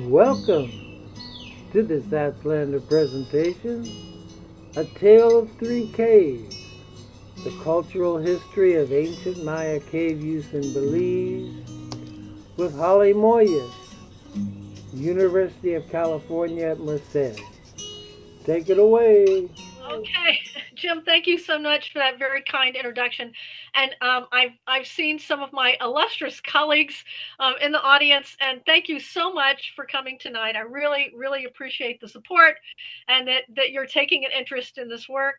Welcome to this Outlander presentation, A Tale of Three Caves, the cultural history of ancient Maya cave use in Belize, with Holly Moyes, University of California at Merced. Take it away. Okay, Jim, thank you so much for that very kind introduction. And I've seen some of my illustrious colleagues in the audience, and thank you so much for coming tonight. I really appreciate the support, and that you're taking an interest in this work.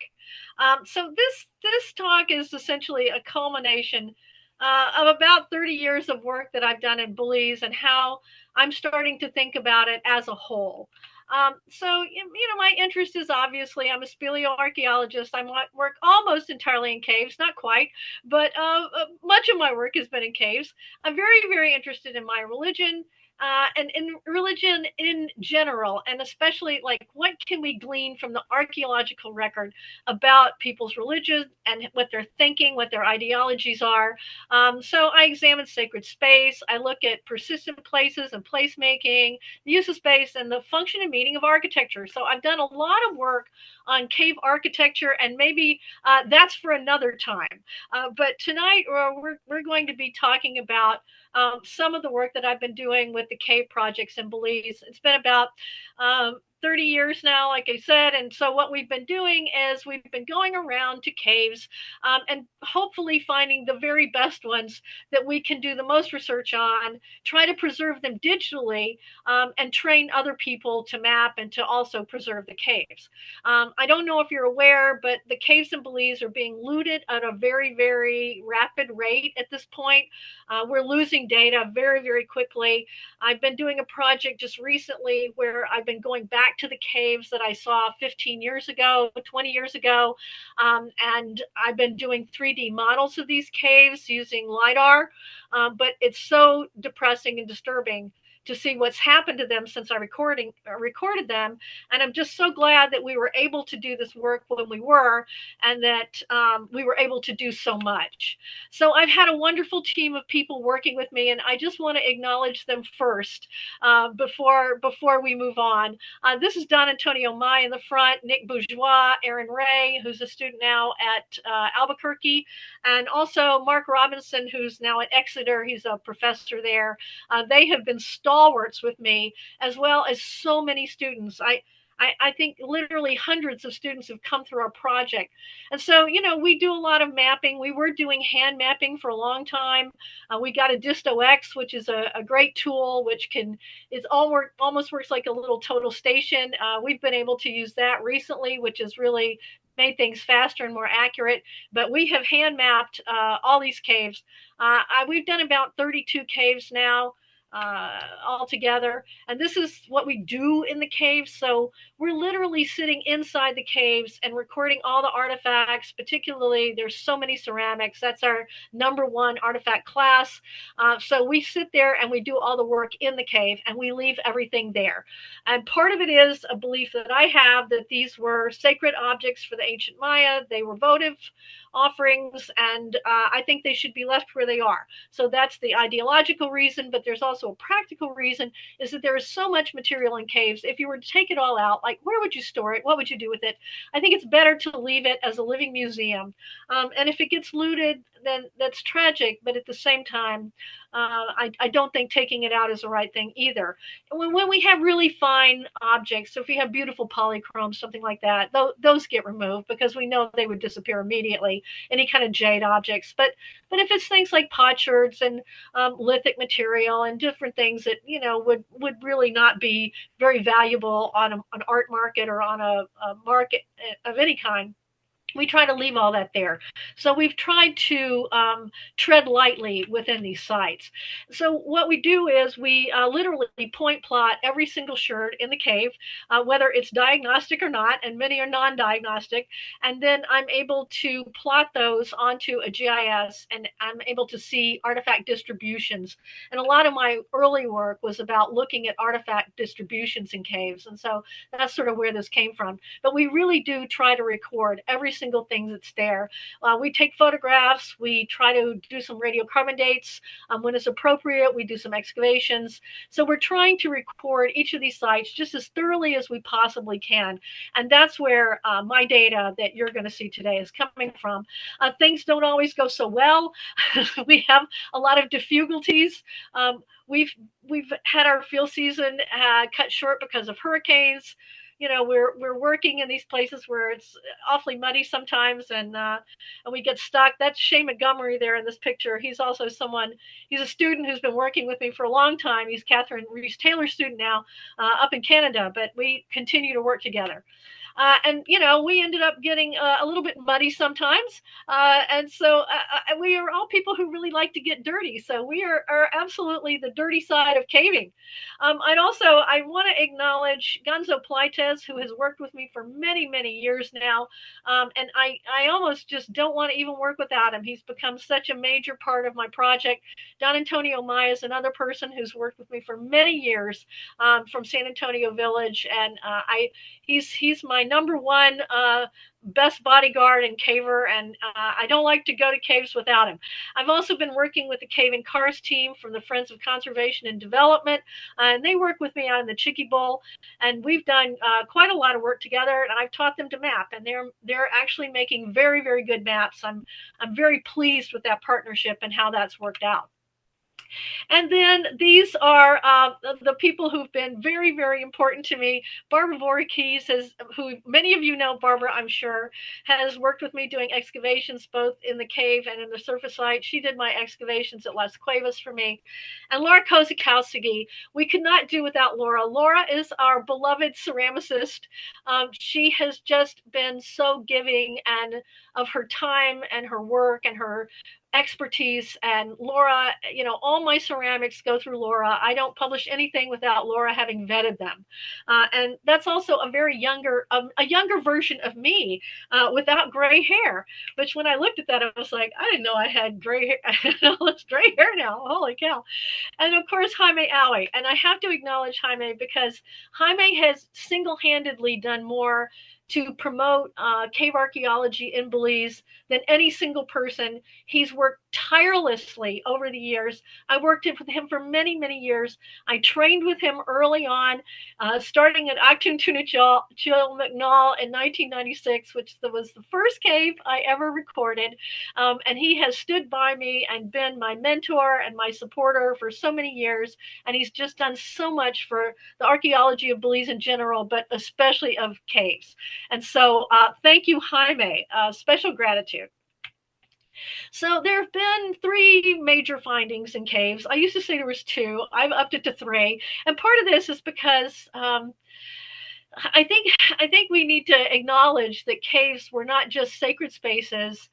So this talk is essentially a culmination of about 30 years of work that I've done in Belize and how I'm starting to think about it as a whole. My interest is obviously I'm a speleoarchaeologist. I work almost entirely in caves, not quite, but much of my work has been in caves. I'm very interested in my religion. And in religion in general, and especially like what can we glean from the archaeological record about people's religion and what they're thinking, what their ideologies are. So I examine sacred space. I look at persistent places and placemaking, the use of space, and the function and meaning of architecture. So I've done a lot of work on cave architecture, and maybe that's for another time. But tonight we're going to be talking about some of the work that I've been doing with the cave projects in Belize. It's been about 30 years now, like I said. And so, what we've been doing is we've been going around to caves and hopefully finding the very best ones that we can do the most research on, try to preserve them digitally, and train other people to map and to also preserve the caves. I don't know if you're aware, but the caves in Belize are being looted at a very rapid rate at this point. We're losing data very quickly. I've been doing a project just recently where I've been going back to the caves that I saw 15 years ago, 20 years ago, and I've been doing 3D models of these caves using LiDAR. But it's so depressing and disturbing to see what's happened to them since I recorded them. And I'm just so glad that we were able to do this work when we were, and that we were able to do so much. So I've had a wonderful team of people working with me, and I just want to acknowledge them first before we move on. This is Don Antonio Mai in the front, Nick Bourgeois, Aaron Ray, who's a student now at Albuquerque, and also Mark Robinson, who's now at Exeter. He's a professor there. They have been stalwarts with me, as well as so many students. I think literally hundreds of students have come through our project. And so, we do a lot of mapping. We were doing hand mapping for a long time. We got a Disto-X, which is a great tool, which almost works like a little total station. We've been able to use that recently, which has really made things faster and more accurate. But we have hand mapped all these caves. We've done about 32 caves now all together. And this is what we do in the caves. So we're literally sitting inside the caves and recording all the artifacts. Particularly, there's so many ceramics. That's our number one artifact class. So we sit there and we do all the work in the cave, and we leave everything there. And part of it is a belief that I have that these were sacred objects for the ancient Maya. They were votive offerings, and I think they should be left where they are. So that's the ideological reason, but there's also a practical reason, is that there is so much material in caves. If you were to take it all out, like, where would you store it? What would you do with it? I think it's better to leave it as a living museum. And if it gets looted, then that's tragic, but at the same time, I don't think taking it out is the right thing either. When we have really fine objects, so if we have beautiful polychrome, something like that, those get removed because we know they would disappear immediately. Any kind of jade objects, but if it's things like potsherds and lithic material and different things that would really not be very valuable on an art market or on a market of any kind, we try to leave all that there. So we've tried to tread lightly within these sites. So what we do is we literally point plot every single sherd in the cave, whether it's diagnostic or not, and many are non-diagnostic. And then I'm able to plot those onto a GIS, and I'm able to see artifact distributions. And a lot of my early work was about looking at artifact distributions in caves. And so that's sort of where this came from. But we really do try to record every single thing that's there. We take photographs. We try to do some radiocarbon dates when it's appropriate. We do some excavations. So we're trying to record each of these sites just as thoroughly as we possibly can. And that's where my data that you're going to see today is coming from. Things don't always go so well. We have a lot of difficulties. We've had our field season cut short because of hurricanes. You know, we're working in these places where it's awfully muddy sometimes, and we get stuck. That's Shane Montgomery there in this picture. He's also someone. He's a student who's been working with me for a long time. He's Catherine Reese Taylor's student now, up in Canada, but we continue to work together. And you know, we ended up getting a little bit muddy sometimes, and so we are all people who really like to get dirty. So we are absolutely the dirty side of caving. I want to acknowledge Gonzo Pleites, who has worked with me for many years now, and I almost just don't want to even work without him. He's become such a major part of my project. Don Antonio Maya is another person who's worked with me for many years, from San Antonio Village, and he's my number one best bodyguard and caver, and I don't like to go to caves without him. I've also been working with the Cave and Cars team from the Friends of Conservation and Development, and they work with me on the Chicky Bowl, and we've done quite a lot of work together, and I've taught them to map, and they're actually making very good maps. I'm very pleased with that partnership and how that's worked out. And then these are the people who've been very important to me. Barbara Voorhees, who many of you know, Barbara, I'm sure, has worked with me doing excavations both in the cave and in the surface site. She did my excavations at Las Cuevas for me. And Laura Kozakowski, we could not do without Laura. Laura is our beloved ceramicist. She has just been so giving and of her time and her work and her expertise. And Laura, you know, all my ceramics go through Laura. I don't publish anything without Laura having vetted them. And that's also a younger version of me without gray hair, which when I looked at that, I was like, I didn't know I had gray hair. It's gray hair now. Holy cow. And of course, Jaime Aui. And I have to acknowledge Jaime because Jaime has single-handedly done more to promote cave archaeology in Belize than any single person. He's worked tirelessly over the years. I worked with him for many years. I trained with him early on, starting at Actun Tunachil McNall in 1996, which was the first cave I ever recorded. And he has stood by me and been my mentor and my supporter for so many years. And he's just done so much for the archaeology of Belize in general, but especially of caves. And so thank you, Jaime. Special gratitude. So there have been 3 major findings in caves. I used to say there was 2. I've upped it to 3. And part of this is because I think we need to acknowledge that caves were not just sacred spaces.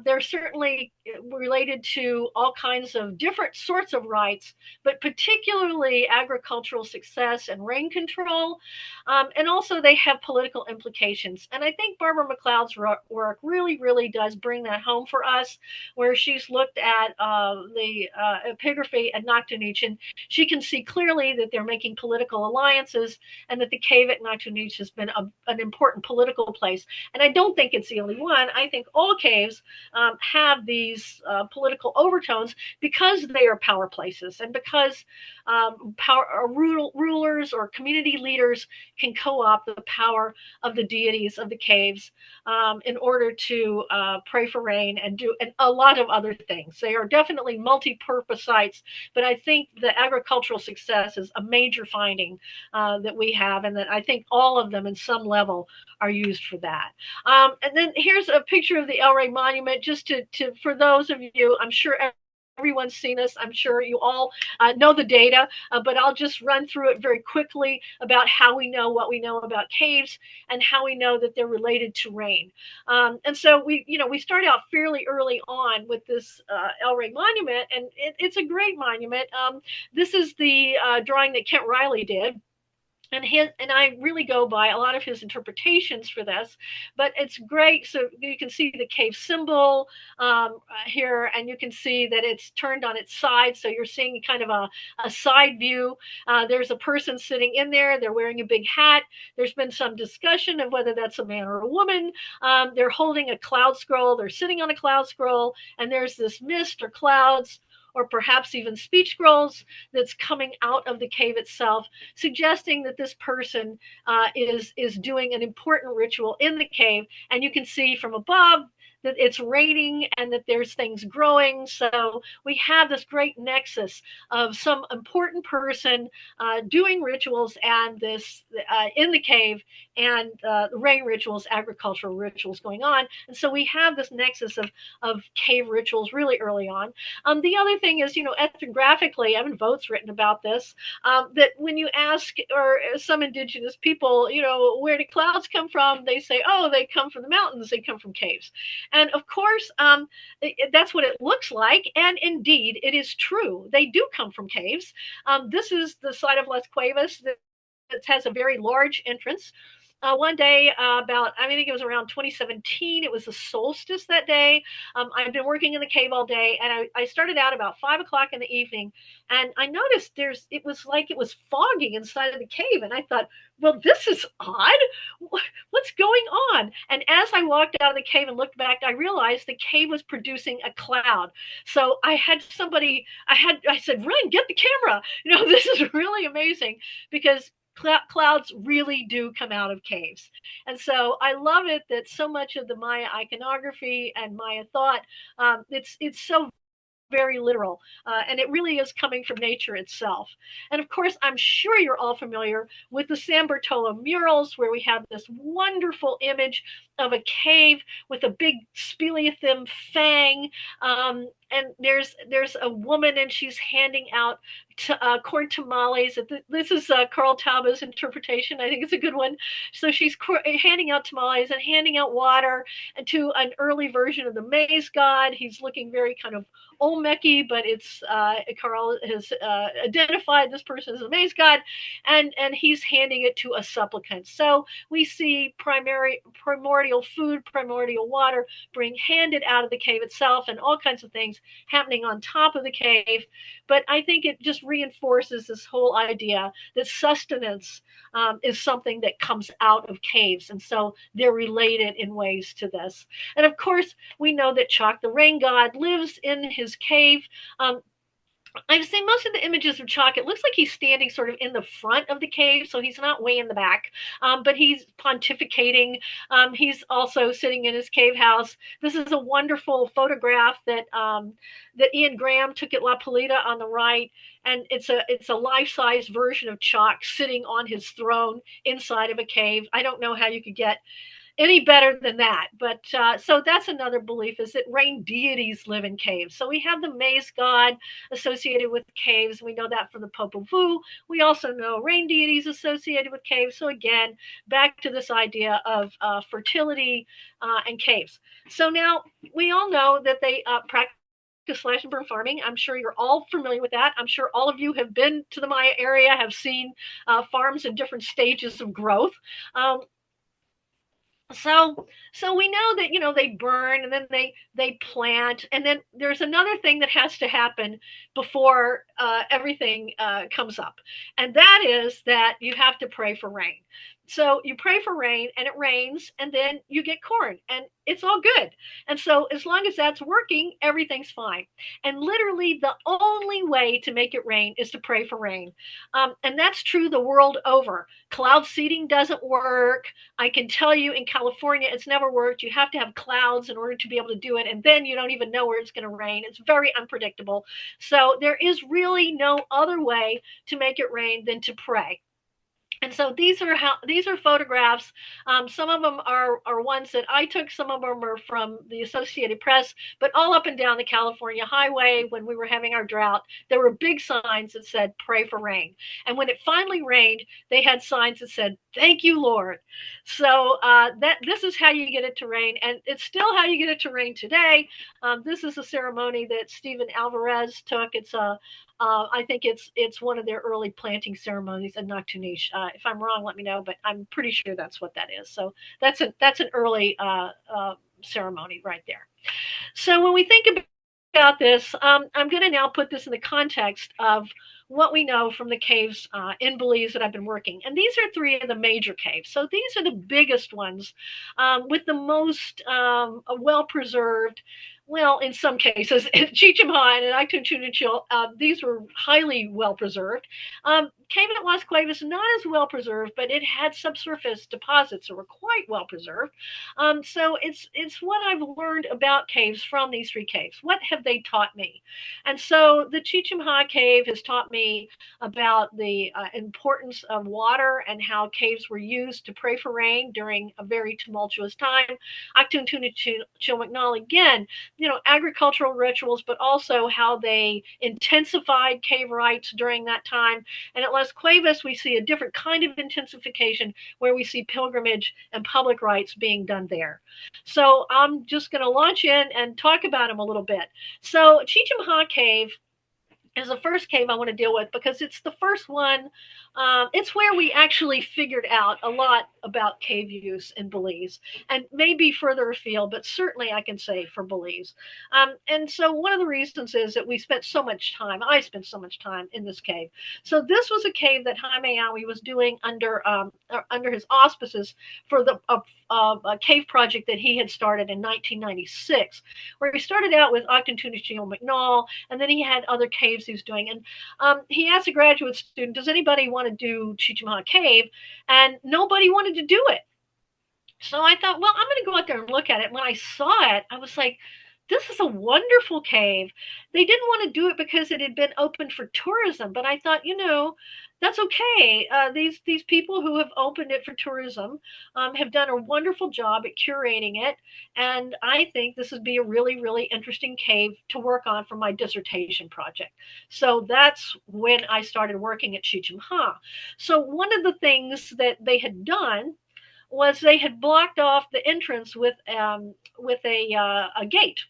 They're certainly related to all kinds of different sorts of rights, but particularly agricultural success and rain control. And also they have political implications. And I think Barbara McLeod's work really does bring that home for us, where she's looked at the epigraphy at Noctanich, and she can see clearly that they're making political alliances and that the cave at Noctanich has been an important political place. And I don't think it's the only one. I think all caves have these political overtones because they are power places and because rulers or community leaders can co-opt the power of the deities of the caves in order to pray for rain and do a lot of other things. They are definitely multi-purpose sites, but I think the agricultural success is a major finding that we have, and that I think all of them in some level are used for that. And then here's a picture of the El Rey Monument, just to for those of you, I'm sure everyone's seen this. I'm sure you all know the data, but I'll just run through it very quickly about how we know what we know about caves and how we know that they're related to rain. And so we start out fairly early on with this El Rey Monument, and it's a great monument. This is the drawing that Kent Riley did. And I really go by a lot of his interpretations for this, but it's great. So you can see the cave symbol here, and you can see that it's turned on its side. So you're seeing kind of a side view. There's a person sitting in there. They're wearing a big hat. There's been some discussion of whether that's a man or a woman. They're holding a cloud scroll. They're sitting on a cloud scroll, and there's this mist or clouds, or perhaps even speech scrolls that's coming out of the cave itself, suggesting that this person is doing an important ritual in the cave. And you can see from above that it's raining and that there's things growing. So we have this great nexus of some important person doing rituals and this in the cave, and rain rituals, agricultural rituals going on. And so we have this nexus of cave rituals really early on. The other thing is, ethnographically, Evan Vogt's written about this, that when you ask or some indigenous people, where do clouds come from? They say, oh, they come from the mountains, they come from caves. And of course, that's what it looks like. And indeed, it is true. They do come from caves. This is the site of Las Cuevas that has a very large entrance. One day, I think it was around 2017, it was the solstice that day. I've been working in the cave all day, and I started out about 5 o'clock in the evening, and I noticed it was like it was fogging inside of the cave, and I thought, well, this is odd. What's going on? And as I walked out of the cave and looked back, I realized the cave was producing a cloud. So I said, Ryan, get the camera. This is really amazing, because clouds really do come out of caves. And so I love it that so much of the Maya iconography and Maya thought, it's so very literal, and it really is coming from nature itself. And of course, I'm sure you're all familiar with the San Bartolo murals, where we have this wonderful image of a cave with a big speleothem fang. And there's a woman, and she's handing out corn tamales. This is Carl Tauba's interpretation. I think it's a good one. So she's handing out tamales and handing out water, and to an early version of the maize god. He's looking very kind of Olmec-y, but it's Carl has identified this person as a maize god, and he's handing it to a supplicant. So we see primordial food, primordial water being handed out of the cave itself, and all kinds of things happening on top of the cave. But I think it just reinforces this whole idea that sustenance is something that comes out of caves, and so they're related in ways to this. And of course, we know that Chak, the rain god, lives in his cave. I've seen most of the images of Chalk. It looks like he's standing sort of in the front of the cave, so he's not way in the back, but he's pontificating. He's also sitting in his cave house. This is a wonderful photograph that Ian Graham took at La Polita on the right, and it's a life-size version of Chalk sitting on his throne inside of a cave. I don't know how you could get any better than that. But so that's another belief, is that rain deities live in caves. So we have the maize god associated with caves. We know that from the Popol Vuh. We also know rain deities associated with caves. So again, back to this idea of fertility and caves. So now we all know that they practice slash and burn farming. I'm sure you're all familiar with that. I'm sure all of you have been to the Maya area, have seen farms in different stages of growth. So we know that they burn, and then they plant, and then there's another thing that has to happen before everything comes up, and that is that you have to pray for rain. So you pray for rain, and it rains, and then you get corn, and it's all good. And so as long as that's working, everything's fine. And literally the only way to make it rain is to pray for rain. And that's true the world over. Cloud seeding doesn't work. I can tell you in California, it's never worked. You have to have clouds in order to be able to do it. And then you don't even know where it's going to rain. It's very unpredictable. So there is really no other way to make it rain than to pray. And so these are photographs. Some of them are ones that I took. Some of them are from the Associated Press. But all up and down the California highway, when we were having our drought, there were big signs that said "Pray for rain." And when it finally rained, they had signs that said "Thank you, Lord." So this is how you get it to rain, and it's still how you get it to rain today. This is a ceremony that Stephen Alvarez took. I think it's one of their early planting ceremonies in Noctunish If I'm wrong, let me know, but I'm pretty sure that's what that is. So that's an early ceremony right there. So when we think about this, I'm going to now put this in the context of what we know from the caves in Belize that I've been working. And these are three of the major caves. So these are the biggest ones with the most well preserved. Well, in some cases, Chichimha and Actunchunichil, these were highly well preserved. Cave at Las Cuevas, not as well preserved, but it had subsurface deposits that were quite well preserved. So it's what I've learned about caves from these three caves. What have they taught me? And so the Chichimha cave has taught me about the importance of water and how caves were used to pray for rain during a very tumultuous time. Actunchunichil again, agricultural rituals, but also how they intensified cave rites during that time. And at Las Cuevas, we see a different kind of intensification where we see pilgrimage and public rites being done there. So I'm just going to launch in and talk about them a little bit. So Chichimha Cave is the first cave I want to deal with because it's the first one. It's where we actually figured out a lot about cave use in Belize, and maybe further afield, but certainly I can say for Belize. And so one of the reasons is that we spent so much time. I spent so much time in this cave. So this was a cave that Jaime Awi was doing under his auspices for the a cave project that he had started in 1996, where he started out with Octon Tunishio McNall, and then he had other caves he was doing. And he asked a graduate student, does anybody want to do Chichimha Cave? And nobody wanted to do it. So I thought, well, I'm going to go out there and look at it. When I saw it, I was like, this is a wonderful cave. They didn't want to do it because it had been opened for tourism, but I thought, that's okay. These people who have opened it for tourism have done a wonderful job at curating it, and I think this would be a really, really interesting cave to work on for my dissertation project. So that's when I started working at Chichimha. So one of the things that they had done was they had blocked off the entrance with a gate,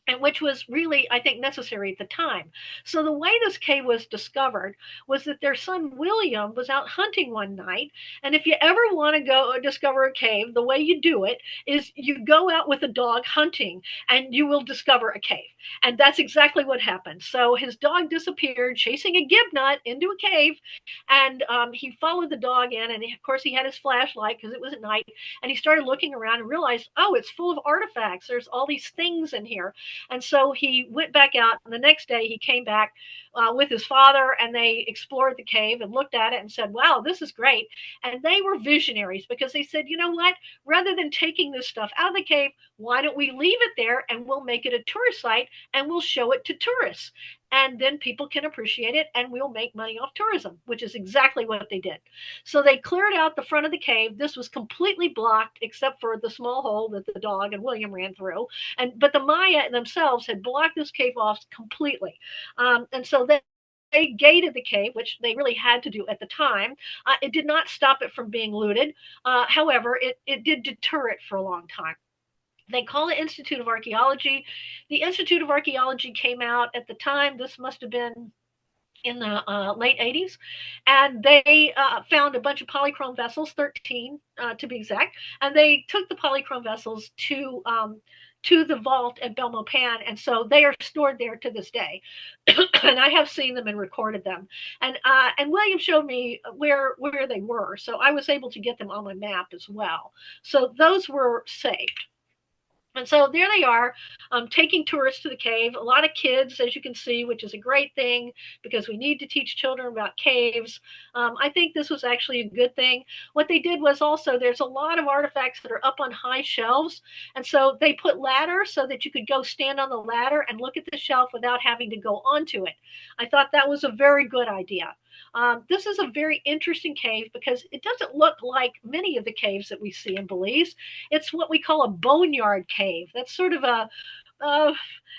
and which was really, I think, necessary at the time. So the way this cave was discovered was that their son William was out hunting one night, and if you ever want to go discover a cave, the way you do it is you go out with a dog hunting, and you will discover a cave. And that's exactly what happened. So his dog disappeared, chasing a gibnut into a cave, and he followed the dog in, and of course he had his flashlight because it was at night, and he started looking around and realized, oh, it's full of artifacts. There's all these things in here. And so he went back out, and the next day he came back with his father, and they explored the cave and looked at it and said, wow, this is great. And they were visionaries because they said, you know what, rather than taking this stuff out of the cave, why don't we leave it there and we'll make it a tourist site and we'll show it to tourists. And then people can appreciate it and we'll make money off tourism, which is exactly what they did. So they cleared out the front of the cave. This was completely blocked except for the small hole that the dog and William ran through. But the Maya themselves had blocked this cave off completely. And so they gated the cave, which they really had to do at the time. It did not stop it from being looted. However, it did deter it for a long time. They call it Institute of Archaeology. The Institute of Archaeology came out at the time. This must have been in the late 80s, and they found a bunch of polychrome vessels, 13 to be exact, and they took the polychrome vessels to the vault at Belmopan, and so they are stored there to this day. And I have seen them and recorded them. And William showed me where they were, so I was able to get them on my map as well. So those were saved. And so there they are, taking tourists to the cave. A lot of kids, as you can see, which is a great thing because we need to teach children about caves. I think this was actually a good thing. What they did was also there's a lot of artifacts that are up on high shelves. And so they put ladders so that you could go stand on the ladder and look at the shelf without having to go onto it. I thought that was a very good idea. This is a very interesting cave because it doesn't look like many of the caves that we see in Belize. It's what we call a boneyard cave. That's sort of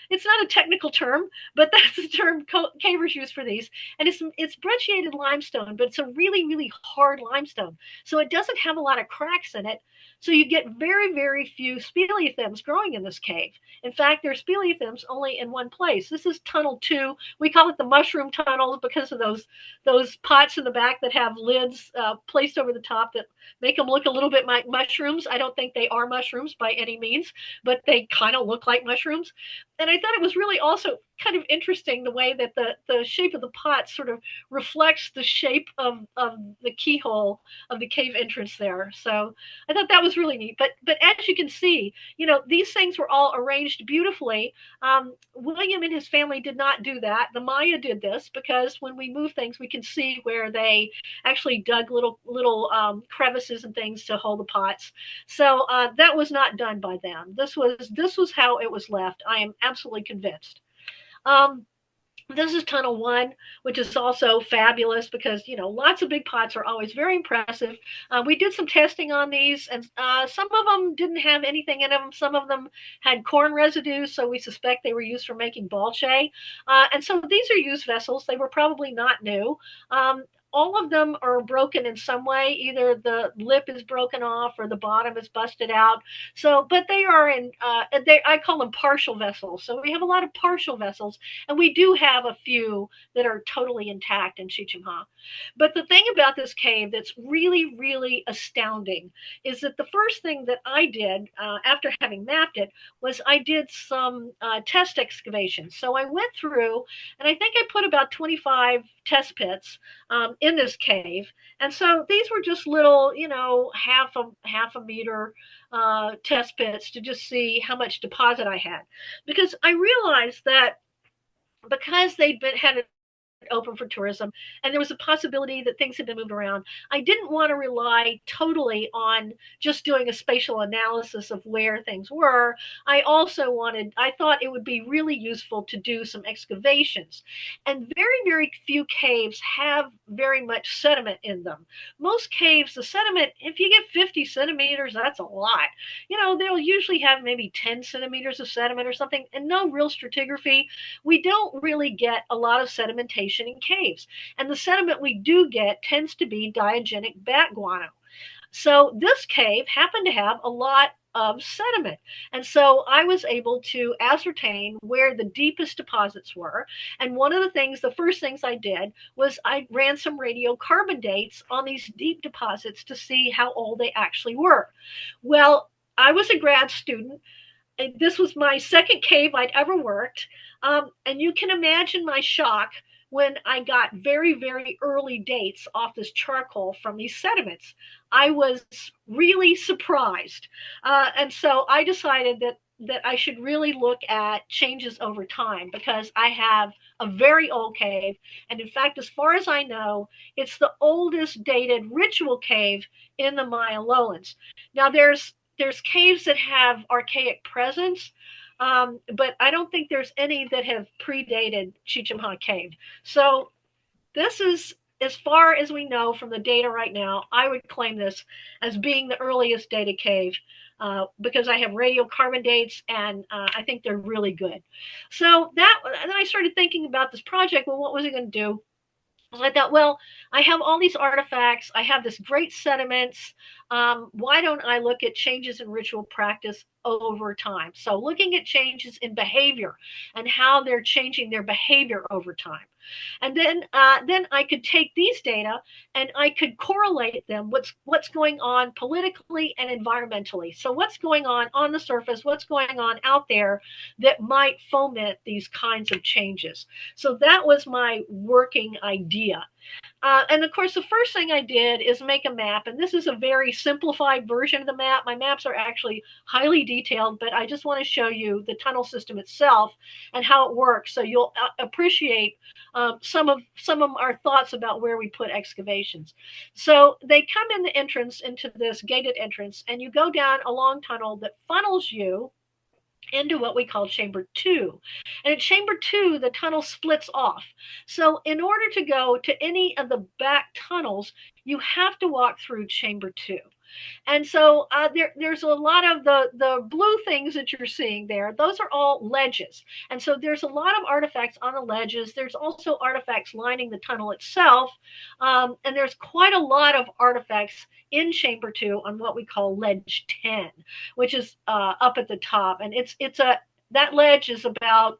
it's not a technical term, but that's the term cavers use for these. And it's brecciated limestone, but it's a really, really hard limestone. So it doesn't have a lot of cracks in it. So you get very, very few speleothems growing in this cave. In fact, there's speleothems only in one place. This is tunnel 2. We call it the mushroom tunnel because of those pots in the back that have lids placed over the top that make them look a little bit like mushrooms. I don't think they are mushrooms by any means, but they kind of look like mushrooms. And I thought it was really also kind of interesting the way that the shape of the pot sort of reflects the shape of the keyhole of the cave entrance there. So I thought that was really neat. But as you can see, these things were all arranged beautifully. William and his family did not do that. The Maya did this because when we move things, we can see where they actually dug little crevices and things to hold the pots. So that was not done by them. This was how it was left. I am absolutely convinced. Um, this is tunnel 1, which is also fabulous because lots of big pots are always very impressive. We did some testing on these, and some of them didn't have anything in them. Some of them had corn residue, so we suspect they were used for making balche. And so these are used vessels. They were probably not new. All of them are broken in some way. Either the lip is broken off or the bottom is busted out. So, but they are I call them partial vessels. So we have a lot of partial vessels, and we do have a few that are totally intact in Chichen Ha. But the thing about this cave that's really, really astounding is that the first thing that I did after having mapped it was I did some test excavations. So I went through, and I think I put about 25 test pits in this cave. And so these were just little, half a meter test pits to just see how much deposit I had, because I realized that because had open for tourism, and there was a possibility that things had been moved around. I didn't want to rely totally on just doing a spatial analysis of where things were. I thought it would be really useful to do some excavations. And very, very few caves have very much sediment in them. Most caves, the sediment, if you get 50 centimeters, that's a lot. They'll usually have maybe 10 centimeters of sediment or something, and no real stratigraphy. We don't really get a lot of sedimentation in caves. And the sediment we do get tends to be diogenic bat guano. So this cave happened to have a lot of sediment. And so I was able to ascertain where the deepest deposits were. And the first things I did was I ran some radiocarbon dates on these deep deposits to see how old they actually were. Well, I was a grad student. This was my second cave I'd ever worked. And you can imagine my shock when I got very, very early dates off this charcoal from these sediments. I was really surprised. And so I decided that I should really look at changes over time because I have a very old cave. And in fact, as far as I know, it's the oldest dated ritual cave in the Maya lowlands. Now, there's caves that have archaic presence, but I don't think there's any that have predated Chichen Ha Cave. So this is, as far as we know from the data right now, I would claim this as being the earliest dated cave because I have radiocarbon dates, and I think they're really good. So then I started thinking about this project. Well, what was it going to do? So I thought, well, I have all these artifacts. I have this great sediments. Why don't I look at changes in ritual practice over time? So looking at changes in behavior and how they're changing their behavior over time. And then I could take these data and I could correlate them what's going on politically and environmentally. So what's going on the surface, what's going on out there that might foment these kinds of changes. So that was my working idea. And of course, the first thing I did is make a map, and this is a very simplified version of the map. My maps are actually highly detailed, but I just want to show you the tunnel system itself and how it works, so you'll appreciate some of our thoughts about where we put excavations. So they come in the entrance into this gated entrance, and you go down a long tunnel that funnels you into what we call chamber 2. And at chamber 2, the tunnel splits off. So in order to go to any of the back tunnels, you have to walk through chamber 2. And so there's a lot of the blue things that you're seeing there. Those are all ledges. And so there's a lot of artifacts on the ledges. There's also artifacts lining the tunnel itself. And there's quite a lot of artifacts in Chamber 2 on what we call Ledge 10, which is up at the top. And that ledge is about,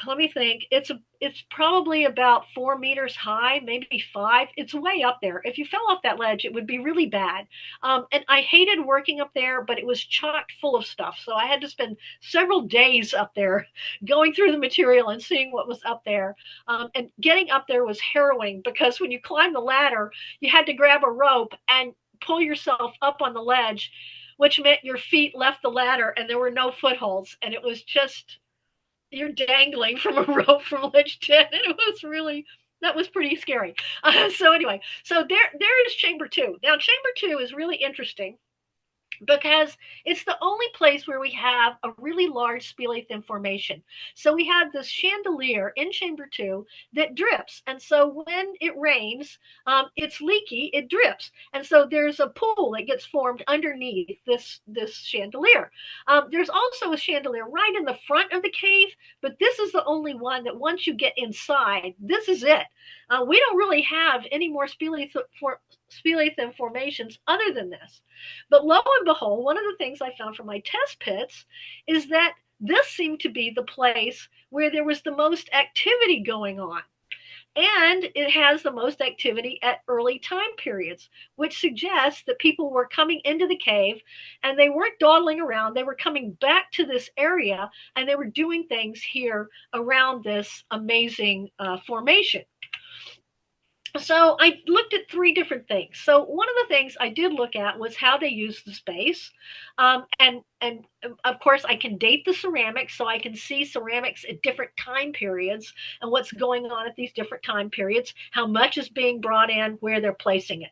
let me think. It's probably about 4 meters high, maybe 5. It's way up there. If you fell off that ledge, it would be really bad. And I hated working up there, but it was chocked full of stuff. So I had to spend several days up there going through the material and seeing what was up there. And getting up there was harrowing because when you climbed the ladder, you had to grab a rope and pull yourself up on the ledge, which meant your feet left the ladder and there were no footholds. And it was just, you're dangling from a rope from ledge 10, and it was really, that was pretty scary. So anyway, so there is Chamber 2. Now Chamber 2 is really interesting because it's the only place where we have a really large speleothem formation. So we have this chandelier in Chamber 2 that drips. And so when it rains, it's leaky, it drips. And so there's a pool that gets formed underneath this chandelier. There's also a chandelier right in the front of the cave, but this is the only one that once you get inside, this is it. We don't really have any more speleothem formations other than this. But lo and behold, one of the things I found from my test pits is that this seemed to be the place where there was the most activity going on. And it has the most activity at early time periods, which suggests that people were coming into the cave and they weren't dawdling around. They were coming back to this area and they were doing things here around this amazing formation. So I looked at 3 different things. So one of the things I did look at was how they used the space. And of course, I can date the ceramics, so I can see ceramics at different time periods and what's going on at these different time periods, how much is being brought in, where they're placing it.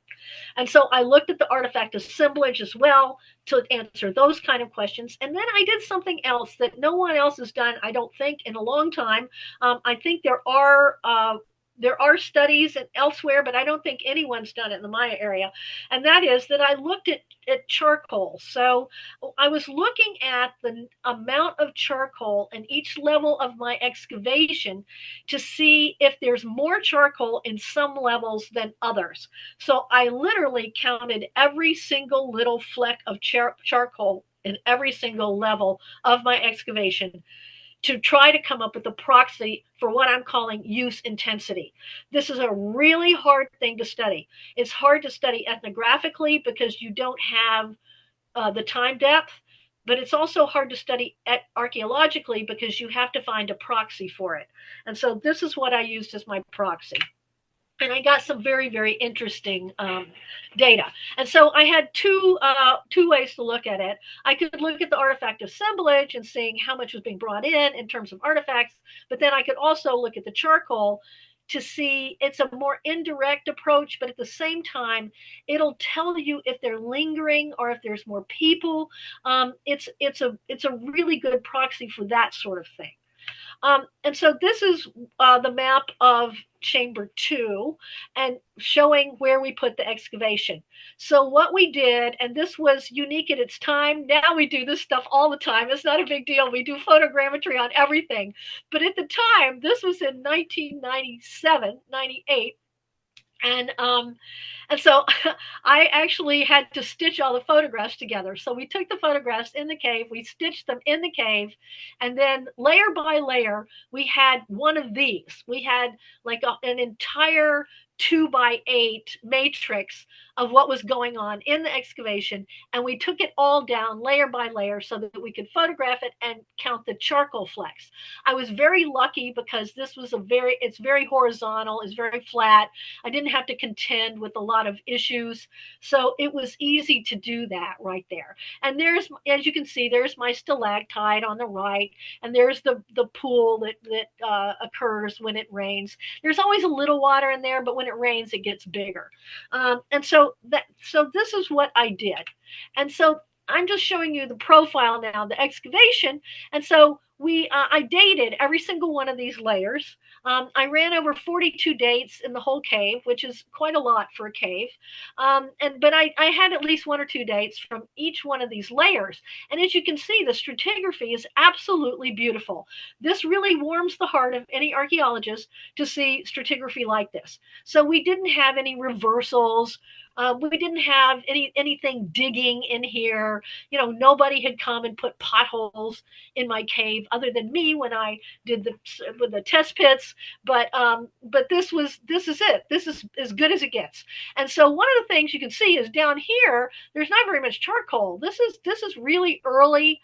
And so I looked at the artifact assemblage as well to answer those kind of questions. And then I did something else that no one else has done, I don't think, in a long time. I think there are studies elsewhere, but I don't think anyone's done it in the Maya area. And that is that I looked at charcoal. So I was looking at the amount of charcoal in each level of my excavation to see if there's more charcoal in some levels than others. So I literally counted every single little fleck of charcoal in every single level of my excavation to try to come up with a proxy for what I'm calling use intensity. This is a really hard thing to study. It's hard to study ethnographically because you don't have the time depth, but it's also hard to study archaeologically because you have to find a proxy for it. And so this is what I used as my proxy. And I got some very, very interesting data. And so I had two ways to look at it. I could look at the artifact assemblage and seeing how much was being brought in terms of artifacts, but then I could also look at the charcoal to see. It's a more indirect approach, but at the same time, it'll tell you if they're lingering or if there's more people. It's a really good proxy for that sort of thing. And so this is the map of Chamber 2 and showing where we put the excavation. So what we did, and this was unique at its time, now we do this stuff all the time. It's not a big deal. We do photogrammetry on everything. But at the time, this was in 1997, 98. And so I actually had to stitch all the photographs together. So we took the photographs in the cave, we stitched them in the cave, and then layer by layer, we had one of these. We had like an entire 2x8 matrix of what was going on in the excavation, and we took it all down layer by layer so that we could photograph it and count the charcoal flecks. I was very lucky because this was it's very horizontal, it's very flat. I didn't have to contend with a lot of issues, so it was easy to do that right there. And there's, as you can see, there's my stalactite on the right, and there's the pool that occurs when it rains. There's always a little water in there, but when it rains, it gets bigger. And so this is what I did. And so I'm just showing you the profile now, the excavation. And so I dated every single one of these layers. I ran over 42 dates in the whole cave, which is quite a lot for a cave. But I had at least one or two dates from each one of these layers. And as you can see, the stratigraphy is absolutely beautiful. This really warms the heart of any archaeologist to see stratigraphy like this. So we didn't have any reversals. We didn't have anything digging in here. You know, nobody had come and put potholes in my cave other than me when I did the test pits. But this is it. This is as good as it gets. And so one of the things you can see is down here, there's not very much charcoal. This is really early.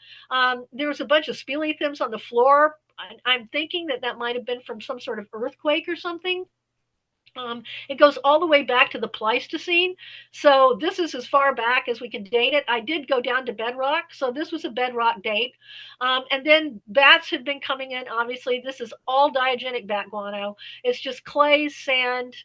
There was a bunch of speleothems on the floor. I'm thinking that might have been from some sort of earthquake or something. It goes all the way back to the Pleistocene. So this is as far back as we can date it. I did go down to bedrock. So this was a bedrock date. And then bats had been coming in. Obviously, this is all diogenic bat guano. It's just clays, sand,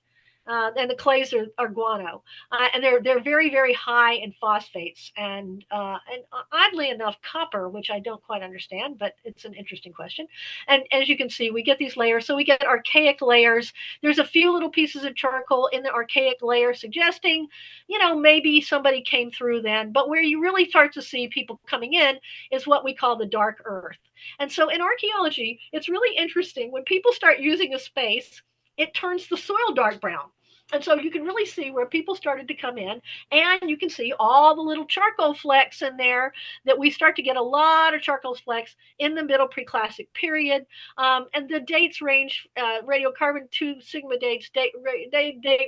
and the clays are guano, and they're very very high in phosphates and oddly enough copper, which I don't quite understand, but it's an interesting question. And as you can see, we get these layers. So we get archaic layers. There's a few little pieces of charcoal in the archaic layer, suggesting, you know, maybe somebody came through then. But where you really start to see people coming in is what we call the dark earth. And so in archaeology, it's really interesting when people start using a space, it turns the soil dark brown. And so you can really see where people started to come in, and you can see all the little charcoal flecks in there, that we start to get a lot of charcoal flecks in the middle preclassic period. And the dates range, radiocarbon 2 sigma dates date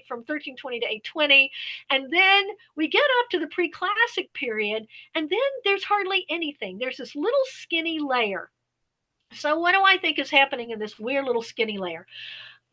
from 1320 to 820. And then we get up to the preclassic period, and then there's hardly anything. There's this little skinny layer. So what do I think is happening in this weird little skinny layer?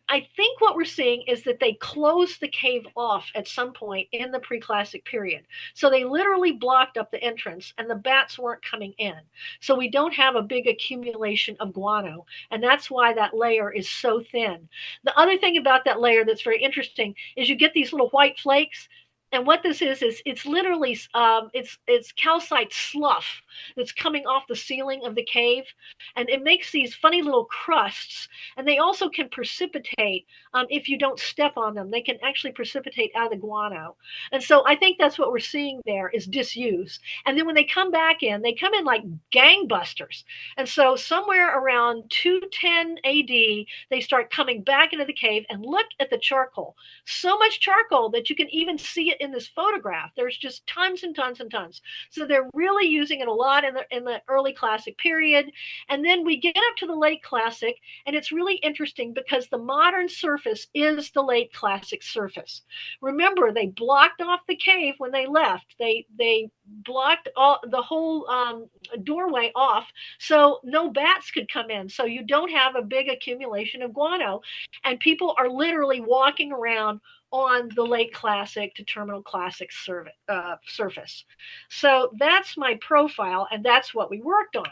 I think what we're seeing is that they closed the cave off at some point in the preclassic period. So they literally blocked up the entrance and the bats weren't coming in. So we don't have a big accumulation of guano. And that's why that layer is so thin. The other thing about that layer that's very interesting is you get these little white flakes. And what this is it's literally it's calcite slough that's coming off the ceiling of the cave, and it makes these funny little crusts. And they also can precipitate if you don't step on them. They can actually precipitate out of the guano. And so I think that's what we're seeing there is disuse. And then when they come back in, they come in like gangbusters. And so somewhere around 210 AD, they start coming back into the cave, and look at the charcoal. So much charcoal that you can even see it in this photograph. There's just tons and tons and tons. So they're really using it a lot in the early classic period. And then we get up to the late classic, and it's really interesting because the modern surface is the late classic surface. Remember, they blocked off the cave when they left. They blocked the whole doorway off, so no bats could come in. So you don't have a big accumulation of guano, and people are literally walking around on the late classic to terminal classic surface. So that's my profile, and that's what we worked on.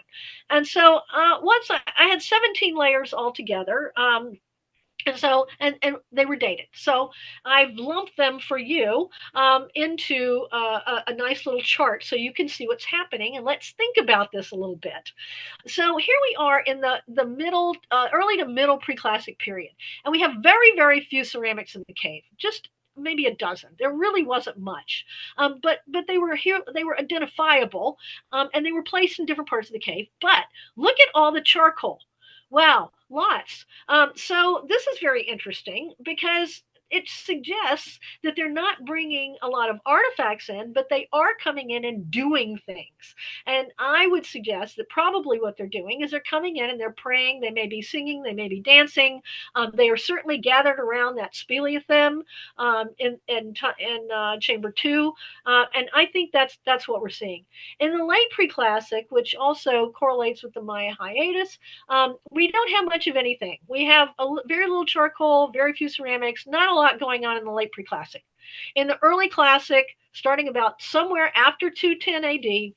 And so once I had 17 layers altogether. And they were dated. So I've lumped them for you into a nice little chart so you can see what's happening. And let's think about this a little bit. So here we are in the middle, early to middle preclassic period. And we have very, very few ceramics in the cave, just maybe a dozen. There really wasn't much, but they were here. They were identifiable, and they were placed in different parts of the cave. But look at all the charcoal. Wow, lots. So this is very interesting because it suggests that they're not bringing a lot of artifacts in, but they are coming in and doing things. And I would suggest that probably what they're doing is they're coming in and they're praying. They may be singing, they may be dancing. They are certainly gathered around that speleothem in chamber 2, and I think that's what we're seeing in the late preclassic, which also correlates with the Maya hiatus. We don't have much of anything. We have very little charcoal, very few ceramics, not a lot going on in the late preclassic. In the early classic, starting about somewhere after 210 AD,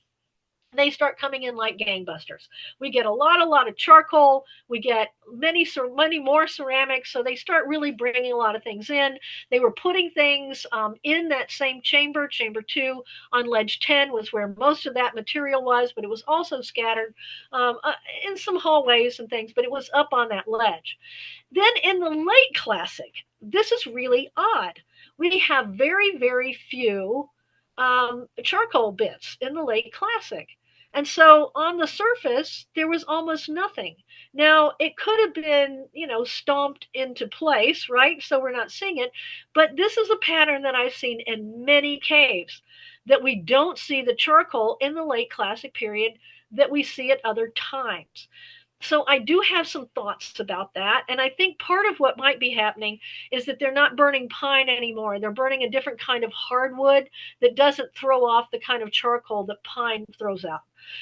they start coming in like gangbusters. We get a lot of charcoal. We get many more ceramics. So they start really bringing a lot of things in. They were putting things in that same chamber. Chamber 2 on ledge 10 was where most of that material was, but it was also scattered in some hallways and things, but it was up on that ledge. Then in the late classic, this is really odd. We have very few charcoal bits in the late classic. And so on the surface, there was almost nothing. Now, it could have been, stomped into place, right? So we're not seeing it. But this is a pattern that I've seen in many caves, that we don't see the charcoal in the late classic period that we see at other times. So I do have some thoughts about that. And I think part of what might be happening is that they're not burning pine anymore. They're burning a different kind of hardwood that doesn't throw off the kind of charcoal that pine throws out.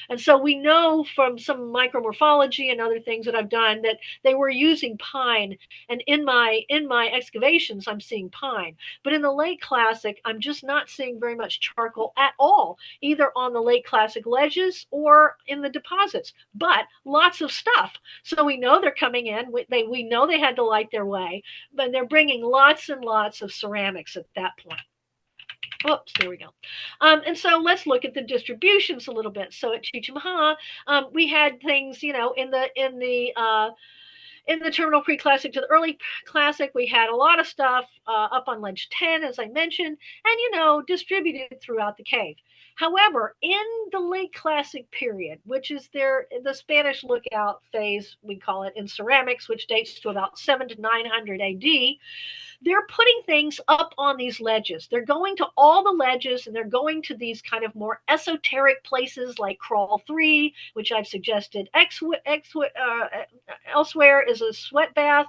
And so we know from some micromorphology and other things that I've done that they were using pine. And in my excavations, I'm seeing pine. But in the late classic, I'm just not seeing very much charcoal at all, either on the late classic ledges or in the deposits, but lots of stuff. So we know they're coming in. We know they had to light their way, but they're bringing lots and lots of ceramics at that point. Oops, there we go. And so let's look at the distributions a little bit. So at Chichen Maha, we had things, in the terminal pre-classic to the early classic, we had a lot of stuff up on ledge 10, as I mentioned, and distributed throughout the cave. However, in the late classic period, which is the Spanish lookout phase, we call it, in ceramics, which dates to about 7 to 900 AD, they're putting things up on these ledges. They're going to all the ledges, and they're going to these kind of more esoteric places like Crawl 3, which I've suggested elsewhere is a sweat bath.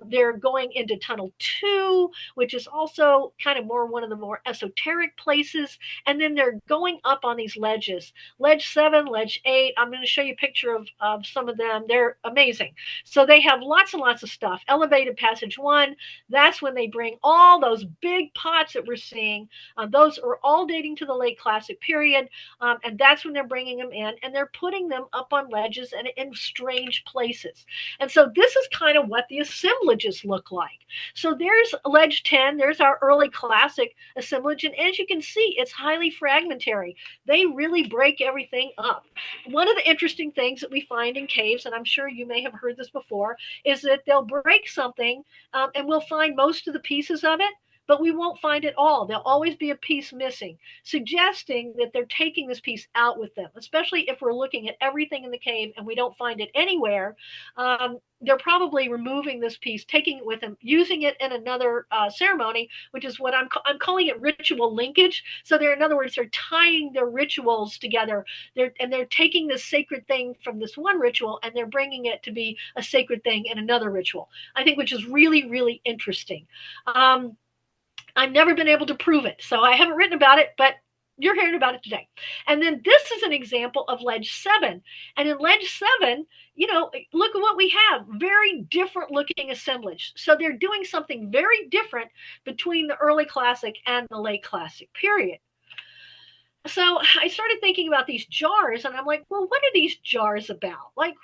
They're going into Tunnel 2, which is also kind of more one of the more esoteric places. And then they're going up on these ledges. Ledge 7, Ledge 8. I'm going to show you a picture of some of them. They're amazing. So they have lots and lots of stuff. Elevated Passage 1, that's when they bring all those big pots that we're seeing. Those are all dating to the late classic period. And that's when they're bringing them in, and they're putting them up on ledges and in strange places. And so this is kind of what the assemblages look like. So there's ledge 10. There's our early classic assemblage. And as you can see, it's highly fragmentary. They really break everything up. One of the interesting things that we find in caves, and I'm sure you may have heard this before, is that they'll break something and we'll find most of the pieces of it, but we won't find it all. There'll always be a piece missing, suggesting that they're taking this piece out with them, especially if we're looking at everything in the cave and we don't find it anywhere. They're probably removing this piece, taking it with them, using it in another ceremony, which is what I'm calling it ritual linkage. So in other words, they're tying their rituals together. They're taking this sacred thing from this one ritual and they're bringing it to be a sacred thing in another ritual. I think, which is really interesting. I've never been able to prove it, so I haven't written about it, but you're hearing about it today. And then this is an example of ledge 7. And in ledge 7, look at what we have. Very different looking assemblage. So they're doing something very different between the early classic and the late classic period. So I started thinking about these jars, and I'm like, well, what are these jars about? Like,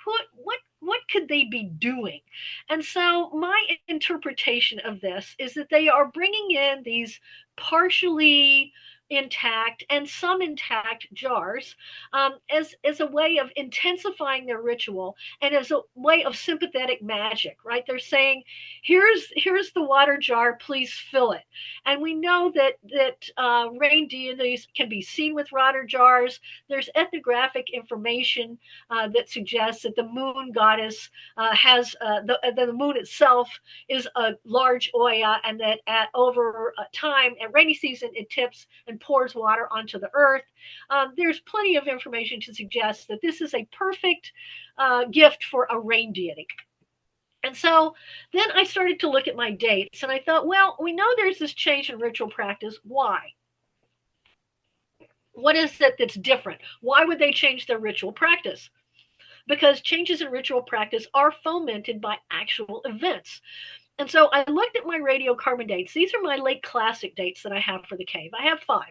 what could they be doing? And so my interpretation of this is that they are bringing in these partially intact and some intact jars as a way of intensifying their ritual and as a way of sympathetic magic, right? They're saying, here's the water jar, please fill it. And we know that rain deities can be seen with water jars. There's ethnographic information that suggests that the moon goddess has the moon itself is a large oya, and that over time at rainy season it tips and pours water onto the earth. There's plenty of information to suggest that this is a perfect gift for a rain deity. And so then I started to look at my dates, and I thought, well, we know there's this change in ritual practice. Why? What is it that's different? Why would they change their ritual practice? Because changes in ritual practice are fomented by actual events. And so I looked at my radiocarbon dates. These are my late classic dates that I have for the cave. I have 5.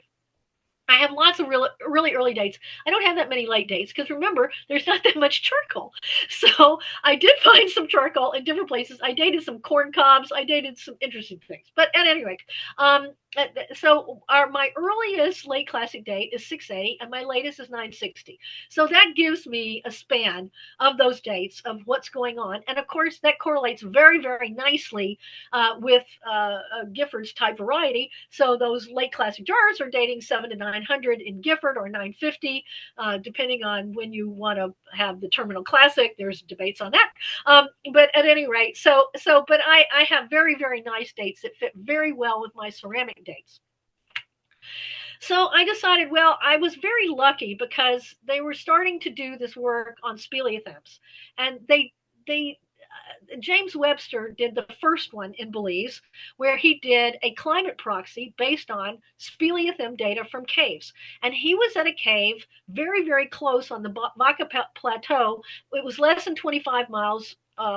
I have lots of really early dates. I don't have that many late dates because remember, there's not that much charcoal. So I did find some charcoal in different places. I dated some corn cobs. I dated some interesting things. But at any rate, um, so my earliest late classic date is 680, and my latest is 960. So that gives me a span of those dates of what's going on, and of course that correlates very nicely with Gifford's type variety. So those late classic jars are dating 7 to 900 in Gifford or 950, depending on when you want to have the terminal classic. There's debates on that. But at any rate, but I have very nice dates that fit very well with my ceramic dates. So I decided, well, I was very lucky because they were starting to do this work on speleothems, and they James Webster did the first one in Belize, where he did a climate proxy based on speleothem data from caves. And he was at a cave very close on the Baca Plateau. It was less than 25 miles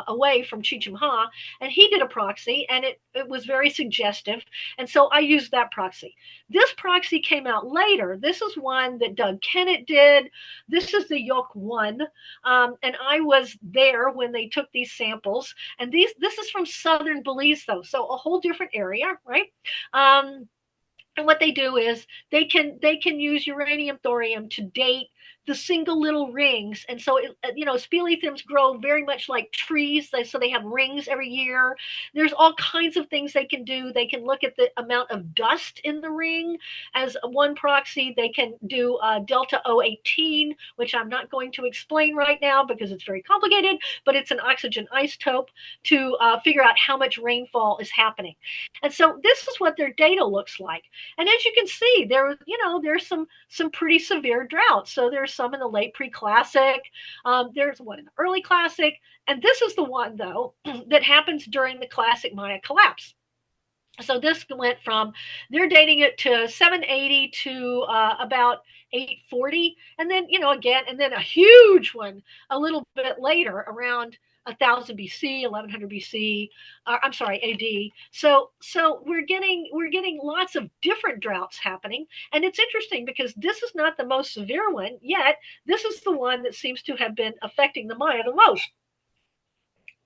away from Cheecham Ha, and he did a proxy, and it was very suggestive. And so I used that proxy. This proxy came out later. This is one that Doug Kennett did. This is the Yoke 1. And I was there when they took these samples. And this is from southern Belize, though, so a whole different area, right? And what they do is they can use uranium thorium to date the single little rings. And so speleothems grow very much like trees, so they have rings every year. There's all kinds of things they can do. They can look at the amount of dust in the ring as one proxy. They can do delta O18, which I'm not going to explain right now because it's very complicated, but it's an oxygen isotope to figure out how much rainfall is happening. And so this is what their data looks like. And as you can see, there's some pretty severe droughts. So there's some in the late pre-classic. There's one in the early classic. And this is the one, though, that happens during the classic Maya collapse. So this went from, they're dating it to 780 to about 840. And then, again, and then a huge one a little bit later around 1000 BC, 1100 BC, I'm sorry, AD. So we're getting lots of different droughts happening, and it's interesting because this is not the most severe one yet. This is the one that seems to have been affecting the Maya the most.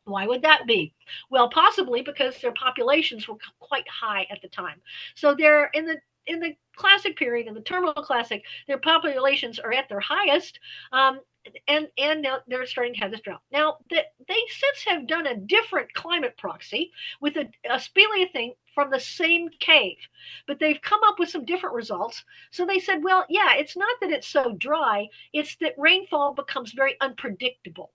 Why would that be? Well, possibly because their populations were quite high at the time. So they're in the classic period, in the terminal classic, their populations are at their highest. And now they're starting to have this drought. Now, they since have done a different climate proxy with a speleothem from the same cave, but they've come up with some different results. So they said, well, yeah, it's not that it's so dry, it's that rainfall becomes very unpredictable.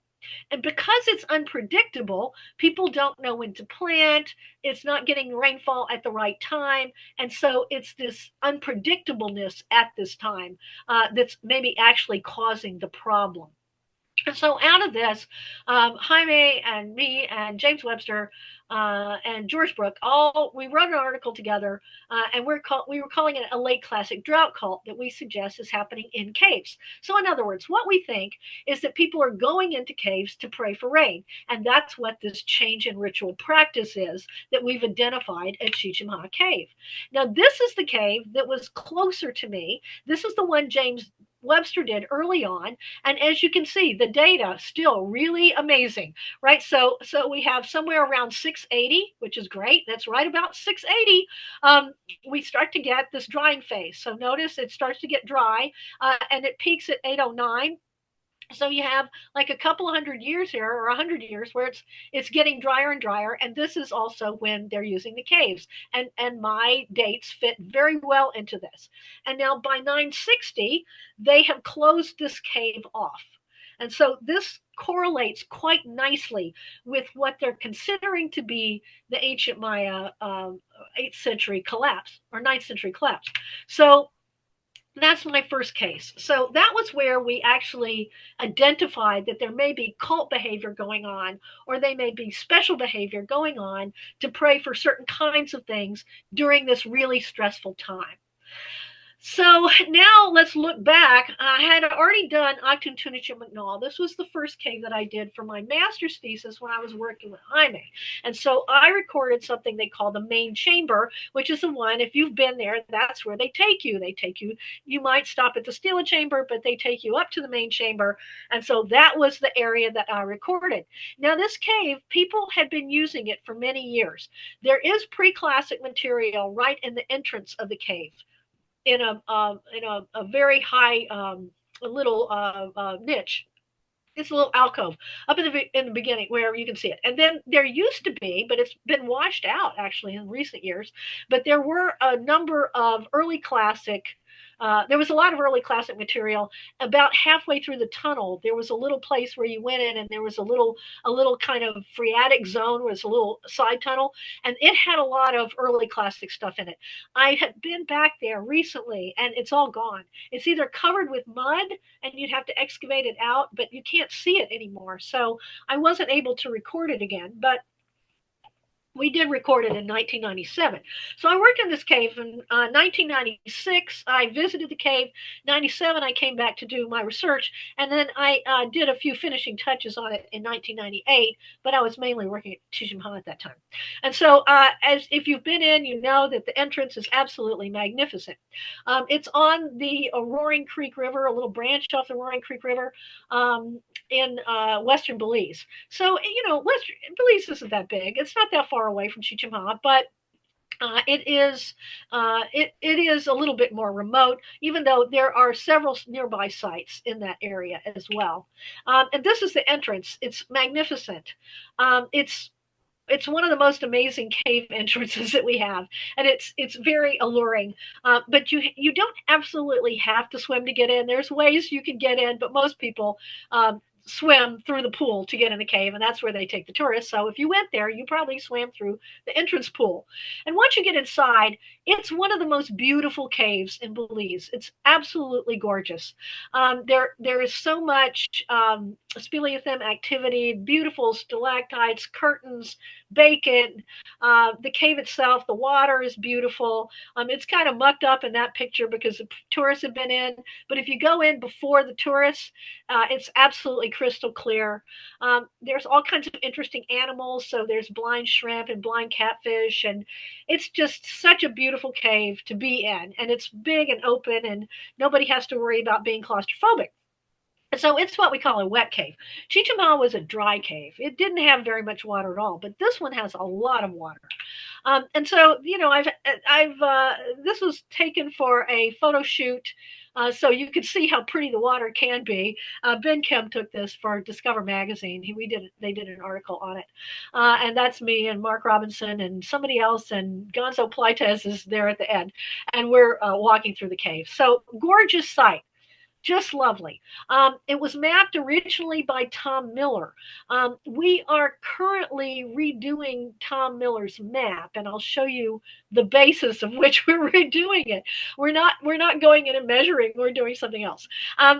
And because it's unpredictable, people don't know when to plant. It's not getting rainfall at the right time. And so it's this unpredictableness at this time that's maybe actually causing the problem. And so out of this, Jaime and me and James Webster and George Brooke, we wrote an article together, and we were calling it a late classic drought cult that we suggest is happening in caves. So in other words, what we think is that people are going into caves to pray for rain, and that's what this change in ritual practice is that we've identified at Cheecham Ha Cave. Now, this is the cave that was closer to me. This is the one James Webster did early on, and as you can see, the data still really amazing, right? So we have somewhere around 680, which is great. That's right about 680. We start to get this drying phase. So notice it starts to get dry, and it peaks at 809. So you have like a couple of 100 years here, or 100 years, where it's getting drier and drier, and this is also when they're using the caves. And my dates fit very well into this. And now by 960, they have closed this cave off. And so this correlates quite nicely with what they're considering to be the ancient Maya 8th century collapse, or 9th century collapse. So that's my first case. So that was where we actually identified that there may be cult behavior going on, or they may be special behavior going on to pray for certain kinds of things during this really stressful time. So now let's look back. I had already done Octun McNall. This was the first cave that I did for my master's thesis when I was working with Jaime. And so I recorded something they call the main chamber, which is the one, if you've been there, that's where they take you. They take you, you might stop at the Stela chamber, but they take you up to the main chamber. And so that was the area that I recorded. Now, this cave, people had been using it for many years. There is pre-classic material right in the entrance of the cave in a very high a little niche. It's a little alcove up in the beginning where you can see it. And then there used to be, but it's been washed out actually in recent years, but there were a number of early classic there was a lot of early classic material. About halfway through the tunnel, there was a little place where you went in, and there was a little kind of phreatic zone, was a little side tunnel, and it had a lot of early classic stuff in it. I had been back there recently, and it's all gone. It's either covered with mud, and you'd have to excavate it out, but you can't see it anymore. So I wasn't able to record it again, but we did record it in 1997. So I worked in this cave in 1996. I visited the cave. 97, I came back to do my research, and then I did a few finishing touches on it in 1998. But I was mainly working at Chichen at that time. And so, as if you've been in, you know that the entrance is absolutely magnificent. It's on the Roaring Creek River, a little branch off the Roaring Creek River. In western Belize. So, western Belize isn't that big. It's not that far away from Chichimha, but it is a little bit more remote, even though there are several nearby sites in that area as well. And this is the entrance. It's magnificent. It's one of the most amazing cave entrances that we have, and it's very alluring. But you don't absolutely have to swim to get in. There's ways you can get in, but most people swim through the pool to get in the cave, and that's where they take the tourists. So if you went there, you probably swam through the entrance pool. And once you get inside, it's one of the most beautiful caves in Belize. It's absolutely gorgeous. There is so much speleothem activity, beautiful stalactites, curtains, bacon. The cave itself, the water is beautiful. It's kind of mucked up in that picture because the tourists have been in. But if you go in before the tourists, it's absolutely crystal clear. There's all kinds of interesting animals. So there's blind shrimp and blind catfish. And it's just such a beautiful cave to be in. And it's big and open, and nobody has to worry about being claustrophobic. So it's what we call a wet cave. Chichima was a dry cave. It didn't have very much water at all, but this one has a lot of water. And so, this was taken for a photo shoot. So you can see how pretty the water can be. Ben Kim took this for Discover Magazine. They did an article on it, and that's me and Mark Robinson and somebody else, and Gonzo Pleites is there at the end, and we're walking through the cave. So gorgeous sight. Just lovely. It was mapped originally by Tom Miller. We are currently redoing Tom Miller's map, and I'll show you the basis of which we're redoing it. We're not going in and measuring. We're doing something else.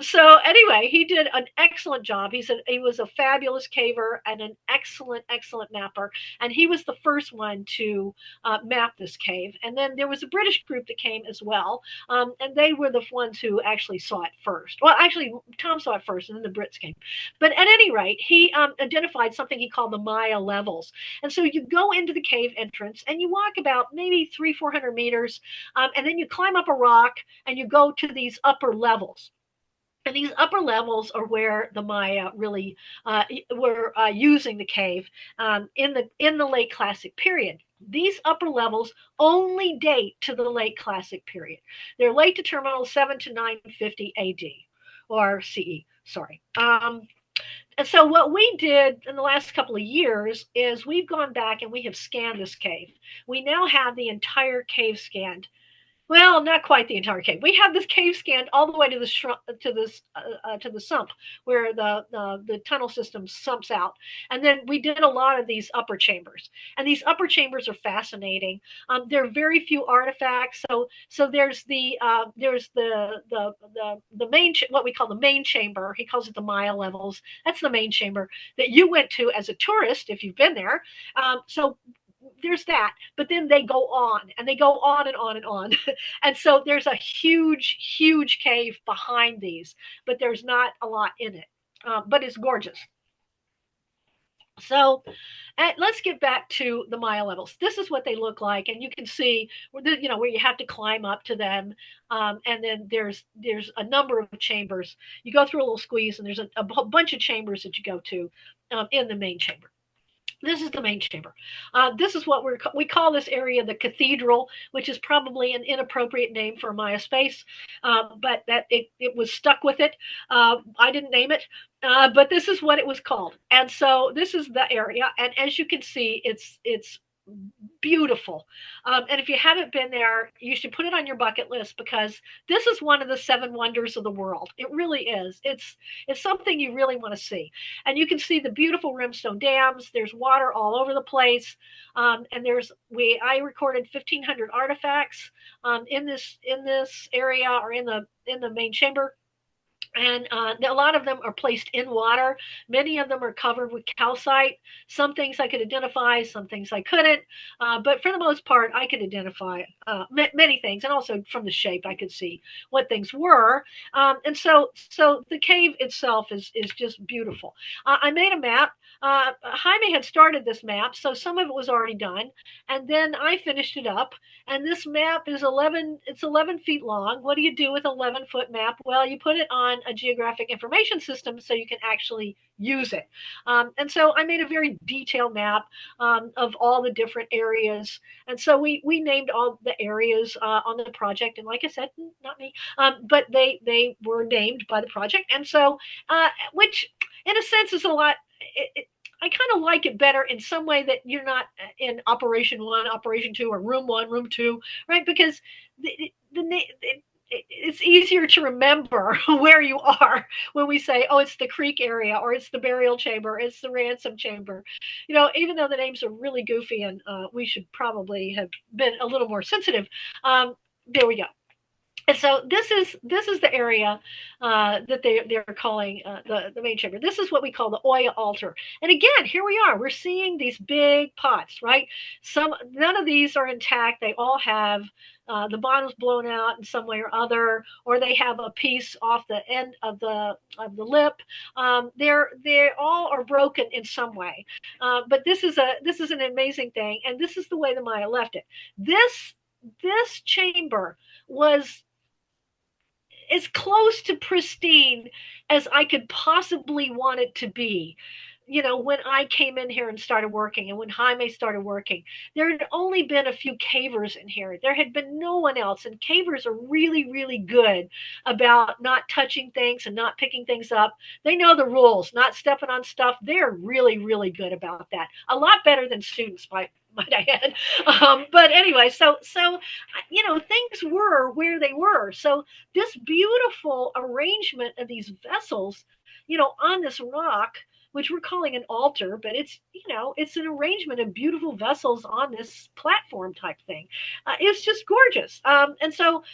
So anyway, he did an excellent job. He was a fabulous caver and an excellent mapper, and he was the first one to map this cave. And then there was a British group that came as well, and they were the ones who actually saw it first. Well, actually, Tom saw it first, and then the Brits came. But at any rate, he identified something he called the Maya levels. And so you go into the cave entrance, and you walk about maybe 300-400 meters, and then you climb up a rock, and you go to these upper levels. And these upper levels are where the Maya really were using the cave in the late Classic period. These upper levels only date to the late Classic period. They're late to terminal 7 to 950 AD or CE. Sorry. And so what we did in the last couple of years is we've gone back and we have scanned this cave. We now have the entire cave scanned. Well, not quite the entire cave. We have this cave scanned all the way to the sump where the tunnel system sumps out, and then we did a lot of these upper chambers. And these upper chambers are fascinating. There are very few artifacts. So there's the main what we call the main chamber. He calls it the Maya levels. That's the main chamber that you went to as a tourist if you've been there. So there's that, but then they go on and they go on and on and on. And so there's a huge cave behind these, but there's not a lot in it. But it's gorgeous. So let's get back to the Maya levels. This is what they look like, and you can see where you have to climb up to them, and then there's a number of chambers. You go through a little squeeze, and there's a bunch of chambers that you go to in the main chamber. This is the main chamber. This is what we call this area the cathedral, which is probably an inappropriate name for Maya space, but that it was stuck with it. I didn't name it, but this is what it was called. And so this is the area, and as you can see, it's beautiful. And if you haven't been there, you should put it on your bucket list because this is one of the seven wonders of the world. It really is. It's something you really want to see. And you can see the beautiful rimstone dams. There's water all over the place. And I recorded 1,500 artifacts in this area or in the main chamber. And a lot of them are placed in water. Many of them are covered with calcite. Some things I could identify, some things I couldn't. But for the most part, I could identify many things. And also from the shape, I could see what things were. And so the cave itself is just beautiful. I made a map. Jaime had started this map, so some of it was already done. And then I finished it up. And this map is 11 feet long. What do you do with 11-foot map? Well, you put it on a geographic information system so you can actually use it. And so I made a very detailed map of all the different areas. And so we named all the areas on the project. And like I said, not me, but they were named by the project. And so, which in a sense is a lot. I kind of like it better in some way that you're not in Operation 1, Operation 2, or Room 1, Room 2, right? Because it's easier to remember where you are when we say, oh, it's the creek area, or it's the burial chamber, it's the ransom chamber. Even though the names are really goofy and we should probably have been a little more sensitive, there we go. And so this is the area that they're calling the main chamber. This is what we call the Oya altar. And again, here we are. We're seeing these big pots, right? None of these are intact. They all have the bottom's blown out in some way or other, or they have a piece off the end of the lip. They all are broken in some way. But this is an amazing thing, and this is the way the Maya left it. This chamber was as close to pristine as I could possibly want it to be. When I came in here and started working, and when Jaime started working, there had only been a few cavers in here. There had been no one else. And cavers are really, really good about not touching things and not picking things up. They know the rules, not stepping on stuff. They're really, really good about that. A lot better than students might I add. But anyway, so things were where they were. So this beautiful arrangement of these vessels, on this rock, which we're calling an altar, but it's an arrangement of beautiful vessels on this platform type thing. It's just gorgeous, and so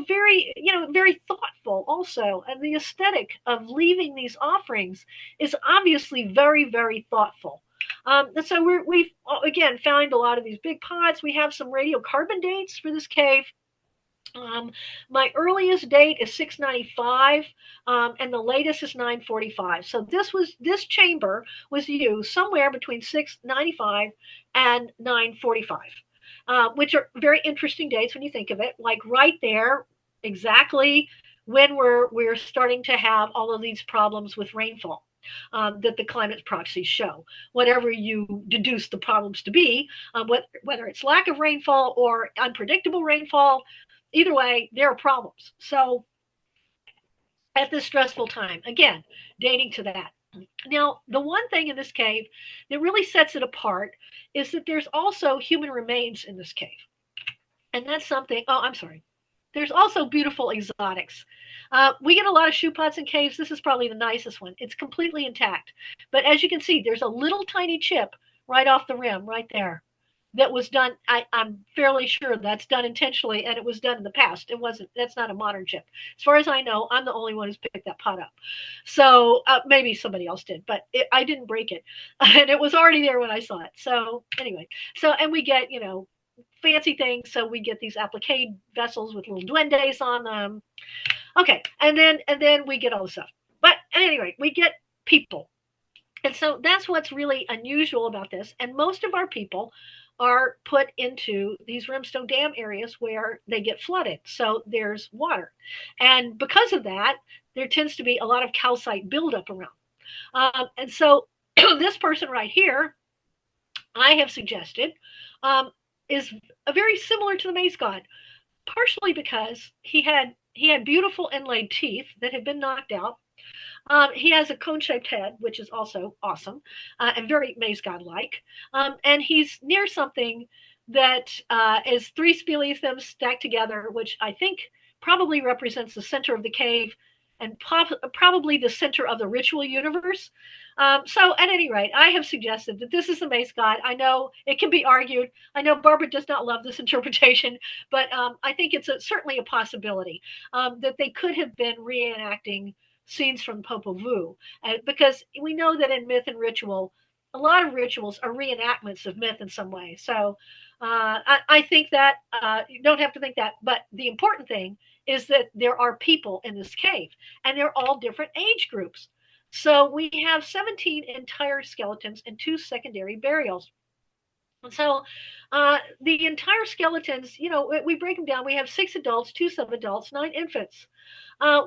very very thoughtful also, and the aesthetic of leaving these offerings is obviously very, very thoughtful. And so we've again found a lot of these big pots. We have some radiocarbon dates for this cave. My earliest date is 695, and the latest is 945. So this chamber was used somewhere between 695 and 945, which are very interesting dates when you think of it. Like right there, exactly when we're starting to have all of these problems with rainfall. That the climate proxies show. Whatever you deduce the problems to be, whether it's lack of rainfall or unpredictable rainfall, either way, there are problems. So at this stressful time, again, dating to that. Now, the one thing in this cave that really sets it apart is that there's also human remains in this cave. And that's something, oh, I'm sorry. There's also beautiful exotics. We get a lot of shoe pots in caves. This is probably the nicest one. It's completely intact. But as you can see, there's a little tiny chip right off the rim, right there. that was done. I'm fairly sure that's done intentionally, and it was done in the past. It wasn't. That's not a modern chip. As far as I know, I'm the only one who's picked that pot up. So maybe somebody else did, but I didn't break it, and it was already there when I saw it. So anyway, and we get fancy things. So we get these applique vessels with little duendes on them. Okay, and then we get all the stuff. But anyway, we get people. And so that's what's really unusual about this. And most of our people are put into these rimstone dam areas where they get flooded. So there's water. And because of that, there tends to be a lot of calcite buildup around. And so this person right here, I have suggested, um, is very similar to the maze god, partially because he had beautiful inlaid teeth that had been knocked out. He has a cone-shaped head, which is also awesome and very maze god-like. And he's near something that is three speleothems stacked together, which I think probably represents the center of the cave and probably the center of the ritual universe. So, at any rate, I have suggested that this is the maze god. I know it can be argued. I know Barbara does not love this interpretation, but I think it's certainly a possibility that they could have been reenacting scenes from Popol Vuh, because we know that in myth and ritual, a lot of rituals are reenactments of myth in some way. So I think that you don't have to think that, but the important thing is that there are people in this cave, and they're all different age groups. So we have 17 entire skeletons and 2 secondary burials. And so the entire skeletons, we break them down. We have 6 adults, 2 subadults, 9 infants.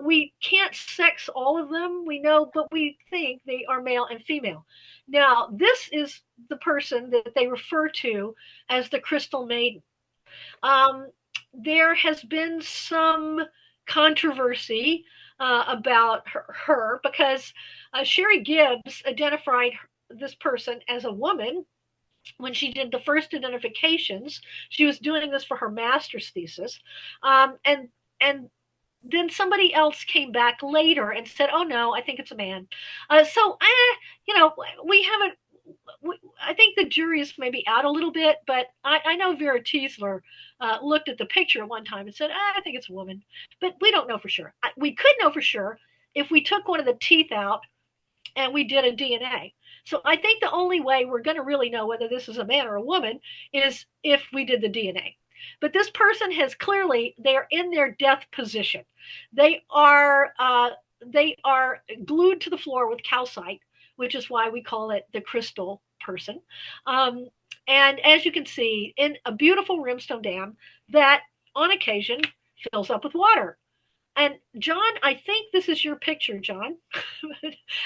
We can't sex all of them, we know, but we think they are male and female. Now, this is the person that they refer to as the Crystal Maiden. Um, there has been some controversy about her because Sherry Gibbs identified this person as a woman when she did the first identifications. She was doing this for her master's thesis, and then somebody else came back later and said, "Oh no, I think it's a man." So, we haven't. I think the jury is maybe out a little bit, but I know Vera Tiesler looked at the picture one time and said, "I think it's a woman," but we don't know for sure. We could know for sure if we took one of the teeth out and we did a DNA. So I think the only way we're going to really know whether this is a man or a woman is if we did the DNA. But this person has clearly, they're in their death position. They are glued to the floor with calcite, which is why we call it the crystal person. Um, and as you can see, in a beautiful rimstone dam that on occasion fills up with water. And John, I think this is your picture, John.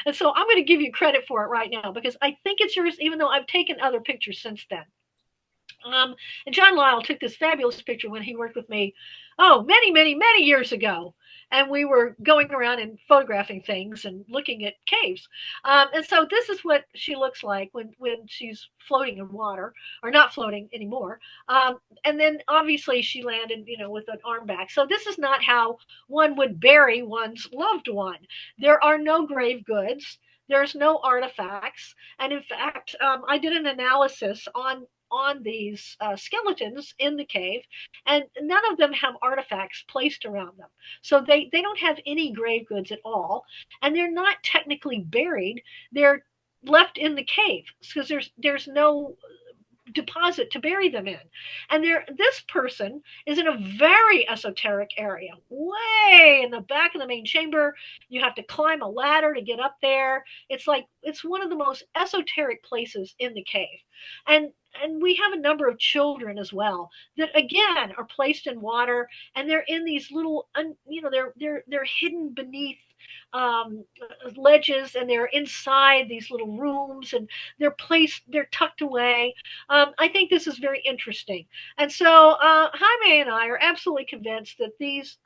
And so I'm going to give you credit for it right now because I think it's yours, even though I've taken other pictures since then. And John Lyle took this fabulous picture when he worked with me, many, many, many years ago. And we were going around and photographing things and looking at caves. And so this is what she looks like when she's floating in water, or not floating anymore. And then obviously she landed, with an arm back. So this is not how one would bury one's loved one. There are no grave goods. There's no artifacts. And in fact, I did an analysis on these skeletons in the cave, and none of them have artifacts placed around them. So they don't have any grave goods at all, and they're not technically buried. They're left in the cave because there's no deposit to bury them in. And this person is in a very esoteric area, way in the back of the main chamber. You have to climb a ladder to get up there. It's one of the most esoteric places in the cave. And we have a number of children as well that again are placed in water, and they're in these little they're hidden beneath ledges, and they're inside these little rooms, and they're tucked away. I think this is very interesting. And so Jaime and I are absolutely convinced that these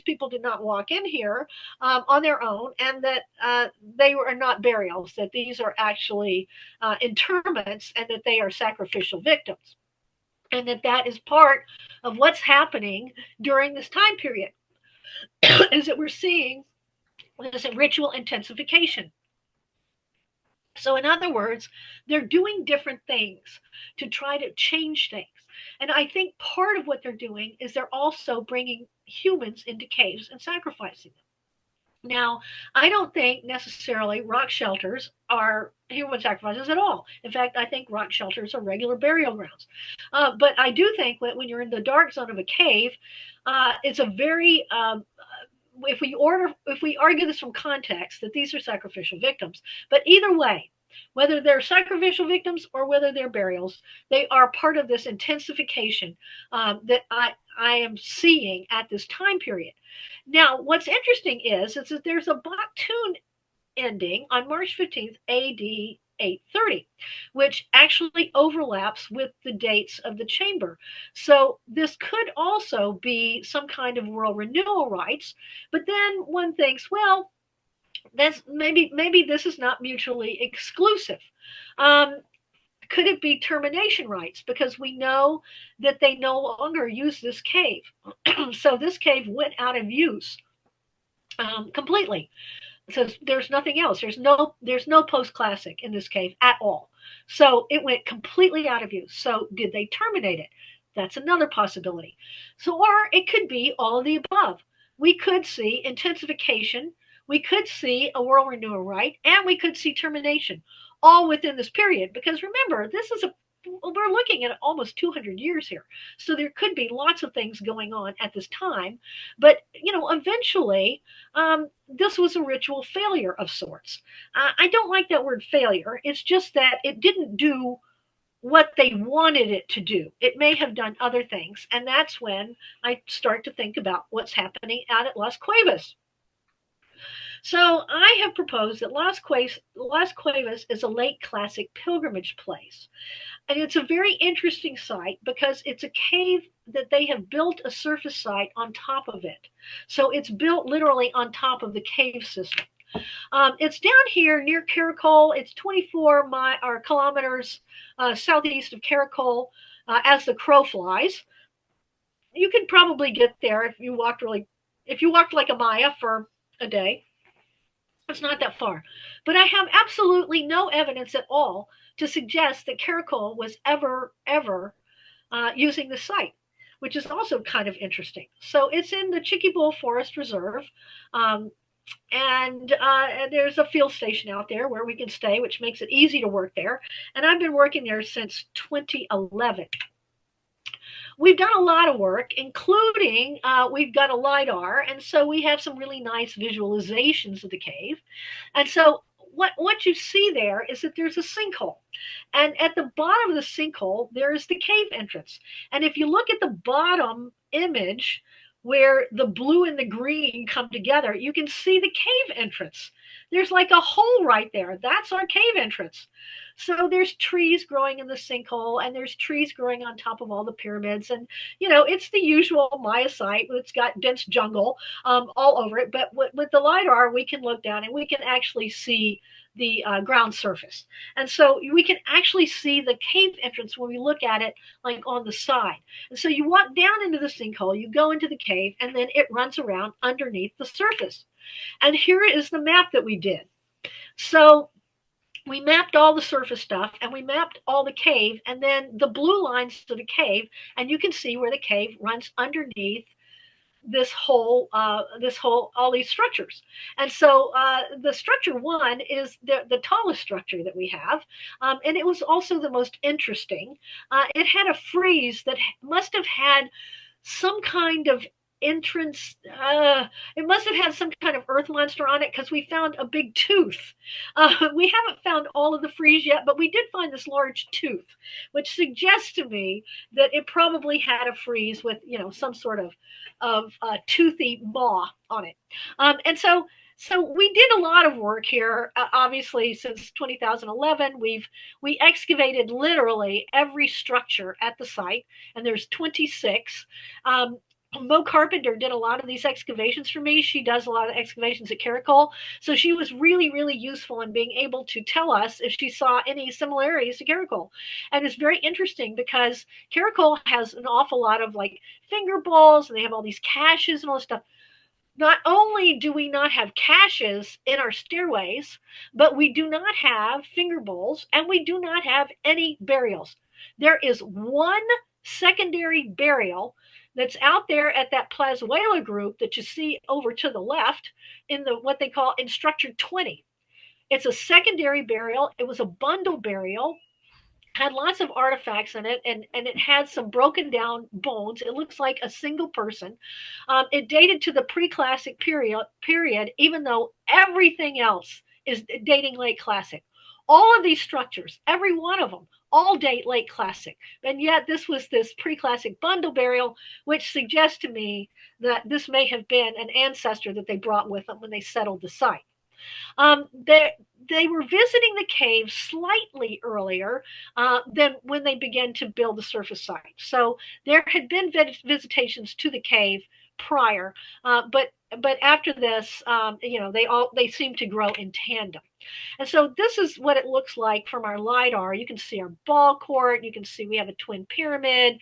people did not walk in here on their own, and that they are not burials, that these are actually interments, and that they are sacrificial victims, and that is part of what's happening during this time period, is that we're seeing this ritual intensification. So, in other words, they're doing different things to try to change things. And I think part of what they're doing is they're also bringing humans into caves and sacrificing them. Now, I don't think necessarily rock shelters are human sacrifices at all. In fact, I think rock shelters are regular burial grounds. But I do think that when you're in the dark zone of a cave, it's a very if we argue this from context that these are sacrificial victims, but either way, whether they're sacrificial victims or whether they're burials, they are part of this intensification that I am seeing at this time period. Now, what's interesting is that there's a Baktun ending on March 15th, AD 830, which actually overlaps with the dates of the chamber. So this could also be some kind of world renewal rites, but then one thinks, well, that's maybe this is not mutually exclusive. Um, could it be termination rights? Because we know that they no longer use this cave. So this cave went out of use completely. So there's nothing else. There's no post classic in this cave at all. So it went completely out of use. So did they terminate it? That's another possibility. So or it could be all of the above. We could see intensification, we could see a world renewal right, and we could see termination all within this period. Because remember, this is a we're looking at almost 200 years here. So there could be lots of things going on at this time. But, eventually, this was a ritual failure of sorts. I don't like that word failure. It's just that it didn't do what they wanted it to do. It may have done other things. And that's when I start to think about what's happening out at Las Cuevas. So I have proposed that Las Cuevas is a late classic pilgrimage place. And it's a very interesting site because it's a cave that they have built a surface site on top of it. So it's built literally on top of the cave system. It's down here near Caracol. It's 24 kilometers southeast of Caracol as the crow flies. You could probably get there if you walked like a Maya for a day. It's not that far. But I have absolutely no evidence at all to suggest that Caracol was ever using the site, which is also kind of interesting. So it's in the Chicky Forest Reserve. Um, and there's a field station out there where we can stay, which makes it easy to work there. And I've been working there since 2011. We've done a lot of work, including we've got a LiDAR, and so we have some really nice visualizations of the cave. And so what you see there is that there's a sinkhole. And at the bottom of the sinkhole, there is the cave entrance. And if you look at the bottom image where the blue and the green come together, you can see the cave entrance. There's like a hole right there. That's our cave entrance. So there's trees growing in the sinkhole, and there's trees growing on top of all the pyramids. And, it's the usual Maya site. It's got dense jungle all over it. But with the LiDAR, we can look down and we can actually see the ground surface. And so we can actually see the cave entrance when we look at it like on the side. And so you walk down into the sinkhole, you go into the cave, and then it runs around underneath the surface. And here is the map that we did. So we mapped all the surface stuff and we mapped all the cave, and then the blue lines to the cave, and you can see where the cave runs underneath all these structures. And so the structure one is the tallest structure that we have, and it was also the most interesting. It had a frieze that must have had some kind of entrance. It must have had some kind of earth monster on it because we found a big tooth. We haven't found all of the frieze yet, but we did find this large tooth, which suggests to me that it probably had a frieze with some sort of toothy maw on it. And so we did a lot of work here. Obviously, since 2011, we excavated literally every structure at the site, and there's 26. Mo Carpenter did a lot of these excavations for me. She does a lot of excavations at Caracol. So she was really, really useful in being able to tell us if she saw any similarities to Caracol. And it's very interesting because Caracol has an awful lot of like finger bowls, and they have all these caches and all this stuff. not only do we not have caches in our stairways, but we do not have finger bowls and we do not have any burials. There is one secondary burial that's out there at that Plazuela group that you see over to the left in the what they call in structure 20. It's a secondary burial. It was a bundle burial, had lots of artifacts in it, and it had some broken down bones. It looks like a single person. It dated to the pre-classic period, even though everything else is dating late classic. All of these structures, every one of them, all date late classic. And yet this was this pre-classic bundle burial, which suggests to me that this may have been an ancestor that they brought with them when they settled the site. They were visiting the cave slightly earlier than when they began to build the surface site. So there had been visitations to the cave prior, but after this, they seem to grow in tandem. And so this is what it looks like from our LiDAR. You can see our ball court. You can see we have a twin pyramid.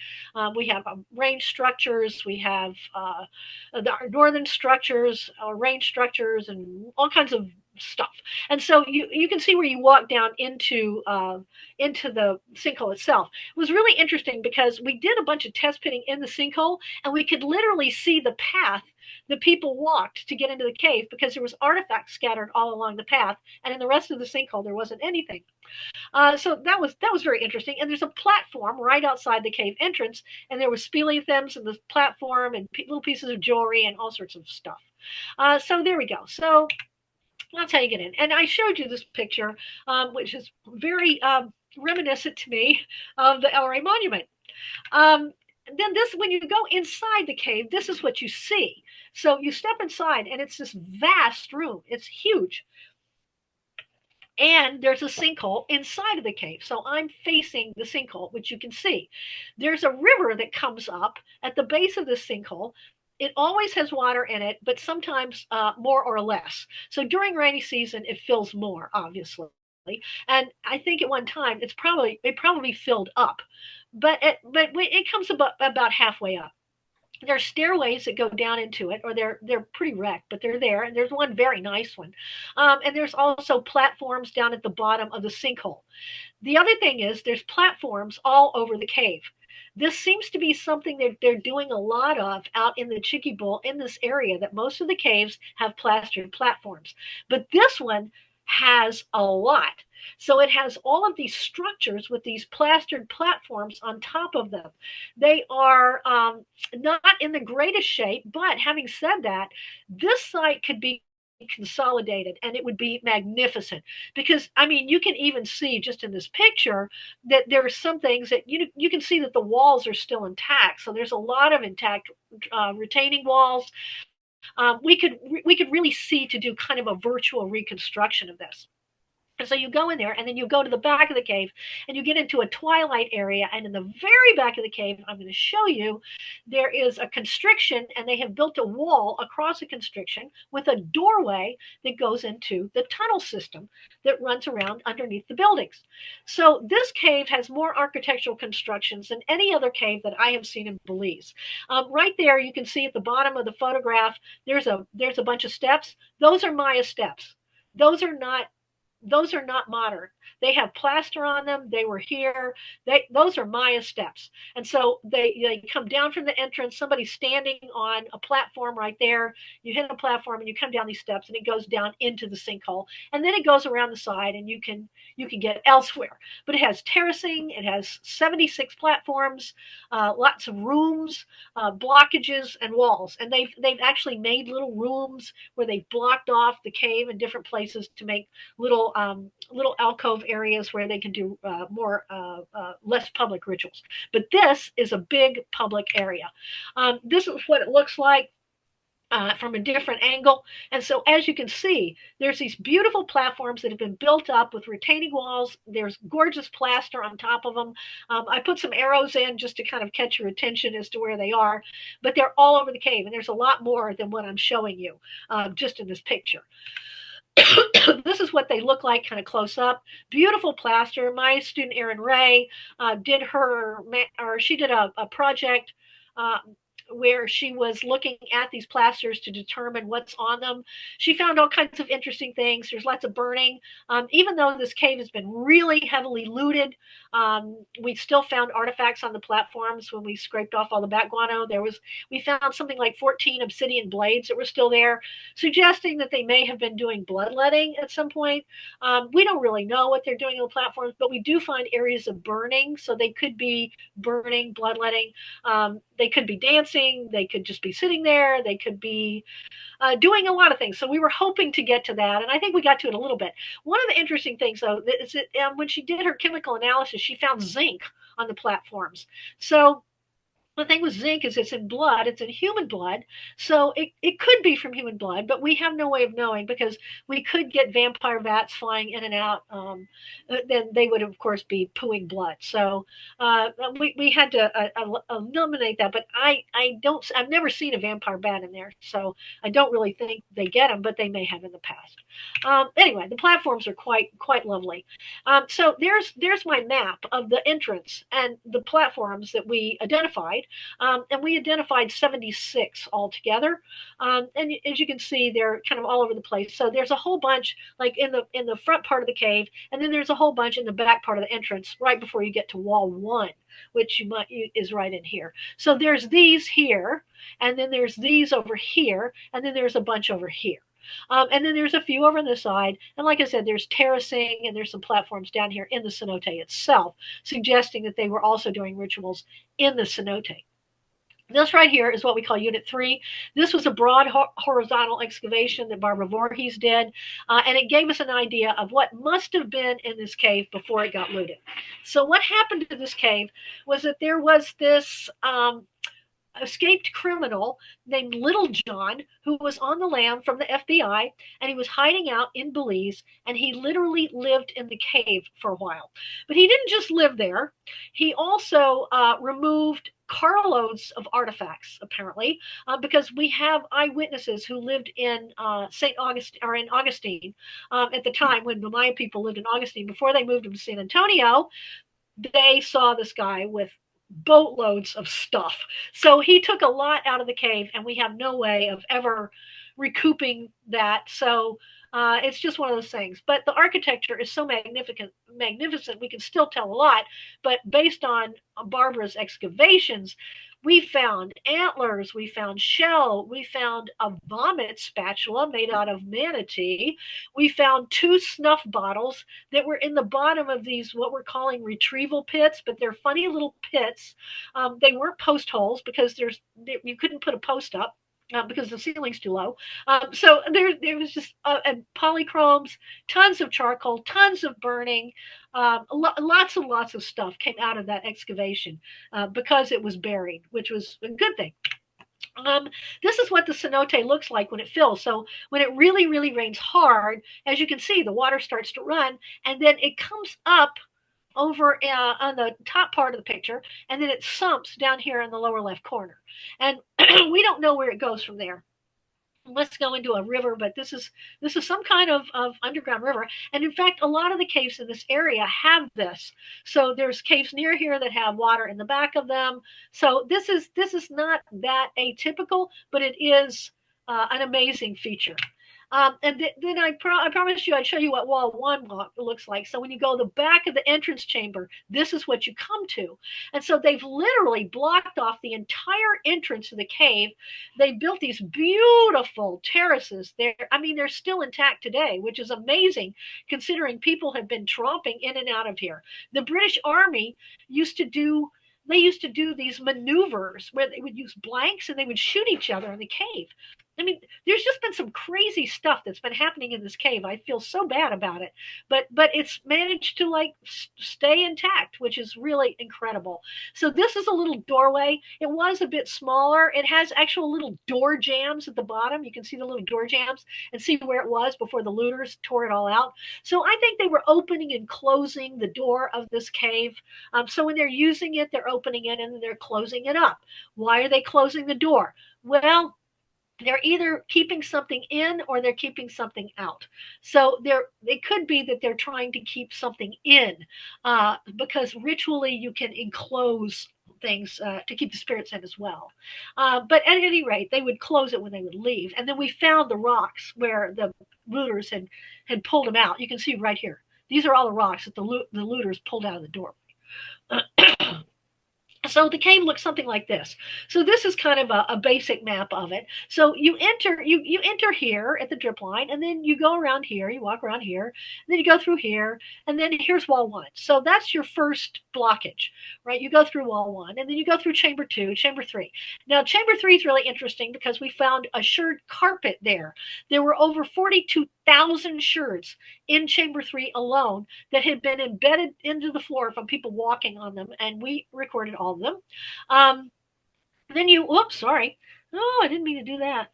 We have range structures. We have our northern structures, range structures, and all kinds of stuff. And so you can see where you walk down into the sinkhole itself. It was really interesting because we did a bunch of test pitting in the sinkhole, and we could literally see the path that people walked to get into the cave because there was artifacts scattered all along the path, and in the rest of the sinkhole there wasn't anything. So that was very interesting. And there's a platform right outside the cave entrance, and there were speleothems in the platform and little pieces of jewelry and all sorts of stuff. So there we go. So that's how you get in. And I showed you this picture, which is very reminiscent to me of the El Rey Monument. Then when you go inside the cave, this is what you see. So you step inside, and it's this vast room. It's huge. And there's a sinkhole inside of the cave. So I'm facing the sinkhole, which you can see. There's a river that comes up at the base of the sinkhole. It always has water in it, but sometimes more or less. So during rainy season, it fills more, obviously. And I think at one time it probably filled up, but it comes about halfway up. There are stairways that go down into it, or they're pretty wrecked, but they're there. And there's one very nice one, and there's also platforms down at the bottom of the sinkhole. The other thing is there's platforms all over the cave. This seems to be something that they're doing a lot of out in the Chicky Bowl in this area, that most of the caves have plastered platforms. But this one has a lot. So it has all of these structures with these plastered platforms on top of them. They are not in the greatest shape, but having said that, this site could be consolidated and it would be magnificent, because I mean you can even see just in this picture that there are some things that you can see that the walls are still intact. So there's a lot of intact retaining walls. We could really see to do kind of a virtual reconstruction of this. And so you go in there, and then you go to the back of the cave, and you get into a twilight area. And in the very back of the cave, I'm going to show you, there is a constriction, and they have built a wall across a constriction with a doorway that goes into the tunnel system that runs around underneath the buildings. So this cave has more architectural constructions than any other cave that I have seen in Belize. Right there, you can see at the bottom of the photograph, there's a bunch of steps. Those are Maya steps. Those are not modern. They have plaster on them. They were here. Those are Maya steps. And so they come down from the entrance. Somebody's standing on a platform right there. You hit a platform and you come down these steps, and it goes down into the sinkhole. And then it goes around the side, and you can get elsewhere. But it has terracing. It has 76 platforms, lots of rooms, blockages, and walls. And they've actually made little rooms where they've blocked off the cave in different places to make little alcove areas where they can do less public rituals. But this is a big public area. This is what it looks like from a different angle. And so as you can see, there's these beautiful platforms that have been built up with retaining walls. There's gorgeous plaster on top of them. I put some arrows in just to kind of catch your attention as to where they are, but they're all over the cave, and there's a lot more than what I'm showing you just in this picture. This is what they look like kind of close up. Beautiful plaster. My student Erin Ray did a project where she was looking at these plasters to determine what's on them. She found all kinds of interesting things. There's lots of burning. Even though this cave has been really heavily looted, we still found artifacts on the platforms when we scraped off all the bat guano. We found something like 14 obsidian blades that were still there, suggesting that they may have been doing bloodletting at some point. We don't really know what they're doing on the platforms, but we do find areas of burning, so they could be burning, bloodletting. They could be dancing. They could just be sitting there. They could be doing a lot of things. So we were hoping to get to that, and I think we got to it a little bit. One of the interesting things, though, is that when she did her chemical analysis, she found zinc on the platforms. So the thing with zinc is it's in blood, it's in human blood, so it could be from human blood, but we have no way of knowing because we could get vampire bats flying in and out. Then they would, of course, be pooing blood. So we had to eliminate that, but I've never seen a vampire bat in there, so I don't really think they get them, but they may have in the past. Anyway, the platforms are quite lovely. So there's my map of the entrance and the platforms that we identified. And we identified 76 altogether. And as you can see, they're kind of all over the place. So there's a whole bunch like in the front part of the cave, and then there's a whole bunch in the back part of the entrance right before you get to wall 1, which is right in here. So there's these here, and then there's these over here, and then there's a bunch over here. And then there's a few over on this side. And like I said, there's terracing and there's some platforms down here in the cenote itself, suggesting that they were also doing rituals in the cenote. This right here is what we call Unit 3. This was a broad horizontal excavation that Barbara Voorhees did, and it gave us an idea of what must have been in this cave before it got looted. So what happened to this cave was that there was this escaped criminal named Little John who was on the lam from the FBI, and he was hiding out in Belize, and he literally lived in the cave for a while. But he didn't just live there. He also removed carloads of artifacts, apparently, because we have eyewitnesses who lived in St. Augustine, or in Augustine, at the time when the Maya people lived in Augustine before they moved to San Antonio. They saw this guy with boatloads of stuff. So he took a lot out of the cave, and we have no way of ever recouping that. So it's just one of those things. But the architecture is so magnificent, we can still tell a lot. But based on Barbara's excavations, we found antlers, we found shell, we found a vomit spatula made out of manatee, we found 2 snuff bottles that were in the bottom of these, what we're calling retrieval pits, but they're funny little pits. They weren't post holes because you couldn't put a post up. Because the ceiling's too low. So there was just polychromes, tons of charcoal, tons of burning, lots and lots of stuff came out of that excavation because it was buried, which was a good thing. This is what the cenote looks like when it fills. So when it really, really rains hard, as you can see, the water starts to run, and then it comes up over on the top part of the picture, and then it sumps down here in the lower left corner. And we don't know where it goes from there. Let's go into a river, but this is some kind of underground river. And in fact, a lot of the caves in this area have this. So there's caves near here that have water in the back of them. So this is not that atypical, but it is an amazing feature. Then I promised you I'd show you what wall 1 looks like. So when you go the back of the entrance chamber, this is what you come to. And so they've literally blocked off the entire entrance of the cave. They built these beautiful terraces. They're still intact today, which is amazing considering people have been tromping in and out of here. The British Army used to do these maneuvers where they would use blanks and they would shoot each other in the cave. There's just been some crazy stuff that's been happening in this cave. I feel so bad about it, but it's managed to stay intact, which is really incredible. So this is a little doorway. It was a bit smaller. It has actual little door jams at the bottom. You can see the little door jams and see where it was before the looters tore it all out. So I think they were opening and closing the door of this cave. So when they're using it, they're opening it and then they're closing it up. Why are they closing the door? Well, they're either keeping something in or they're keeping something out. So it could be that they're trying to keep something in because ritually you can enclose things to keep the spirits in as well. But at any rate, they would close it when they would leave. And then we found the rocks where the looters had pulled them out. You can see right here. These are all the rocks that the looters pulled out of the door. So the cave looks something like this. So this is kind of a basic map of it. So you enter here at the drip line, and then you go around here, you walk around here, and then you go through here, and then here's wall one. So that's your first blockage, right? You go through wall one, and then you go through chamber two, chamber three. Now chamber three is really interesting because we found a sherd carpet there. There were over 42,000 sherds in chamber three alone that had been embedded into the floor from people walking on them, and we recorded all of them. Then you, whoops, sorry. Oh, I didn't mean to do that.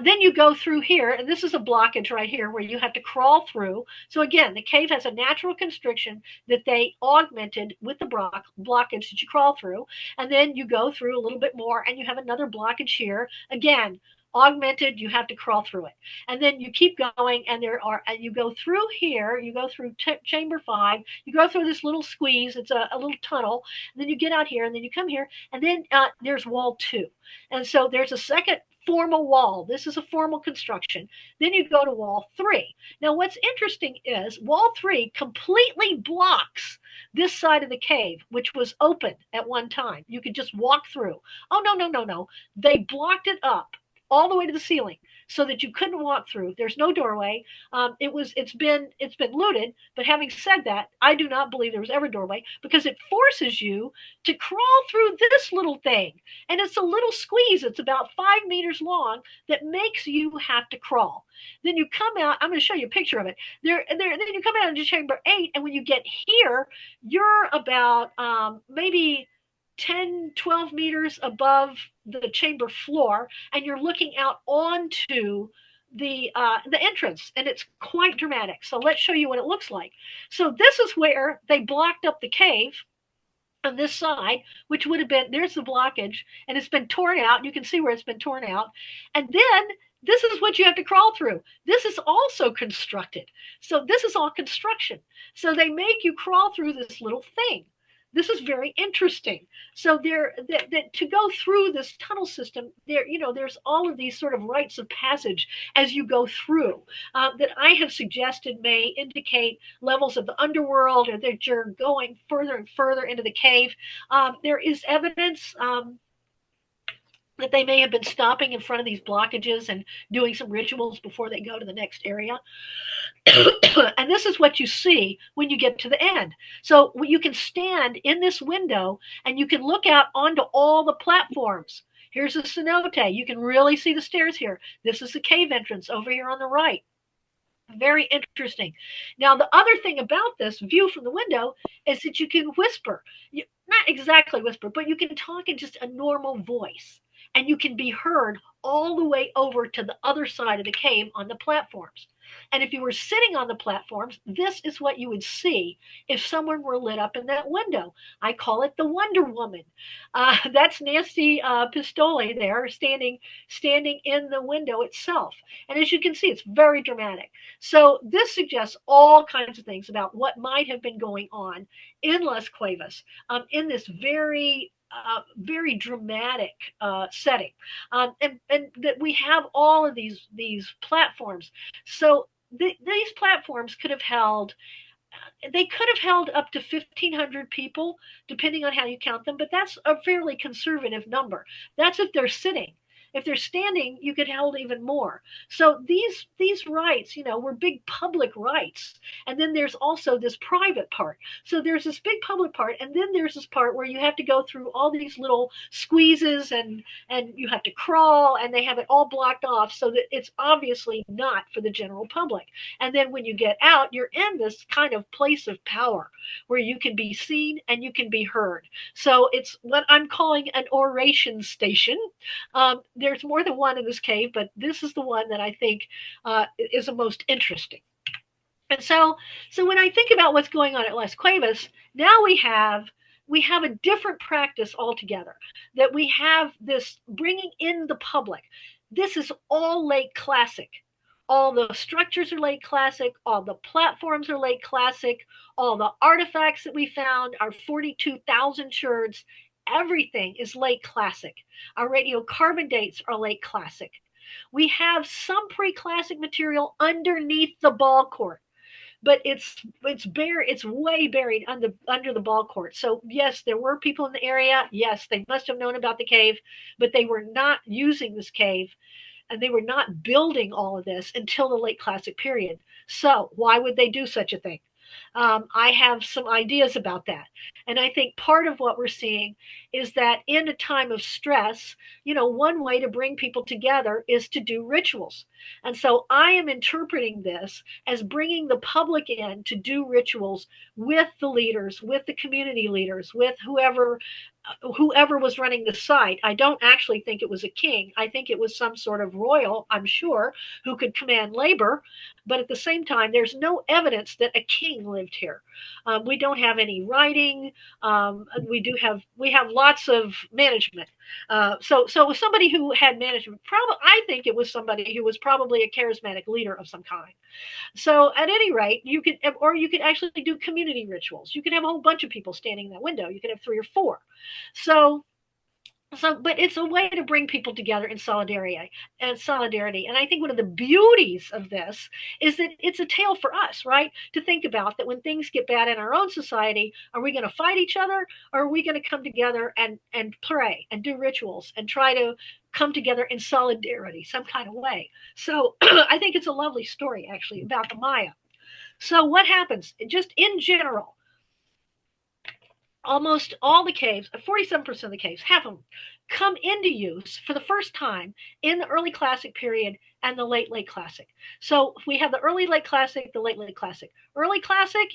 Then you go through here, and this is a blockage right here where you have to crawl through. So again, the cave has a natural constriction that they augmented with the blockage that you crawl through. And then you go through a little bit more, and you have another blockage here. Again, augmented, you have to crawl through it. And then you keep going, and you go through here, you go through chamber 5, you go through this little squeeze, it's a little tunnel, and then you get out here, and then you come here, and then there's wall 2. And so there's a second formal wall. This is a formal construction. Then you go to wall 3. Now what's interesting is wall 3 completely blocks this side of the cave, which was open at one time. You could just walk through. Oh, no. They blocked it up all the way to the ceiling so that you couldn't walk through. There's no doorway. It's been looted, but having said that, I do not believe there was ever a doorway because it forces you to crawl through this little thing. And it's a little squeeze. It's about 5 meters long that makes you have to crawl. Then you come out. I'm going to show you a picture of it. Then you come out into chamber 8, and when you get here, you're about maybe 10, 12 meters above the chamber floor, and you're looking out onto the entrance, and it's quite dramatic. So let's show you what it looks like. So this is where they blocked up the cave on this side, which would have been, there's the blockage, and it's been torn out. You can see where it's been torn out. And then this is what you have to crawl through. This is also constructed. So this is all construction. So they make you crawl through this little thing. This is very interesting. So to go through this tunnel system, there's all of these sort of rites of passage as you go through that I have suggested may indicate levels of the underworld, or that you're going further and further into the cave. There is evidence that they may have been stopping in front of these blockages and doing some rituals before they go to the next area. And this is what you see when you get to the end. So you can stand in this window and you can look out onto all the platforms. Here's a cenote. You can really see the stairs here. This is the cave entrance over here on the right. Very interesting. Now, the other thing about this view from the window is that you can whisper. Not exactly whisper, but you can talk in just a normal voice. And you can be heard all the way over to the other side of the cave on the platforms. And if you were sitting on the platforms, this is what you would see if someone were lit up in that window. I call it the Wonder Woman. That's Nancy Pistole there standing in the window itself. And as you can see, it's very dramatic. So this suggests all kinds of things about what might have been going on in Las Cuevas in this very dramatic setting, and that we have all of these platforms. So these platforms could have held. They could have held up to 1,500 people, depending on how you count them. But that's a fairly conservative number. That's if they're sitting. If they're standing, you could hold even more. So these rites, were big public rites. And then there's also this private part. So there's this big public part, and then there's this part where you have to go through all these little squeezes, and you have to crawl, and they have it all blocked off so that it's obviously not for the general public. And then when you get out, you're in this kind of place of power where you can be seen and you can be heard. So it's what I'm calling an oration station. There's more than one in this cave, but this is the one that I think is the most interesting. And so when I think about what's going on at Las Cuevas, now we have a different practice altogether, that we have this bringing in the public. This is all late classic. All the structures are late classic. All the platforms are late classic. All the artifacts that we found are 42,000 sherds everything is late classic. Our radiocarbon dates are late classic. We have some pre-classic material underneath the ball court, but it's way buried under the ball court. So yes, there were people in the area. Yes, they must have known about the cave, but they were not using this cave, and they were not building all of this until the late classic period. So why would they do such a thing? I have some ideas about that. And I think part of what we're seeing is that in a time of stress, one way to bring people together is to do rituals. And so I am interpreting this as bringing the public in to do rituals with the leaders, with the community leaders, with whoever was running the site. I don't actually think it was a king. I think it was some sort of royal, I'm sure, who could command labor. But at the same time, there's no evidence that a king lived here. We don't have any writing. We have lots of management. So somebody who had management, probably I think it was somebody who was probably a charismatic leader of some kind. So at any rate, you could actually do community rituals. You could have a whole bunch of people standing in that window. You could have 3 or 4. So but it's a way to bring people together in solidarity. And I think one of the beauties of this is that it's a tale for us, right? To think about that when things get bad in our own society, are we going to fight each other, or are we going to come together and pray and do rituals and try to come together in solidarity, some kind of way? So I think it's a lovely story, actually, about the Maya. So what happens, just in general, almost all the caves, 47% of the caves, half of them, come into use for the first time in the early classic period and the late classic. So we have the early late classic, the late classic. Early classic,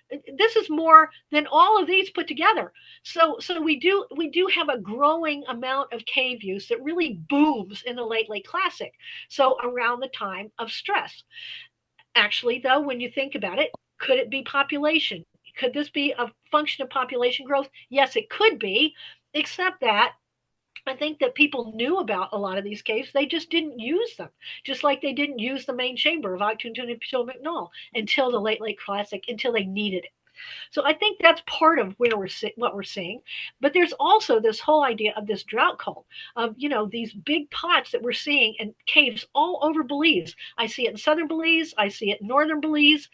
this is more than all of these put together. So we do have a growing amount of cave use that really booms in the late classic. So around the time of stress. Actually, though, when you think about it, could it be population? Could this be a function of population growth? Yes, it could be, except that I think that people knew about a lot of these caves. They just didn't use them, just like they didn't use the main chamber of Octoon and McNall until the late classic, until they needed it. So I think that's part of what we're seeing. But there's also this whole idea of this drought cult of, these big pots that we're seeing in caves all over Belize. I see it in southern Belize. I see it in northern Belize.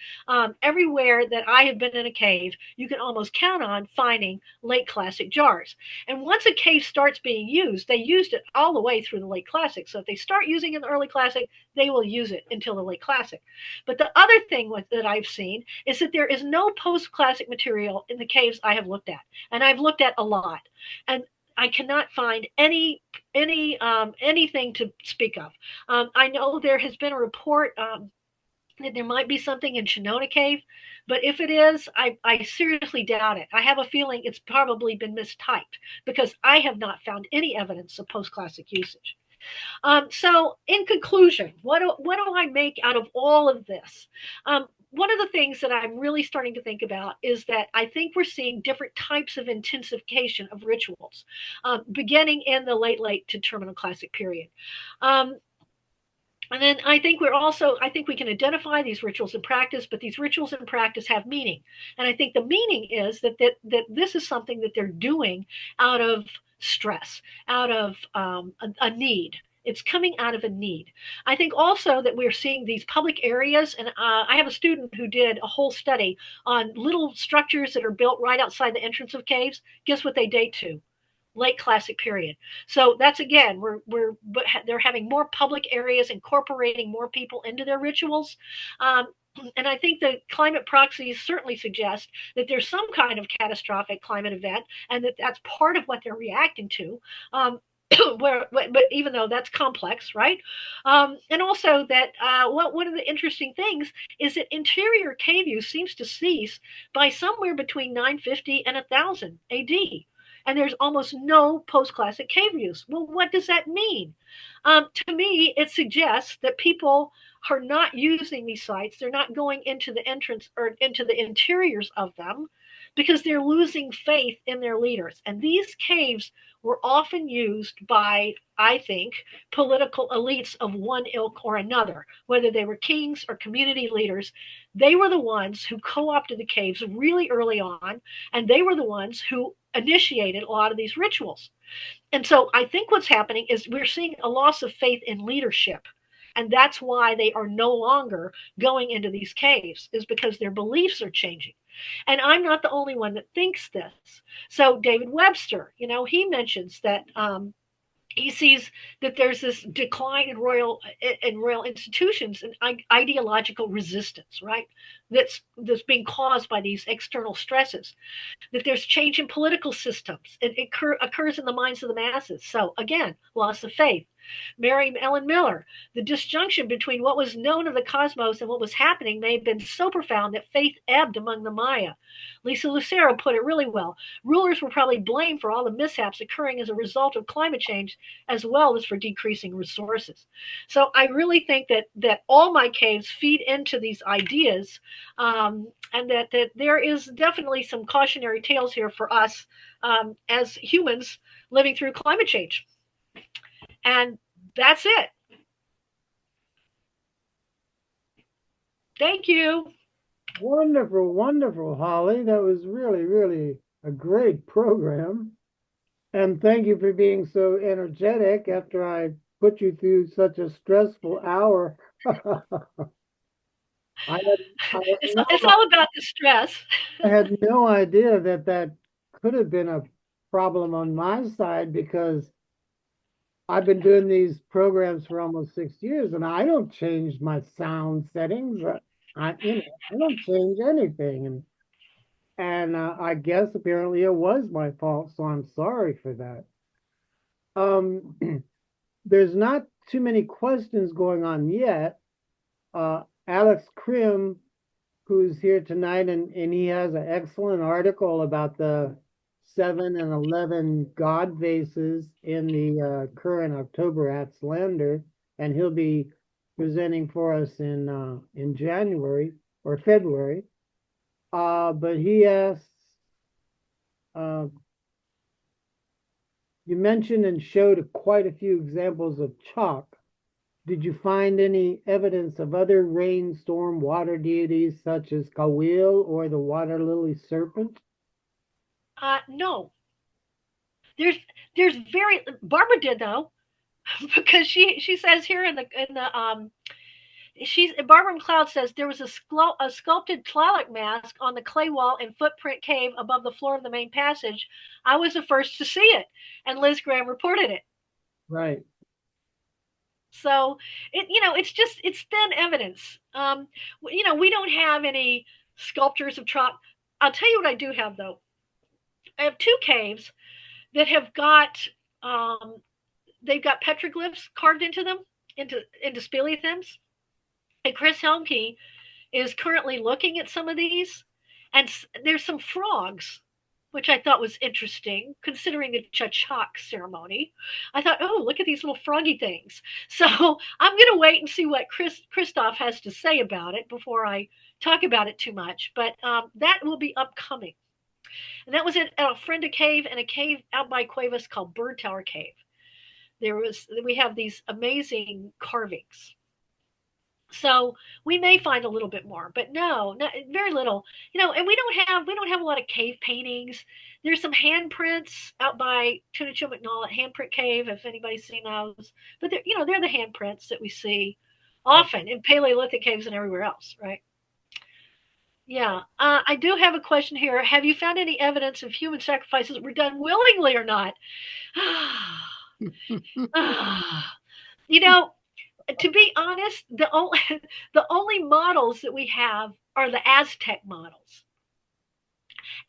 Everywhere that I have been in a cave, you can almost count on finding late classic jars. And once a cave starts being used, they used it all the way through the late classic. So if they start using it in the early classic, they will use it until the late classic. But the other thing that I've seen is that there is no post-classic material in the caves I have looked at, and I've looked at a lot, and I cannot find anything to speak of. I know there has been a report that there might be something in Shinona Cave, but if it is, I seriously doubt it. I have a feeling it's probably been mistyped because I have not found any evidence of post-classic usage. So in conclusion, what do I make out of all of this? One of the things that I'm really starting to think about is that I think we're seeing different types of intensification of rituals, beginning in the late to terminal classic period. And then I think we can identify these rituals in practice, but these rituals in practice have meaning. And I think the meaning is that this is something that they're doing out of stress, out of a need. It's coming out of a need. I think also that we're seeing these public areas, and I have a student who did a whole study on little structures that are built right outside the entrance of caves. Guess what they date to? Late classic period. So that's, again, they're having more public areas, incorporating more people into their rituals. And I think the climate proxies certainly suggest that there's some kind of catastrophic climate event, and that's part of what they're reacting to. But even though that's complex, right? And also that one of the interesting things is that interior cave use seems to cease by somewhere between 950 and 1000 AD. And there's almost no post-classic cave use. Well, what does that mean? To me, it suggests that people are not using these sites. They're not going into the entrance or into the interiors of them because they're losing faith in their leaders. And these caves were often used by, I think, political elites of one ilk or another, whether they were kings or community leaders. They were the ones who co-opted the caves really early on, and they were the ones who initiated a lot of these rituals. And so I think what's happening is we're seeing a loss of faith in leadership. And that's why they are no longer going into these caves, is because their beliefs are changing. And I'm not the only one that thinks this. So David Webster, he mentions that he sees that there's this decline in royal institutions and ideological resistance, right? That's being caused by these external stresses, that there's change in political systems. It occurs in the minds of the masses. So again, loss of faith. Mary Ellen Miller, the disjunction between what was known of the cosmos and what was happening may have been so profound that faith ebbed among the Maya. Lisa Lucero put it really well. Rulers were probably blamed for all the mishaps occurring as a result of climate change, as well as for decreasing resources. So I really think that all my caves feed into these ideas, and that there is definitely some cautionary tales here for us as humans living through climate change. And that's it. Thank you. Wonderful, wonderful, Holly. That was really, really a great program. And thank you for being so energetic after I put you through such a stressful hour. I had, I had no, It's all about the stress. I had no idea that that could have been a problem on my side because I've been doing these programs for almost 6 years and I don't change my sound settings. I don't change anything. And I guess apparently it was my fault, so I'm sorry for that. Um, there's not too many questions going on yet. Alex Krim, who's here tonight, and he has an excellent article about the 7 and 11 God vases in the current October Atslander, and he'll be presenting for us in January or February. But he asks, uh, you mentioned and showed quite a few examples of chalk. Did you find any evidence of other rainstorm water deities such as Kawil or the water lily serpent? No, there's very Barbara did though, because she says here in the she's Barbara McLeod says there was a sculpted Tlaloc mask on the clay wall in Footprint Cave above the floor of the main passage. I was the first to see it, and Liz Graham reported it. Right. So it's thin evidence. We don't have any sculptures of chalk. I'll tell you what I do have though. I have two caves that have got they've got petroglyphs carved into them, into speleothems. And Chris Helmke is currently looking at some of these, and there's some frogs, which I thought was interesting, considering the Chachak ceremony. I thought, oh, look at these little froggy things. So I'm going to wait and see what Christoph has to say about it before I talk about it too much. But that will be upcoming. And that was at a friend of cave and a cave out by Cuevas called Bird Tower Cave. We have these amazing carvings. So we may find a little bit more, but no, very little. And we don't have a lot of cave paintings. There's some handprints out by Tunicho McNaught Handprint Cave, if anybody's seen those. But they're the handprints that we see often in Paleolithic caves and everywhere else, right? Yeah. I do have a question here. Have you found any evidence of human sacrifices were done willingly or not? you know, to be honest, the only models that we have are the Aztec models.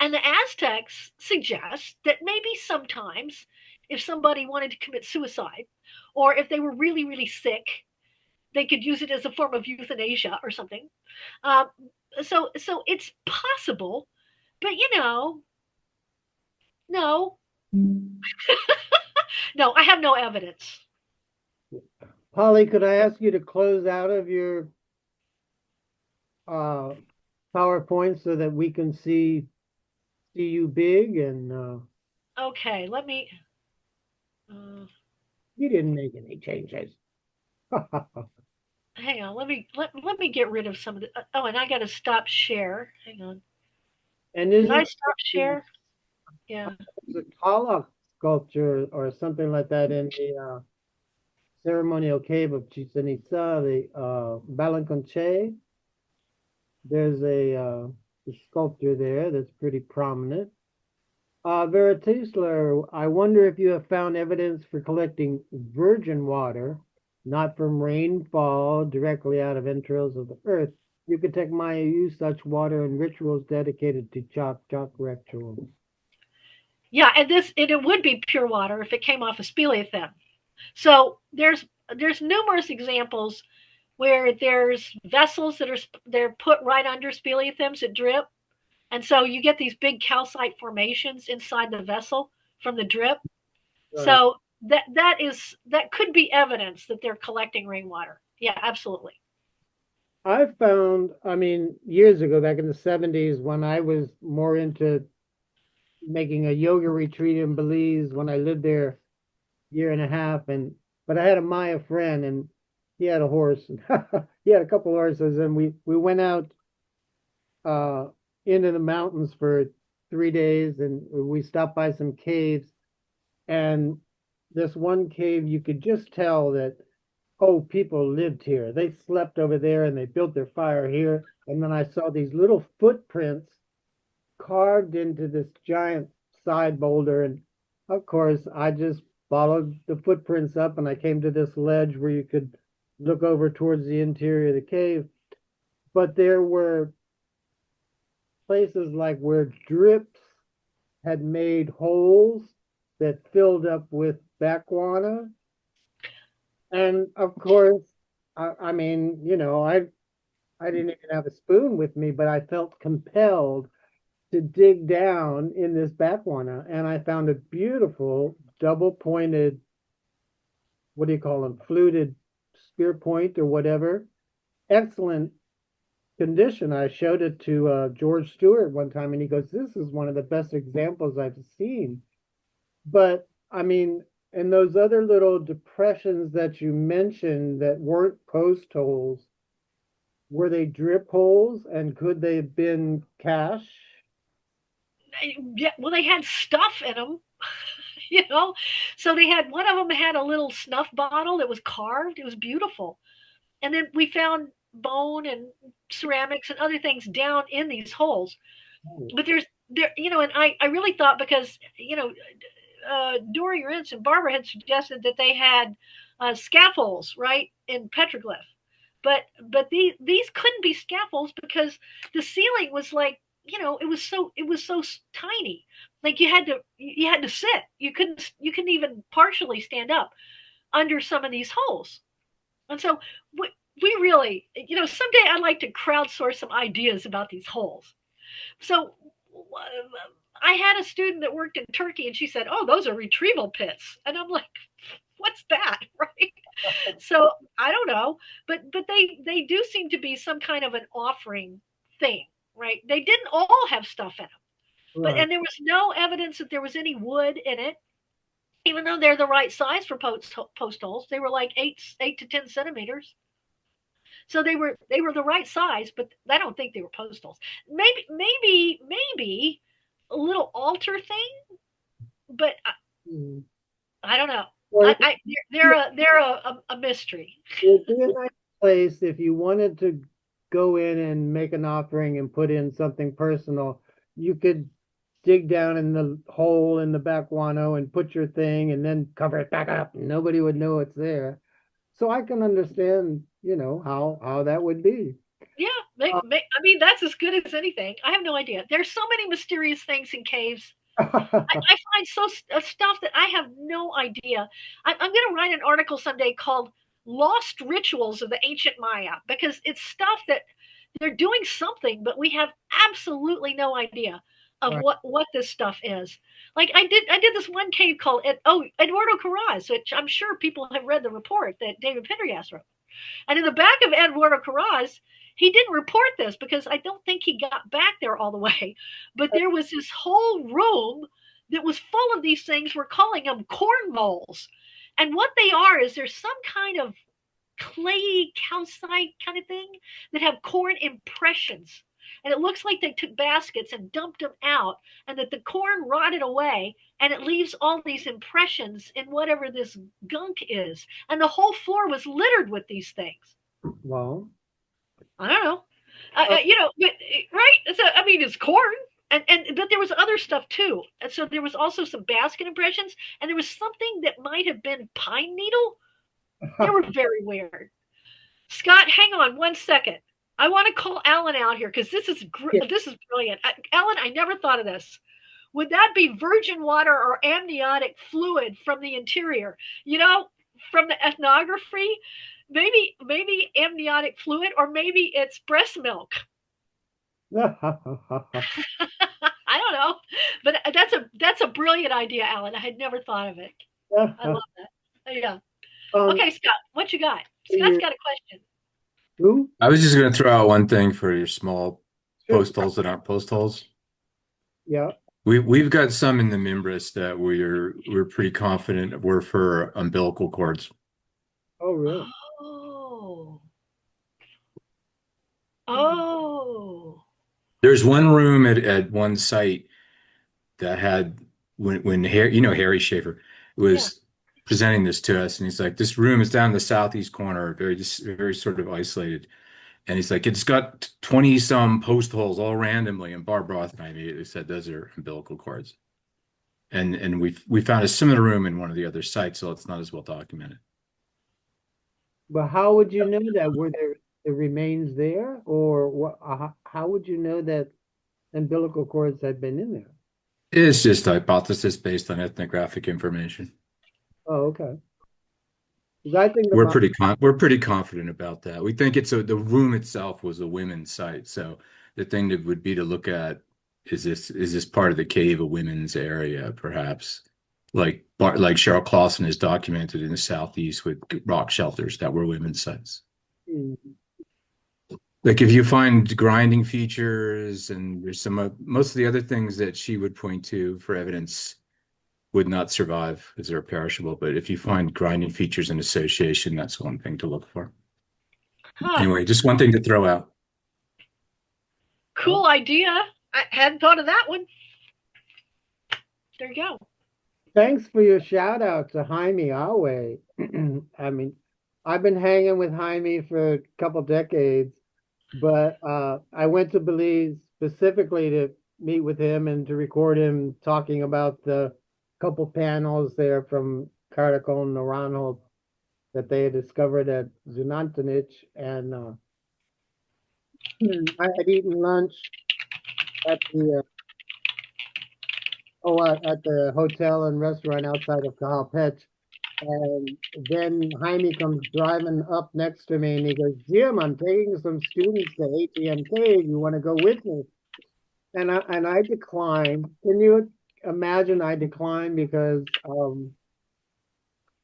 And the Aztecs suggest that maybe sometimes if somebody wanted to commit suicide or if they were really, really sick, they could use it as a form of euthanasia or something. Um, so it's possible, but no, no, I have no evidence. Holly, could I ask you to close out of your uh, PowerPoint so that we can see you big and Okay, let me. Uh, you didn't make any changes. Hang on. Let me get rid of some of the. Oh, and I got to stop share. Hang on. And Did I isn't stop share? Yeah. There's a Kala sculpture or something like that in the ceremonial cave of Chichen Itza, the Balanconche. There's a sculpture there that's pretty prominent. Vera Tisler, I wonder if you have found evidence for collecting virgin water, not from rainfall directly out of entrails of the earth. Yucatec Maya use such water in rituals dedicated to Chok Chok rituals. Yeah, and it would be pure water if it came off a speleothem. So there's numerous examples where there's vessels that are they're put right under speleothems that drip, and so you get these big calcite formations inside the vessel from the drip. Right. So that could be evidence that they're collecting rainwater. Yeah, absolutely. I found, I mean, years ago, back in the 70s, when I was more into making a yoga retreat in Belize, when I lived there year and a half, and but I had a Maya friend, and he had a horse. He had a couple horses, and we went out uh, into the mountains for 3 days, and we stopped by some caves. And this one cave, you could just tell that, oh, people lived here. They slept over there, and they built their fire here. And then I saw these little footprints carved into this giant side boulder. And of course, I just followed the footprints up, and I came to this ledge where you could look over towards the interior of the cave. But there were places like where drips had made holes that filled up with backwater. And of course, I mean, I didn't even have a spoon with me, but I felt compelled to dig down in this backwater, and I found a beautiful double pointed, what do you call them, fluted spear point or whatever. Excellent condition. I showed it to George Stewart one time, and he goes, "This is one of the best examples I've seen." But I mean, and those other little depressions that you mentioned that weren't post holes, were they drip holes, and could they have been cache? Yeah, well, they had stuff in them, you know. So they had one of them had a little snuff bottle that was carved. It was beautiful. And then we found bone and ceramics and other things down in these holes. Oh, But and I really thought because Dory Rentz and Barbara had suggested that they had scaffolds right in petroglyph, but these couldn't be scaffolds because the ceiling was like it was so tiny, like you had to sit, you couldn't even partially stand up under some of these holes, and so we really someday I'd like to crowdsource some ideas about these holes. So I had a student that worked in Turkey, and she said, "Oh, those are retrieval pits," and I'm like, "What's that?" Right? So I don't know, but they do seem to be some kind of an offering thing, right? They didn't all have stuff in them, but right. and there was no evidence that there was any wood in it, even though they're the right size for post holes. They were like 8 to 10 centimeters. So they were the right size, but I don't think they were post holes. Maybe a little altar thing, but Mm. I don't know. Well, They're a mystery. it'd be a nice place if you wanted to go in and make an offering and put in something personal. You could dig down in the hole in the back guano and put your thing and then cover it back up. Nobody would know it's there. So I can understand, how that would be. Yeah, Uh, I mean that's as good as anything. I have no idea. There's so many mysterious things in caves. I find stuff that I have no idea. I'm going to write an article someday called "Lost Rituals of the Ancient Maya" because it's stuff that they're doing something, but we have absolutely no idea of right. what this stuff is. Like I did this one cave called Eduardo Carraz, which I'm sure people have read the report that David Pendergast wrote. And in the back of Eduardo Carraz, he didn't report this because I don't think he got back there all the way. But there was this whole room that was full of these things. We're calling them corn moles. And what they are is there's some kind of clay calcite kind of thing that have corn impressions. and it looks like they took baskets and dumped them out, and that the corn rotted away, and it leaves all these impressions in whatever this gunk is, and the whole floor was littered with these things. Well, I don't know. uh, Right? So I mean, it's corn, and but there was other stuff too. And so there was also some basket impressions, and there was something that might have been pine needle. They were very weird. Scott, hang on 1 second. I want to call Alan out here because yeah. this is brilliant. Alan, I never thought of this. Would that be virgin water or amniotic fluid from the interior? You know, from the ethnography, maybe amniotic fluid, or maybe it's breast milk. I don't know, but that's a brilliant idea, Alan. I had never thought of it. I love that. Yeah. um, Okay, Scott, what you got? Scott's your, got a question. who? I was just going to throw out one thing for your small Sure. post holes that aren't post holes. Yeah. We've got some in the Mimbris that we're pretty confident were for umbilical cords. Oh, really? Oh. Oh. There's one room at one site that had when Harry, Harry Schaefer Yeah. was presenting this to us, and he's like, "This room is down in the southeast corner, very sort of isolated." And he's like, "It's got 20 some post holes all randomly." And Barb Roth and I immediately said, "Those are umbilical cords." And we found a similar room in one of the other sites, so it's not as well documented. But how would you know that? Were there the remains there, or what? How would you know that umbilical cords had been in there? It's just a hypothesis based on ethnographic information. Oh, okay. 'Cause I think We're about pretty confident about that. We think the room itself was a women's site. So the thing that would be to look at is this part of the cave a women's area, perhaps? Like Cheryl Clausen has documented in the southeast with rock shelters that were women's sites. mm, Like if you find grinding features and there's most of the other things that she would point to for evidence would not survive because they're perishable. But if you find grinding features in association, that's one thing to look for. Huh. Anyway, just one thing to throw out. Cool idea. I hadn't thought of that one. There you go. thanks for your shout out to Jaime Awe. I mean, I've been hanging with Jaime for a couple decades, but I went to Belize specifically to meet with him and to record him talking about the couple panels there from Caracol Naranjo that they had discovered at Zunantanich. And I had eaten lunch at the hotel and restaurant outside of Cajalpech. And then Jaime comes driving up next to me and he goes, Jim, I'm taking some students to ATMK. You want to go with me? And I declined. Can you imagine I declined because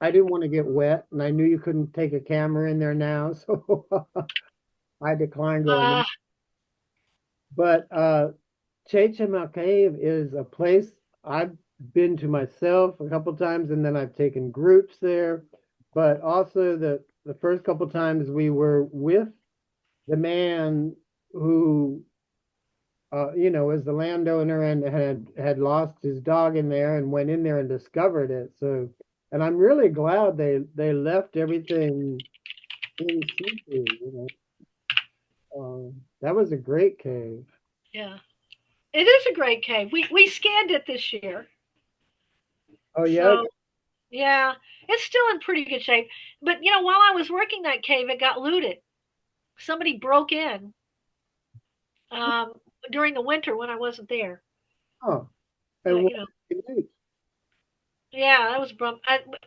I didn't want to get wet and I knew you couldn't take a camera in there now. So I declined going in. Uh, But Chechemal Cave is a place I've been to myself a couple times, and then I've taken groups there. But also the first couple times we were with the man who, was the landowner and had lost his dog in there and went in there and discovered it. So, and I'm really glad they left everything in situ. That was a great cave. yeah. It is a great cave. We scanned it this year. Oh yeah. So yeah, it's still in pretty good shape. But while I was working that cave, it got looted. Somebody broke in um, during the winter when I wasn't there. Oh, and what You know, did you do? yeah, that was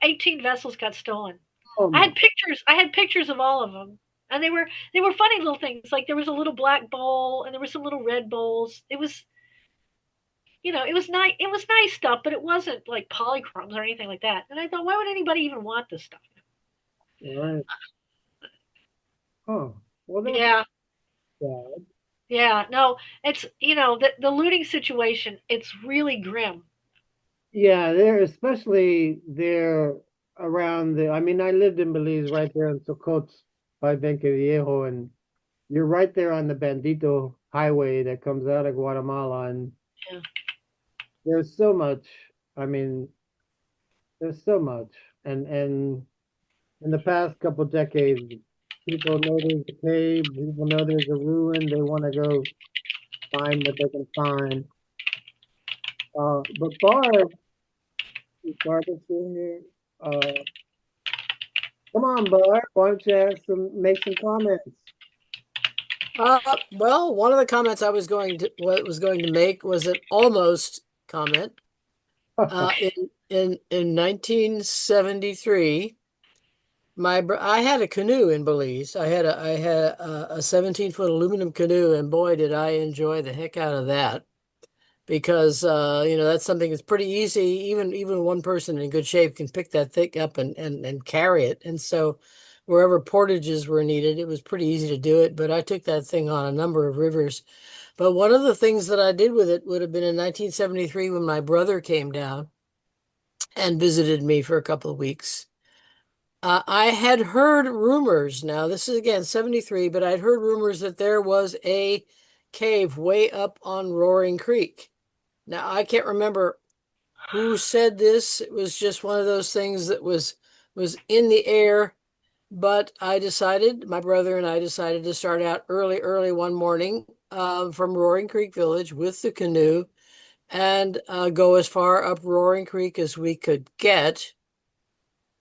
18 vessels got stolen. Oh I my. had pictures. I had pictures of all of them, and they were funny little things. Like there was a little black bowl, and there were some little red bowls. It was nice. It was nice stuff, but it wasn't like polychromes or anything like that. And I thought, why would anybody even want this stuff? Right. Oh, well, that's Yeah, sad. yeah. No, it's the looting situation. It's really grim. Yeah, they're especially there around I mean, I lived in Belize right there in Socots by Viejo, and you're right there on the Bandito highway that comes out of Guatemala, and Yeah. there's so much. I mean, there's so much, and in the past couple decades, people know there's a cave, people know there's a ruin, they want to go find what they can find. But Barb is in here. Come on, Barb, why don't you make some comments? Well, one of the comments I was going to make was an almost comment. In 1973, I had a canoe in Belize. I had a 17-foot aluminum canoe, and boy, did I enjoy the heck out of that because that's something that's pretty easy. Even one person in good shape can pick that thing up and carry it. And so wherever portages were needed, it was pretty easy to do it. But I took that thing on a number of rivers. But one of the things that I did with it would have been in 1973 when my brother came down and visited me for a couple of weeks. I had heard rumors. Now, this is again 73, but I'd heard rumors that there was a cave way up on Roaring Creek. Now, I can't remember who said this. It was just one of those things that was in the air. But my brother and I decided to start out early one morning from Roaring Creek Village with the canoe and go as far up Roaring Creek as we could get.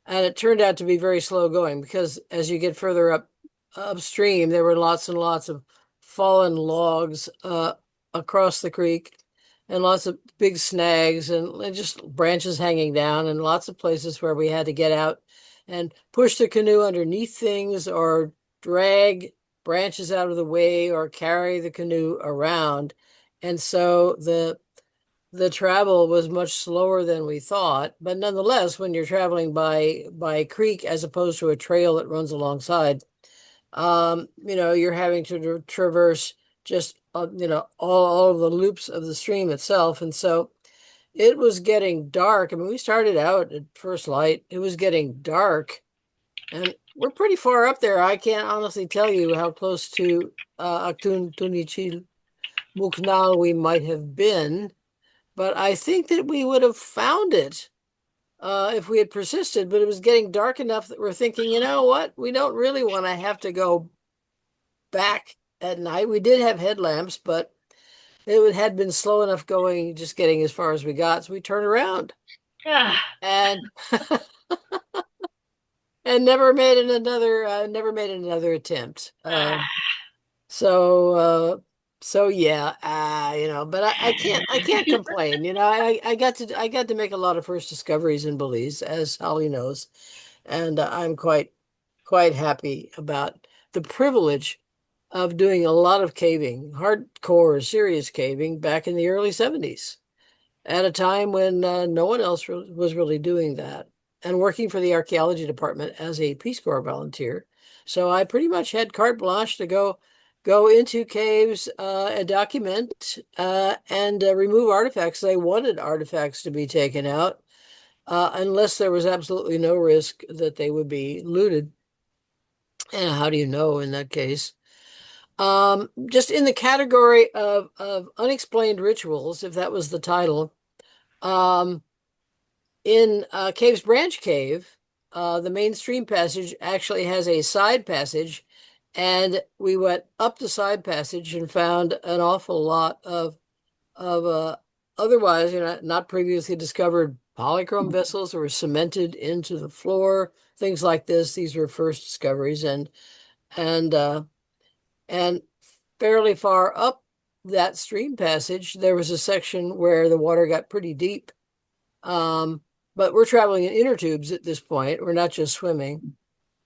And it turned out to be very slow going because as you get further upstream, there were lots and lots of fallen logs across the creek and lots of big snags and just branches hanging down and lots of places where we had to get out and push the canoe underneath things or drag branches out of the way or carry the canoe around. And so the travel was much slower than we thought, but nonetheless, when you're traveling by creek as opposed to a trail that runs alongside, you're having to traverse just all of the loops of the stream itself, and so it was getting dark. I mean, we started out at first light. It was getting dark, and we're pretty far up there. I can't honestly tell you how close to Aktun Tunichil Muknal we might have been. But I think that we would have found it if we had persisted. But it was getting dark enough that we're thinking, you know what? We don't really want to have to go back at night. We did have headlamps, but had been slow enough going, just getting as far as we got. So we turned around and and never made another attempt. So yeah, but I can't complain. I got to make a lot of first discoveries in Belize, as Holly knows, and I'm quite happy about the privilege of doing a lot of caving, hardcore, serious caving back in the early 70s, at a time when no one else was really doing that, and working for the archaeology department as a Peace Corps volunteer. So I pretty much had carte blanche to go into caves and document and remove artifacts. They wanted artifacts to be taken out unless there was absolutely no risk that they would be looted. And how do you know in that case? Just in the category of unexplained rituals, if that was the title, in Caves Branch Cave, the main stream passage actually has a side passage, and we went up the side passage and found an awful lot of otherwise, not previously discovered polychrome vessels that were cemented into the floor, things like this. These were first discoveries, and fairly far up that stream passage, there was a section where the water got pretty deep. But we're traveling in inner tubes at this point. We're not just swimming.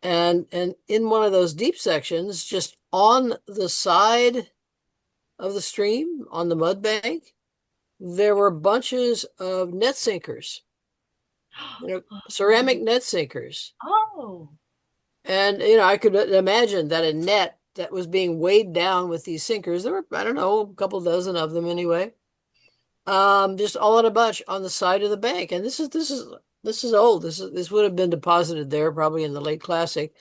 And in one of those deep sections, just on the side of the stream, on the mud bank, there were bunches of net sinkers, ceramic net sinkers. Oh. And, I could imagine that a net that was being weighed down with these sinkers, there were, I don't know, a couple dozen of them anyway, just all in a bunch on the side of the bank. And this is old. This would have been deposited there probably in the late Classic.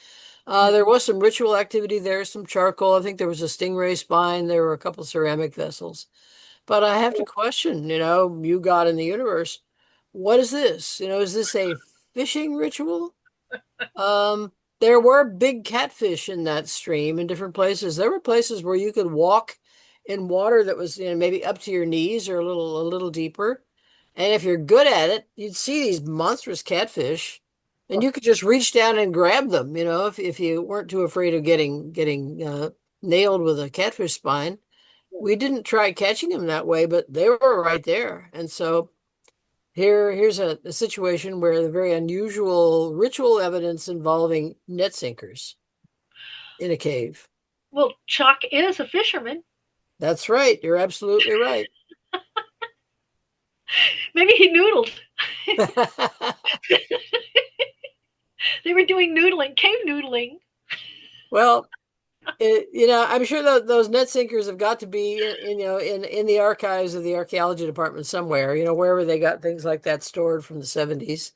There was some ritual activity there, some charcoal. I think there was a stingray spine. There were a couple ceramic vessels. But I have to question, you God in the universe, what is this? Is this a fishing ritual? There were big catfish in that stream in different places. There were places where you could walk in water that was, maybe up to your knees or a little deeper. And if you're good at it, you'd see these monstrous catfish, and you could just reach down and grab them, if you weren't too afraid of getting nailed with a catfish spine. We didn't try catching them that way, but they were right there. And so here's a situation where the very unusual ritual evidence involving net sinkers in a cave. Well, Chuck is a fisherman. That's right. You're absolutely right. Maybe he noodled. They were doing noodling, cave noodling. Well, I'm sure that those net sinkers have got to be in the archives of the archaeology department somewhere, wherever they got things like that stored from the 70s,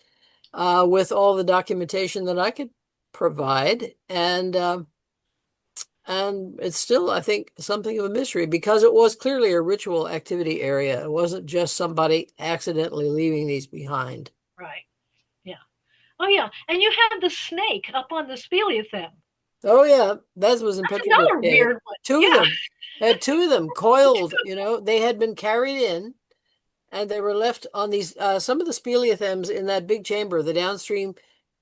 with all the documentation that I could provide. And it's still, I think, something of a mystery because it was clearly a ritual activity area. It wasn't just somebody accidentally leaving these behind. Right. Yeah. Oh, yeah. And you had the snake up on the speleothem. Oh, yeah. That was in That's Petroglyph another Cave. weird one. Two of Yeah. them. Had two of them coiled, they had been carried in and they were left on these, some of the speleothems in that big chamber, the downstream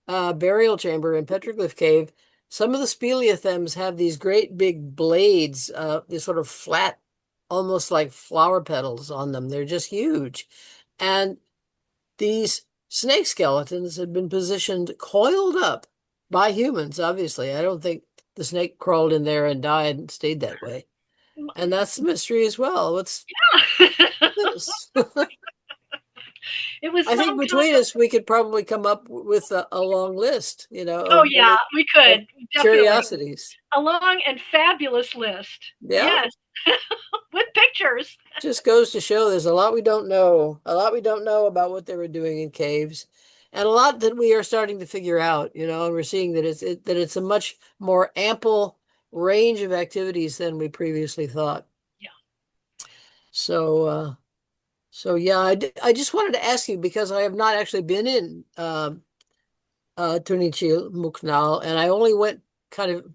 burial chamber in Petroglyph Cave. Some of the speleothems have these great big blades, these sort of flat, almost like flower petals on them. They're just huge. And these snake skeletons had been positioned coiled up by humans, obviously. I don't think the snake crawled in there and died and stayed that way. And that's the mystery as well. What's this? It was I think between us, we could probably come up with a long list, Oh, yeah, we could. Definitely. Curiosities. A long and fabulous list. Yeah. Yes. With pictures. Just goes to show there's a lot we don't know. A lot we don't know about what they were doing in caves. And a lot that we are starting to figure out, and we're seeing that it's a much more ample range of activities than we previously thought. Yeah. So yeah, I just wanted to ask you because I have not actually been in Tunichi Muknal, and I only went kind of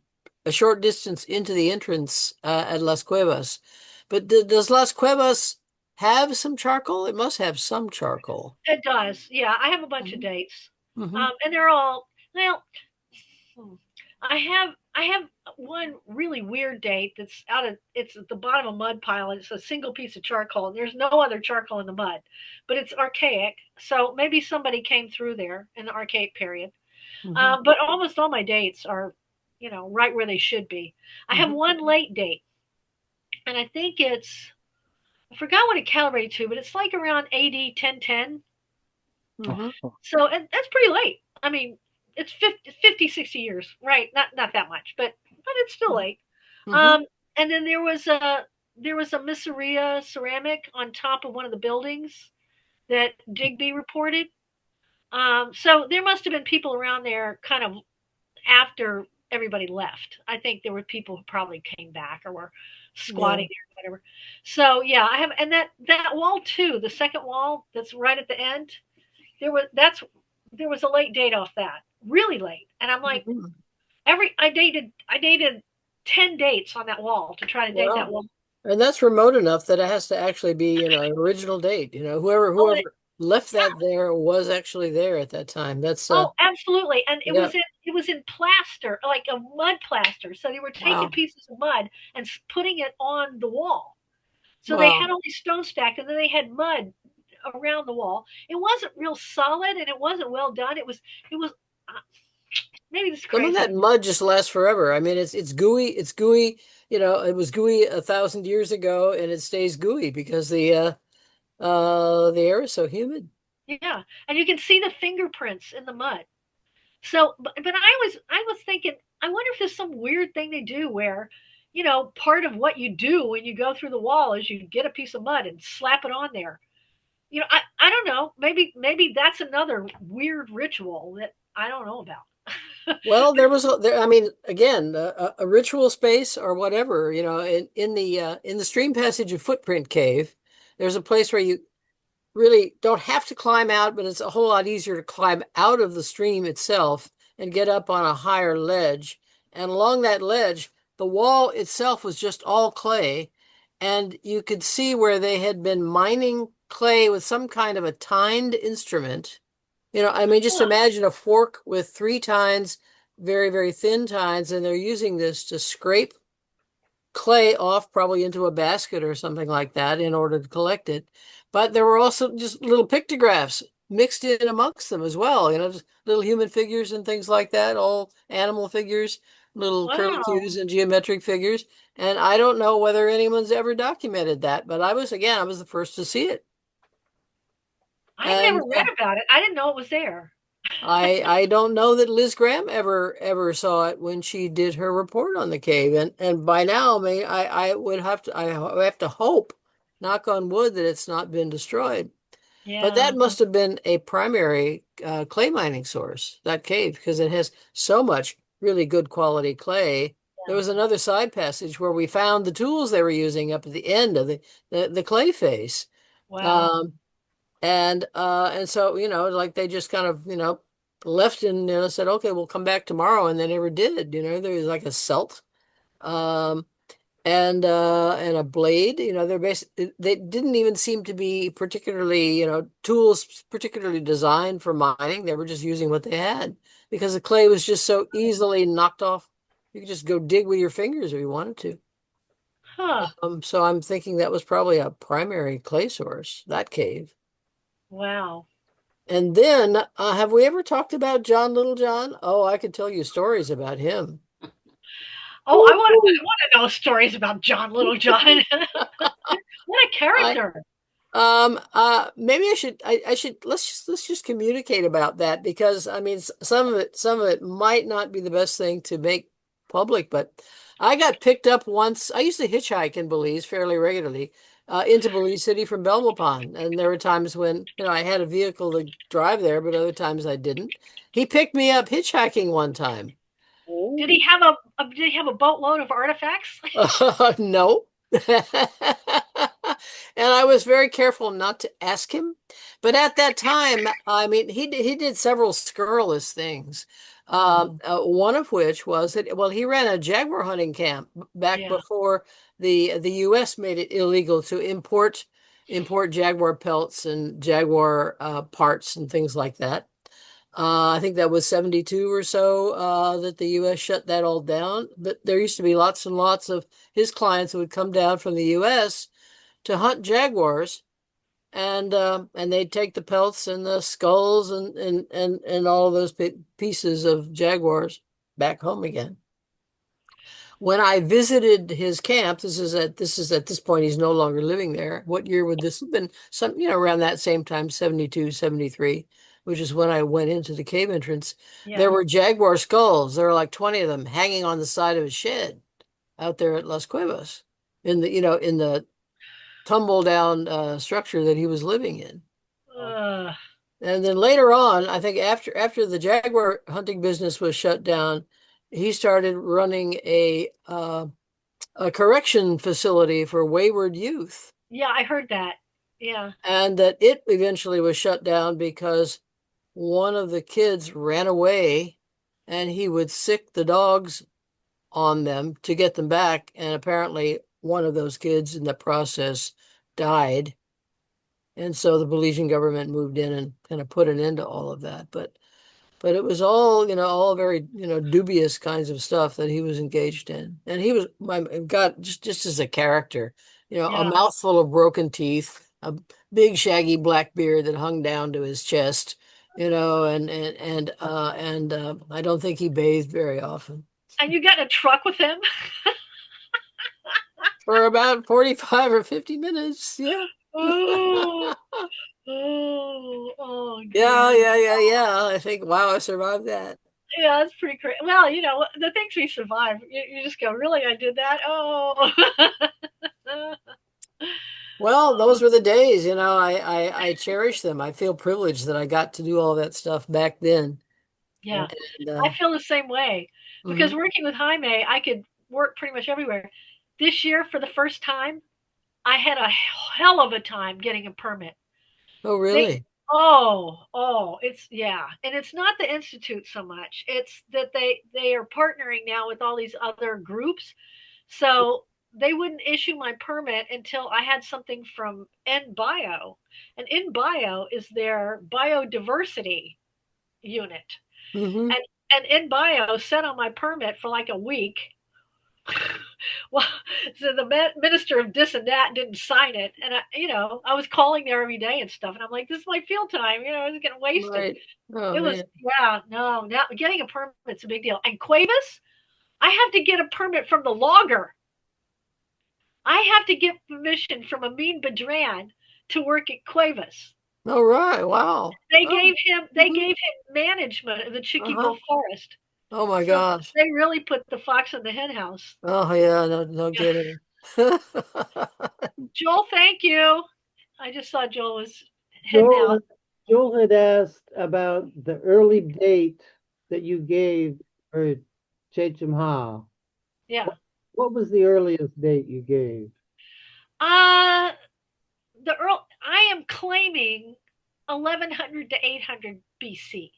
a short distance into the entrance at Las Cuevas. But does Las Cuevas have some charcoal? It must have some charcoal. It does. Yeah, I have a bunch of dates. Mm-hmm. And they're all, well, I have one really weird date that's it's at the bottom of a mud pile. And it's a single piece of charcoal. And there's no other charcoal in the mud, but it's archaic. So maybe somebody came through there in the archaic period. Mm-hmm. But almost all my dates are, right where they should be. I have one late date, and I think I forgot what it calibrated to, but it's like around AD 1010. Mm-hmm. So that's pretty late. I mean, it's 50, 60 years, right? Not that much, but it's still late. Mm-hmm. And then there was a Misseria ceramic on top of one of the buildings that Digby reported. So there must have been people around there kind of after everybody left. I think there were people who probably came back or were squatting there or whatever. So yeah, I have, and that wall too, the second wall that's right at the end, there was a late date off that, really late. And I'm like, I dated 10 dates on that wall to try to date that wall. And that's remote enough that it has to actually be, an original date. Whoever left that there was actually there at that time. That's absolutely. And it was in plaster, like a mud plaster. So they were taking pieces of mud and putting it on the wall. So they had all these stone stacked, and then they had mud around the wall. It wasn't real solid, and it wasn't well done. It was maybe this crazy. Some of that mud just lasts forever. I mean, it's gooey. It's gooey. It was gooey 1,000 years ago, and it stays gooey because the air is so humid. Yeah, and you can see the fingerprints in the mud. So, but I was thinking, I wonder if there's some weird thing they do where, part of what you do when you go through the wall is you get a piece of mud and slap it on there. I don't know. Maybe that's another weird ritual that I don't know about. Well, I mean, again, a ritual space or whatever, in the stream passage of Footprint Cave, there's a place where you really don't have to climb out, but it's a whole lot easier to climb out of the stream itself and get up on a higher ledge. And along that ledge, the wall itself was just all clay, and you could see where they had been mining clay with some kind of a tined instrument. I mean, just Huh. imagine a fork with three tines, very, very thin tines, and they're using this to scrape clay off, probably into a basket or something like that, in order to collect it. But there were also just little pictographs mixed in amongst them as well, just little human figures and things like that, all animal figures, little Wow. curlicues and geometric figures. And I don't know whether anyone's ever documented that, but I was the first to see it. I've never And read about it. I didn't know it was there. I don't know that Liz Graham ever saw it when she did her report on the cave, and by now, I would have to hope, knock on wood, that it's not been destroyed. But Yeah. that must have been a primary clay mining source, that cave, because it has so much really good quality clay. There Yeah. was another side passage where we found the tools they were using up at the end of the clay face. Wow. Um, and so, like they just kind of, left and, said, okay, we'll come back tomorrow. And they never did. There was like a celt, um, and a blade. They didn't even seem to be particularly, tools particularly designed for mining. They were just using what they had because the clay was just so easily knocked off. You could just go dig with your fingers if you wanted to. Huh. So I'm thinking that was probably a primary clay source, that cave. Wow. And then, have we ever talked about John Littlejohn? Oh, I could tell you stories about him. Oh, I want to know stories about John Littlejohn. What a I character. maybe I should let's just communicate about that, because I mean some of it might not be the best thing to make public, but I got picked up once. I used to hitchhike in Belize fairly regularly, into Belize City from Belmopan, and there were times when I had a vehicle to drive there, but other times I didn't. He picked me up hitchhiking one time. Did Oh, he have did he have a boatload of artifacts? No. And I was very careful not to ask him. But at that time, I mean, he did several scurrilous things. One of which was that, well, he ran a jaguar hunting camp back Yeah. before the U.S. made it illegal to import jaguar pelts and jaguar parts and things like that. I think that was 72 or so, that the U.S. shut that all down. But there used to be lots and lots of his clients who would come down from the U.S. to hunt jaguars, and they'd take the pelts and the skulls and all of those pieces of jaguars back home again. When I visited his camp, this is at this point he's no longer living there. What year would this have been? Some, around that same time, 72, 73, which is when I went into the cave entrance. There Yeah. were jaguar skulls. There were like 20 of them hanging on the side of a shed out there at Las Cuevas, in the tumble down structure that he was living in. Uh, And then later on, I think after the jaguar hunting business was shut down, he started running a correction facility for wayward youth, yeah, I heard that. Yeah. and that it eventually was shut down because one of the kids ran away, and he would sick the dogs on them to get them back, and apparently one of those kids in the process died. And so the Belizean government moved in and kind of put an end to all of that. But it was all, all very, dubious kinds of stuff that he was engaged in. And he was, my God, just as a character, a Yeah. mouthful of broken teeth, a big shaggy black beard that hung down to his chest, and I don't think he bathed very often. And you got in a truck with him? For about 45 or 50 minutes, yeah. Oh, oh Yeah, dear. yeah, yeah, yeah. I think, wow, I survived that. Yeah, that's pretty crazy. Well, the things we survive, you just go, really, I did that? Oh. Well, those were the days, I cherish them. I feel privileged that I got to do all that stuff back then. Yeah. And I feel the same way because mhm. working with Jaime, I could work pretty much everywhere. This year, for the first time, I had a hell of a time getting a permit. Oh, They, really? it's yeah, and it's not the institute so much. It's that they are partnering now with all these other groups, so they wouldn't issue my permit until I had something from NBio, and NBio is their biodiversity unit, Hmm. and NBio sat on my permit for like a week. Well, so the minister of this and that didn't sign it, and I was calling there every day and stuff, and I'm like, this is my field time, it's getting wasted. Right. Oh, It was, man. yeah, no, now getting a permit's a big deal. And Cuevas, I have to get a permit from the logger. I have to get permission from Amin Badran to work at Cuevas. All right. Wow. They Oh, gave him they mhm. gave him management of the Uh-huh. Chiquibo Forest. Oh, my So gosh. they really put the fox in the hen house. Oh, yeah. No, no Yeah. kidding. Joel, thank you. I just saw Joel was heading Joel, out. Joel had asked about the early date that you gave for Chechen Ha. Yeah. What was the earliest date you gave? Uh I am claiming 1100 to 800 BC,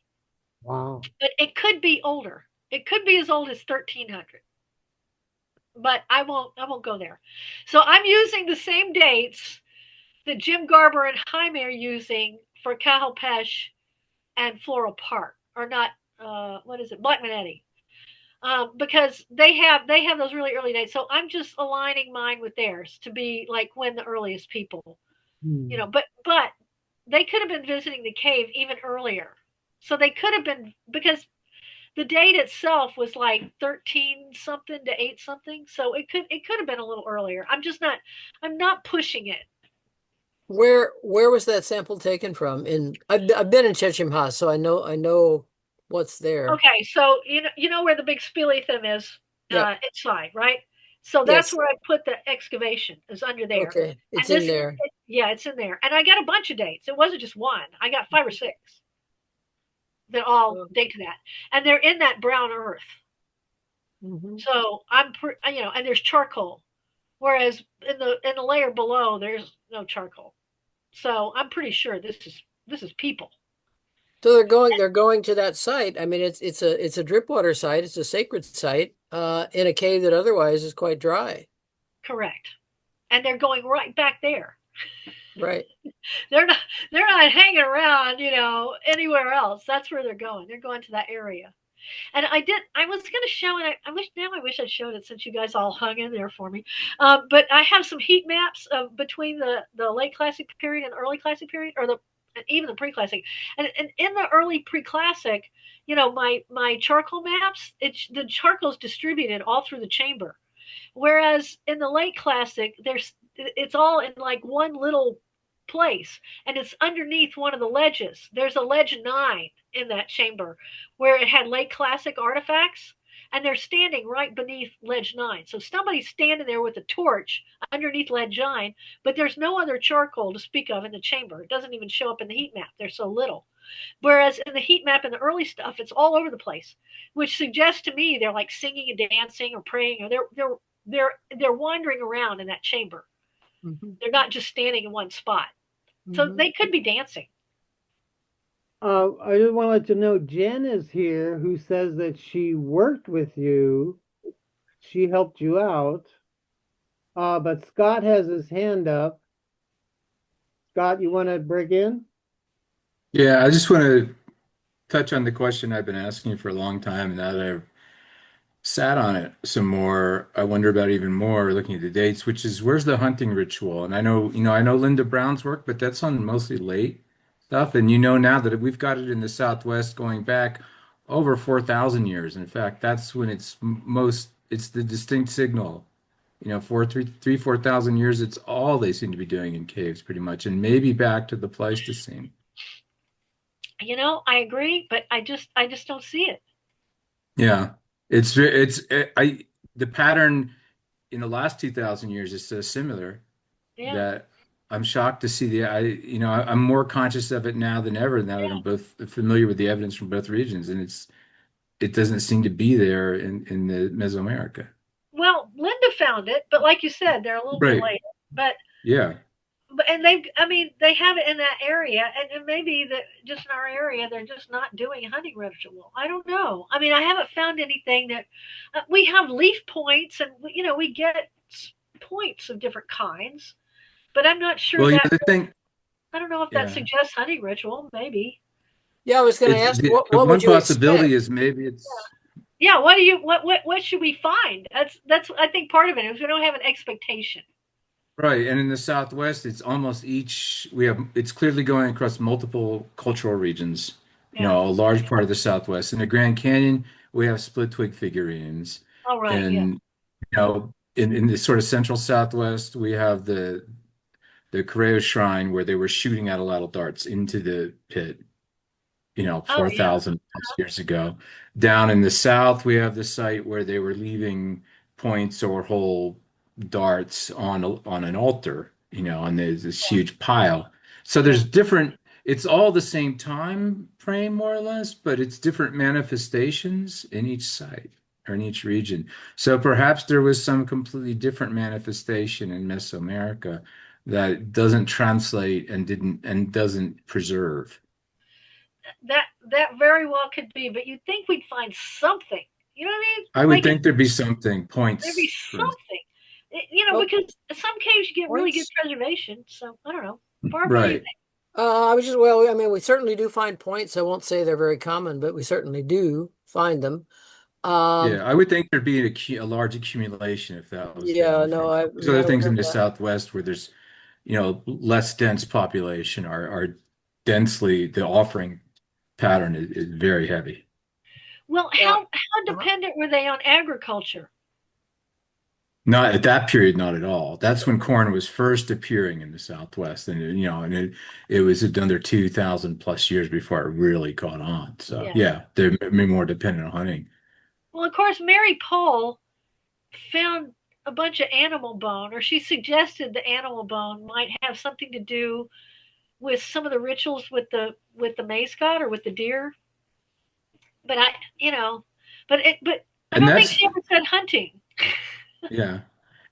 Wow. but it could be older. It could be as old as 1300. But I won't go there. So I'm using the same dates that Jim Garber and Jaime are using for Cajalpesh and Floral Park, or not. What is it? Black Manetti. Because they have those really early dates. So I'm just aligning mine with theirs to be like when the earliest people, Hmm. But they could have been visiting the cave even earlier. So they could have been, because the date itself was like 13 something to 8 something. So it could have been a little earlier. I'm not pushing it. Where was that sample taken from? I've been in Chechimha, so I know what's there. Okay, so you know where the big speleothem is, Yep. inside, right? So that's Yes. where I put the excavation, is under there. Okay. And It's in this, there. yeah, it's in there. And I got a bunch of dates. It wasn't just one. I got 5 or 6 that all date to that, and they're in that brown earth. Mm-hmm. So and there's charcoal, whereas in the layer below there's no charcoal. So I'm pretty sure this is people. So they're going to that site. I mean, it's a drip water site. It's a sacred site, in a cave that otherwise is quite dry. Correct. And they're going right back there. Right. They're not they're not hanging around, anywhere else. That's where they're going. They're going to that area. And I was going to show it. I wish I'd showed it since you guys all hung in there for me. But I have some heat maps of between the late classic period and early classic period, or and even the pre-classic. And in the early pre-classic, my charcoal maps, the charcoal's distributed all through the chamber. Whereas in the late classic, it's all in like one little place, and it's underneath one of the ledges. There's a ledge 9 in that chamber where it had late classic artifacts, and they're standing right beneath ledge 9. So somebody's standing there with a torch underneath ledge 9, but there's no other charcoal to speak of in the chamber. It doesn't even show up in the heat map. There's so little. Whereas in the heat map and the early stuff, it's all over the place, which suggests to me they're like singing and dancing or praying, or they're wandering around in that chamber. Mm-hmm. They're not just standing in one spot. So Mm-hmm. they could be dancing. I just want to let you know Jen is here who says that she worked with you. She helped you out. But Scott has his hand up. Scott, you want to break in? Yeah, I just want to touch on the question I've been asking for a long time, and now that I've sat on it some more, I wonder about even more looking at the dates, which is where's the hunting ritual? And I know Linda Brown's work, but that's on mostly late stuff. And you know now that we've got it in the Southwest going back over 4,000 years. In fact, that's when it's the distinct signal. 4,000 years, it's all they seem to be doing in caves pretty much, and maybe back to the Pleistocene. I agree, but I just don't see it. Yeah. The pattern in the last 2,000 years is so similar Yeah. that I'm shocked to see I'm more conscious of it now than ever now that I'm both familiar with the evidence from both regions, and it doesn't seem to be there in the Mesoamerica. Well, Linda found it, but like you said, they're a little bit Right. late. But Yeah. and I mean, they have it in that area, and maybe that just in our area, they're just not doing hunting ritual. I don't know. I mean, I haven't found anything that we have leaf points, and we get points of different kinds, but I'm not sure Well, that the thing, I don't know if that yeah, suggests hunting ritual. Maybe. Yeah, I was going to it's ask, the what would one you possibility expect? is maybe it's Yeah. What do you what should we find? That's I think part of it is we don't have an expectation. right. And in the Southwest, it's almost it's clearly going across multiple cultural regions. Yeah. A large part of the Southwest. In the Grand Canyon, we have split twig figurines. All right. Yeah. And, in the sort of central Southwest, we have the Correo Shrine where they were shooting atlatl darts into the pit, Oh yeah. 4,000 plus years ago. Down in the south, we have the site where they were leaving points or whole darts on an altar, and there's this huge pile. So Yeah. there's it's all the same time frame, more or less, but it's different manifestations in each site or in each region. So perhaps there was some completely different manifestation in Mesoamerica that doesn't translate and doesn't preserve. That very well could be, but you'd think we'd find something. You know what I mean? I would Like think there'd be something, there'd be points, for instance. something. Well, Because some caves you get really good points. preservation. So I don't know. Barb, what do you Right. think? I was just, well, I mean, we certainly do find points. I won't say they're very common, but we certainly do find them. Yeah, I would think there'd be a large accumulation if that was the Yeah, no, offering. I There's other haven't things in heard the that. Southwest where there's, less dense population are densely, the offering pattern is very heavy. Well, Yeah. how dependent were they on agriculture? Not at that period, not at all. That's when corn was first appearing in the Southwest, and it was another 2,000 plus years before it really caught on. So Yeah. yeah, they're more dependent on hunting. Well, of course, Mary Pohl found a bunch of animal bone, or she suggested the animal bone might have something to do with some of the rituals with the maize god or with the deer. But but I And don't think that's she ever said hunting. Yeah.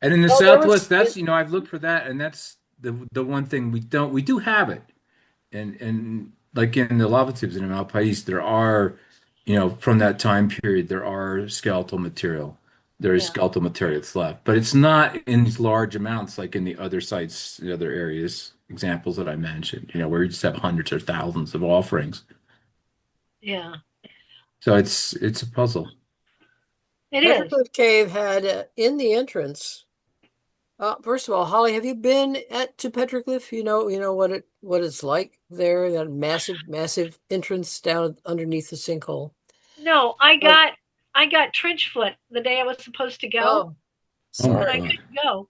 And in the Oh, there was, Southwest, I've looked for that, and that's the one thing we do have it. And like in the lava tubes in Malpais, there are, from that time period, there are skeletal material. There is Yeah. skeletal material that's left, but it's not in these large amounts like in the other sites, the other areas, examples that I mentioned, where you just have hundreds or thousands of offerings. Yeah. So it's a puzzle. It is. Petrichor Cave had in the entrance. First of all, Holly, have you been to Petroglyph? You know what it's like there, that massive entrance down underneath the sinkhole. No, But I got trench foot the day I was supposed to go, oh, Oh my and I sorry. God. couldn't go.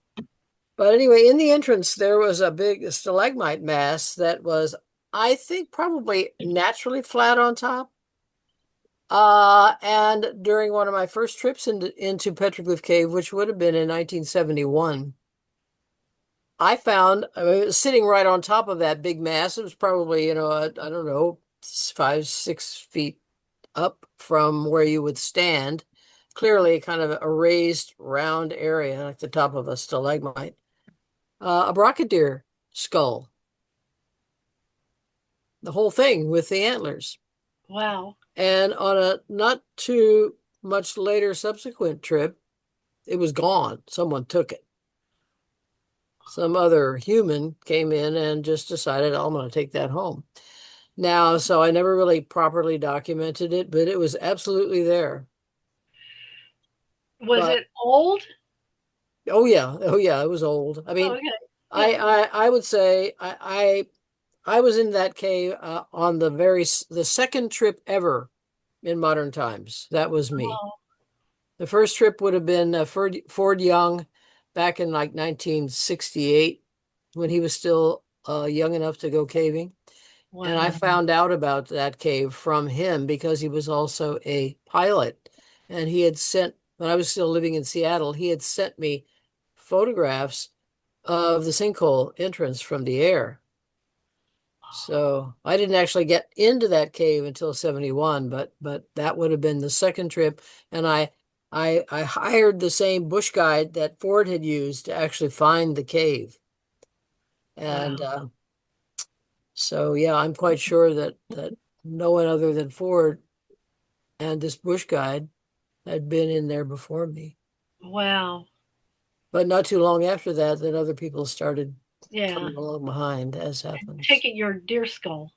But anyway, in the entrance there was a big stalagmite mass that was, I think, probably naturally flat on top. And during one of my first trips into Petroglyph Cave, which would have been in 1971. I found, I mean, it was sitting right on top of that big mass. It was probably, I don't know, 5, 6 feet up from where you would stand. Clearly, kind of a raised, round area at the top of a stalagmite. A brocadere skull, the whole thing with the antlers. Wow. And on a not too much later subsequent trip, it was gone. Someone took it. Some other human came in and just decided, oh, I'm going to take that home. Now, so I never really properly documented it, but it was absolutely there. Was But it old? oh yeah, it was old. I Oh, mean, okay. I Yeah. I, I would say I was in that cave on the second trip ever in modern times. That was me. Oh, The first trip would have been Ford Young back in like 1968 when he was still young enough to go caving. And I wow. found out about that cave from him because he was also a pilot. And he had sent, when I was still living in Seattle, he had sent me photographs of the sinkhole entrance from the air. So I didn't actually get into that cave until 71, but that would have been the second trip. And I hired the same bush guide that Ford had used to actually find the cave. And Wow. so yeah, I'm quite sure that no one other than Ford and this bush guide had been in there before me. Wow. But not too long after that, then other people started Yeah. coming along behind, as happens. Taking your deer skull.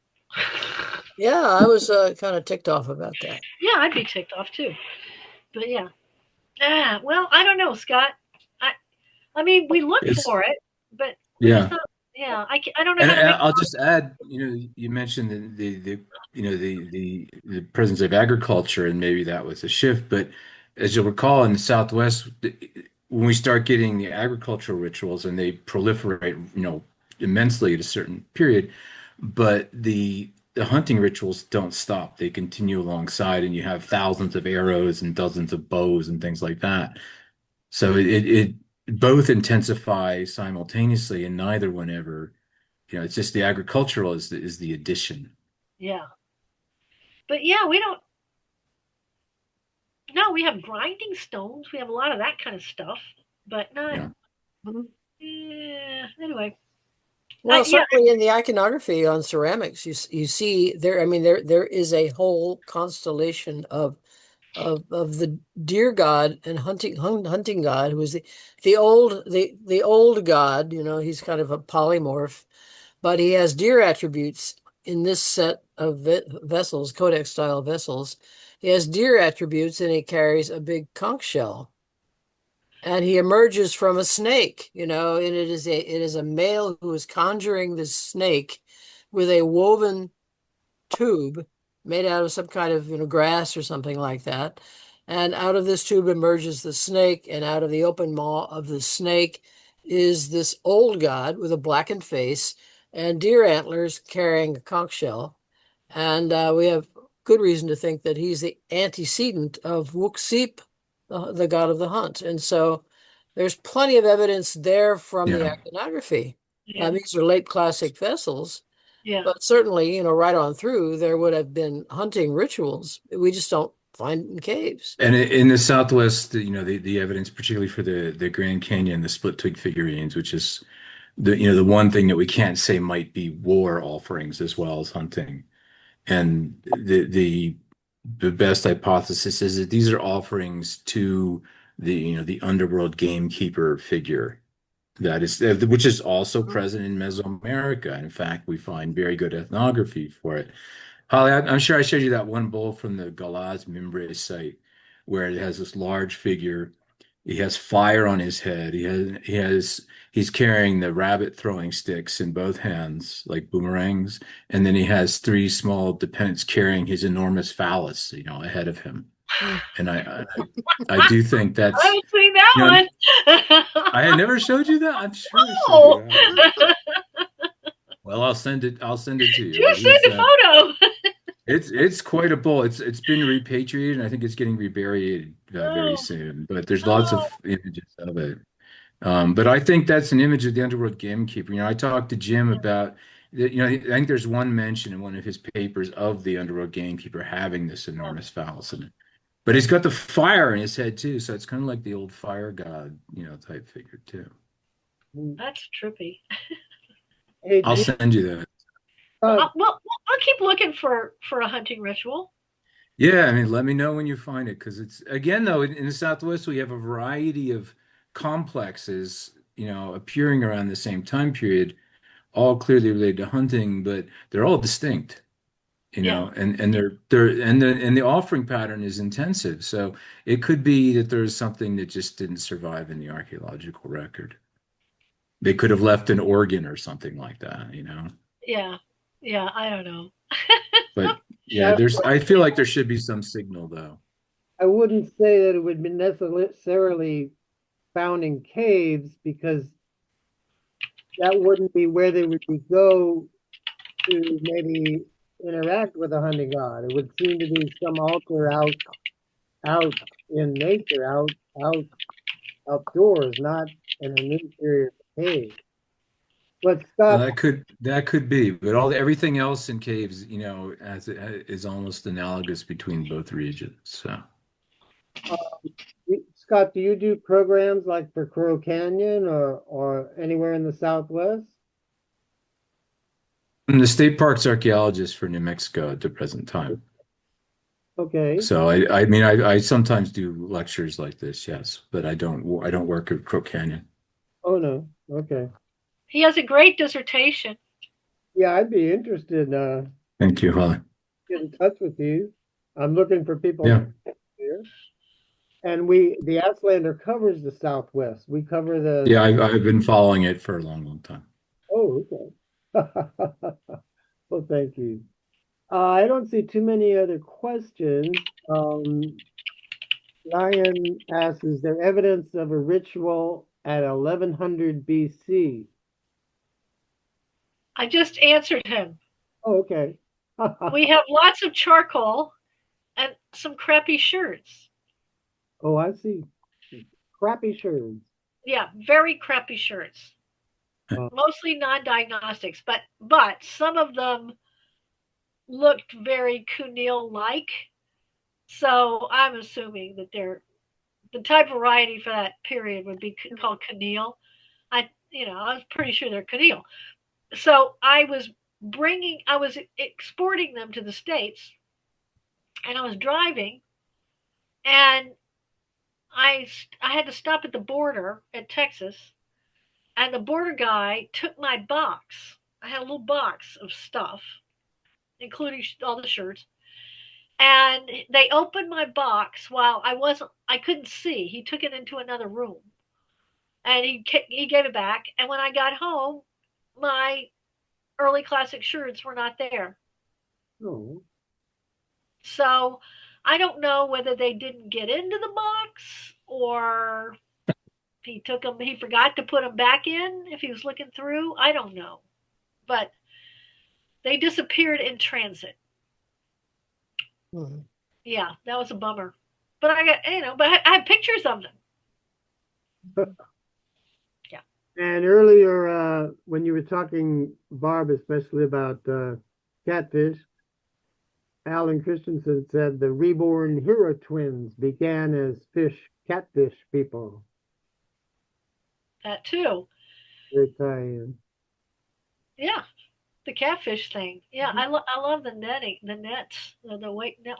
Yeah, I was kind of ticked off about that. Yeah, I'd be ticked off too. But yeah. Ah, well, I don't know, Scott. I I mean, we look It's for it, but we just yeah. don't. Yeah, I don't know And how to make. I'll just add, you mentioned the presence of agriculture, and maybe that was a shift. But as you'll recall, in the Southwest, when we start getting the agricultural rituals, and they proliferate, immensely at a certain period, but the hunting rituals don't stop. They continue alongside, and you have thousands of arrows and dozens of bows and things like that. So it both intensify simultaneously, and neither one ever. It's just the agricultural is the addition. Yeah, but yeah, we don't. No, we have grinding stones. We have a lot of that kind of stuff, but not. Yeah. Mhm. Anyway, Well, yeah, certainly in the iconography on ceramics, you see there. I mean, there is a whole constellation of the deer god and hunting god, who is the old god. You know, he's kind of a polymorph, but he has deer attributes in this set of vessels, codex style vessels. He has deer attributes, and he carries a big conch shell. And he emerges from a snake, and it is a male who is conjuring this snake with a woven tube made out of some kind of grass or something like that. And out of this tube emerges the snake, and out of the open maw of the snake is this old god with a blackened face and deer antlers carrying a conch shell. And we have good reason to think that he's the antecedent of Wuxip, the god of the hunt. And so there's plenty of evidence there from the Yeah. iconography. yeah, These are late classic vessels, yeah, but certainly, right on through, there would have been hunting rituals. We just don't find in caves. And in the Southwest, the evidence, particularly for the Grand Canyon, the split twig figurines, which is the one thing that we can't say might be war offerings as well as hunting. And the best hypothesis is that these are offerings to the underworld gamekeeper figure. Which is also present in Mesoamerica. In fact, we find very good ethnography for it. Holly, I'm sure I showed you that one bull from the Galaz Mimbre site where it has this large figure. He has fire on his head. He's carrying the rabbit throwing sticks in both hands, like boomerangs, and then he has three small dependents carrying his enormous phallus, ahead of him. Hmm. And I do think I that's, haven't seen you know, that one. I had never showed you that. I'm sure I showed you Oh, that. Well, I'll send it. I'll send it to you. do But send he's a photo. it's quite a bull. It's been repatriated, and I think it's getting reburied very Oh, soon. But there's lots oh, of images of it. But I think that's an image of the underworld gamekeeper. I talked to Jim about I think there's one mention in one of his papers of the underworld gamekeeper having this enormous phallus in it. But he's got the fire in his head too, so it's kind of like the old fire god, type figure too. that's trippy. Hey, I'll Jim, send you that. Well, I'll keep looking for a hunting ritual. Yeah, I mean, let me know when you find it because it's again though in the Southwest we have a variety of complexes, appearing around the same time period, all clearly related to hunting, but they're all distinct, Yeah, and the offering pattern is intensive. So it could be that there's something that just didn't survive in the archaeological record. They could have left an organ or something like that. yeah, yeah. I don't know. But yeah, I, I feel like there should be some signal though. I wouldn't say that it would be necessarily found in caves because that wouldn't be where they would go to maybe interact with a hunting god. It would seem to be some altar out in nature, out outdoors, not in an interior cave. But Scott, That could be, but everything else in caves, as is almost analogous between both regions. So uh, Scott, do you do programs like for Crow Canyon or anywhere in the Southwest? I'm the state parks archaeologist for New Mexico at the present time. Okay. So I mean I sometimes do lectures like this, yes, but I don't work at Crook Canyon. Oh no. Okay. He has a great dissertation. Yeah, I'd be interested Thank you, Holly. get in touch with you. I'm looking for people Yeah. here. And the Outlander covers the Southwest. We cover the Yeah, I've been following it for a long, long time. Oh, okay. Well, thank you. I don't see too many other questions. Ryan asks, is there evidence of a ritual at 1100 BC? I just answered him. Oh, okay. We have lots of charcoal and some crappy shirts. Oh, I see. Crappy shirts. Yeah, very crappy shirts. Uh, Mostly non-diagnostics, but some of them looked very Cuneill-like. So I'm assuming that they're the type variety for that period would be called Cuneill. I was pretty sure they're Cuneill. So I was exporting them to the States, and I was driving, and I had to stop at the border at Texas, and the border guy took my box. I had a little box of stuff, including all the shirts, and they opened my box while I couldn't see. He took it into another room, and he gave it back. And when I got home, my early classic shirts were not there. oh, So I don't know whether they didn't get into the box or he forgot to put them back in if he was looking through. I don't know. But they disappeared in transit. Hmm. Yeah, that was a bummer. But I have pictures of them. Yeah. and earlier when you were talking, Barb, especially about catfish, Alan Christensen said the reborn hero twins began as catfish people. That too. Great tie-in. Yeah. The catfish thing. Yeah, Mhm. I love the netting, the nets, net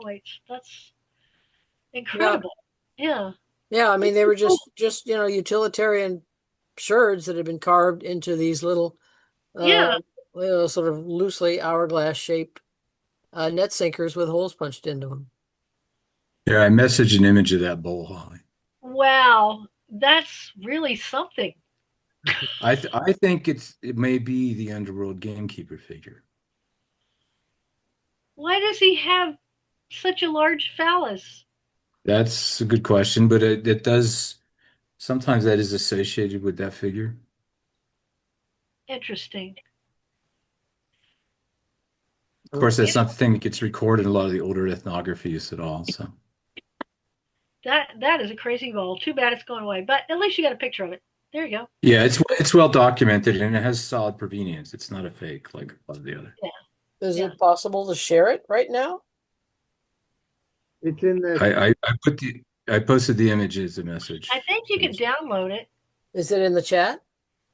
weights. That's Yeah. incredible. Yeah. Yeah, I mean they were just utilitarian sherds that had been carved into these little Yeah. sort of loosely hourglass shaped net sinkers with holes punched into them. Yeah, I messaged an image of that bowl, Holly. Wow. That's really something. I think it may be the underworld gamekeeper figure. Why does he have such a large phallus? That's a good question, but it does sometimes that is associated with that figure. Interesting. Of course, You that's not the thing that gets recorded in a lot of the older ethnographies at all. So that is a crazy bowl. Too bad it's going away. But at least you got a picture of it. There you go. yeah, it's well documented and it has solid provenience. It's not a fake like a lot of the other. Yeah. Is Yeah. it possible to share it right now? It's in the I posted the image as a message. I think you can download it. Is it in the chat?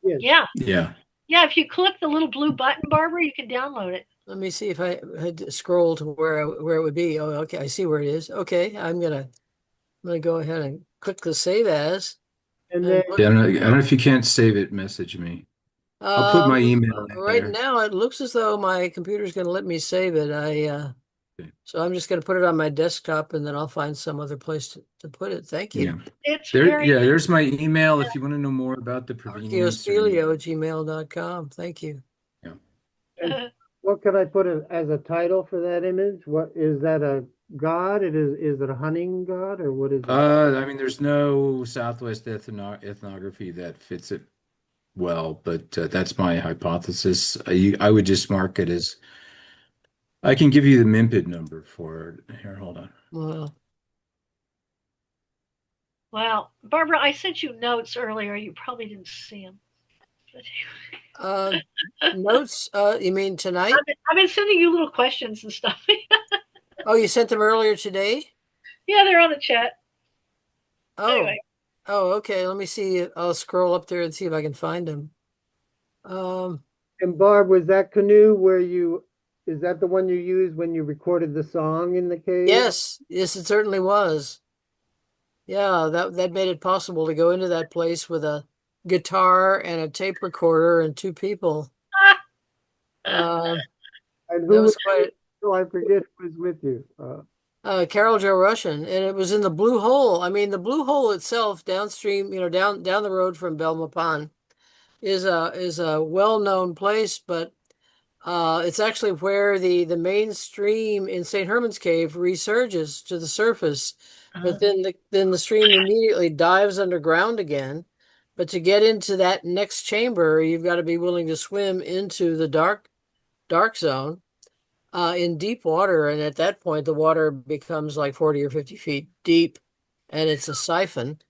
yes. Yeah. Yeah. Yeah, if you click the little blue button, Barbara, you can download it. Let me see if I had to scroll to where it would be. Oh, okay, I see where it is. Okay, I'm gonna go ahead and click the save as. And And then Yeah, I don't know if you can't save it, message me. I'll put my email in right there. now it looks as though my computer's going to let me save it. Okay. So I'm just going to put it on my desktop and then I'll find some other place to put it. Thank you. Yeah. It's very There's my email if you want to know more about the provenience. Archeospelio@gmail.com. Thank you. Yeah. and what could I put as a title for that image? What is that a god? Is it a hunting god or what is it? I mean, there's no Southwest ethnography that fits it well, but that's my hypothesis. I would just mark it as. I can give you the MIMPID number for it. Here, hold on. Well, Well, Barbara, I sent you notes earlier. You probably didn't see them. Uh, notes, you mean tonight? I've been sending you little questions and stuff. Oh, you sent them earlier today? Yeah, they're on the chat. Oh, Anyway, oh, okay. Let me see. I'll scroll up there and see if I can find them. Um, And Barb, was that canoe is that the one you used when you recorded the song in the cave? yes, it certainly was. Yeah, that made it possible to go into that place with a guitar and a tape recorder and two people. Uh, And that who was was quite oh, I forget who was with you. Carol Joe Russian, and it was in the Blue Hole. I mean, the Blue Hole itself, downstream, down the road from Belmopan, is a well-known place, but it's actually where the main stream in St. Herman's Cave resurges to the surface, but then the stream immediately dives underground again. But to get into that next chamber, you've got to be willing to swim into the dark zone in deep water, and at that point, the water becomes like 40 or 50 feet deep, and it's a siphon.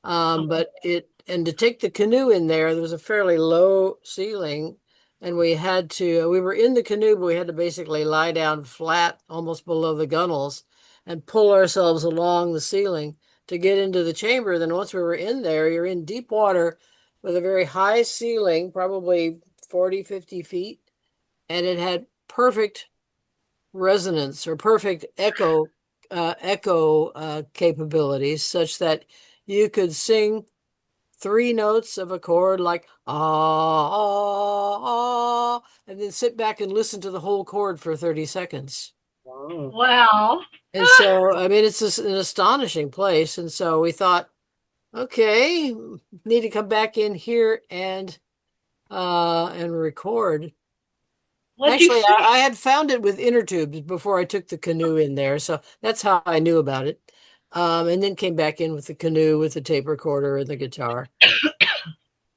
But to take the canoe in there, there was a fairly low ceiling, and we were in the canoe, but we had to basically lie down flat almost below the gunnels and pull ourselves along the ceiling to get into the chamber. Then once we were in there, you're in deep water with a very high ceiling, probably 40, 50 feet, and it had perfect resonance or perfect echo capabilities such that you could sing three notes of a chord like ah, and then sit back and listen to the whole chord for 30 seconds. Wow. wow. And so, I mean, it's just an astonishing place. And so we thought, okay, need to come back in here and record. What'd you Actually, see? I had found it with inner tubes before I took the canoe in there, so that's how I knew about it. And then came back in with the canoe with the tape recorder and the guitar.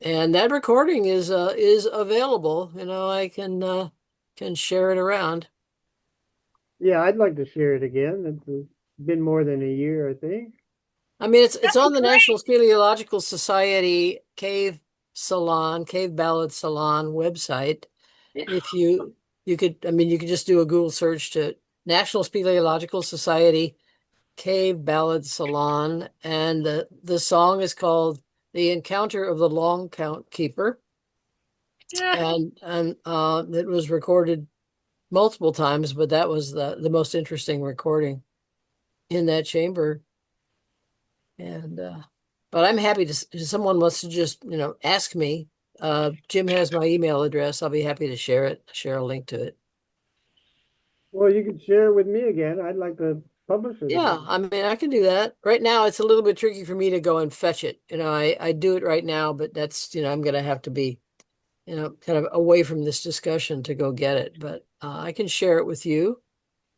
And that recording is available. I can share it around. Yeah, I'd like to share it again. It's been more than a year, I think. I mean, it's That'd on be the great. National Speleological Society Cave Ballad Salon website. If you could, I mean, you could just do a Google search to National Speleological Society Cave Ballad Salon, and the song is called "The Encounter of the Long Count Keeper," Yeah. and it was recorded multiple times, but that was the most interesting recording in that chamber. And but I'm happy if someone wants to just ask me. Jim has my email address. I'll be happy to share a link to it. Well, you could share it with me again. I'd like to publish it Yeah, again. I mean, I can do that. Right now, it's a little bit tricky for me to go and fetch it. I do it right now, but that's, I'm going to have to be, kind of away from this discussion to go get it. But I can share it with you,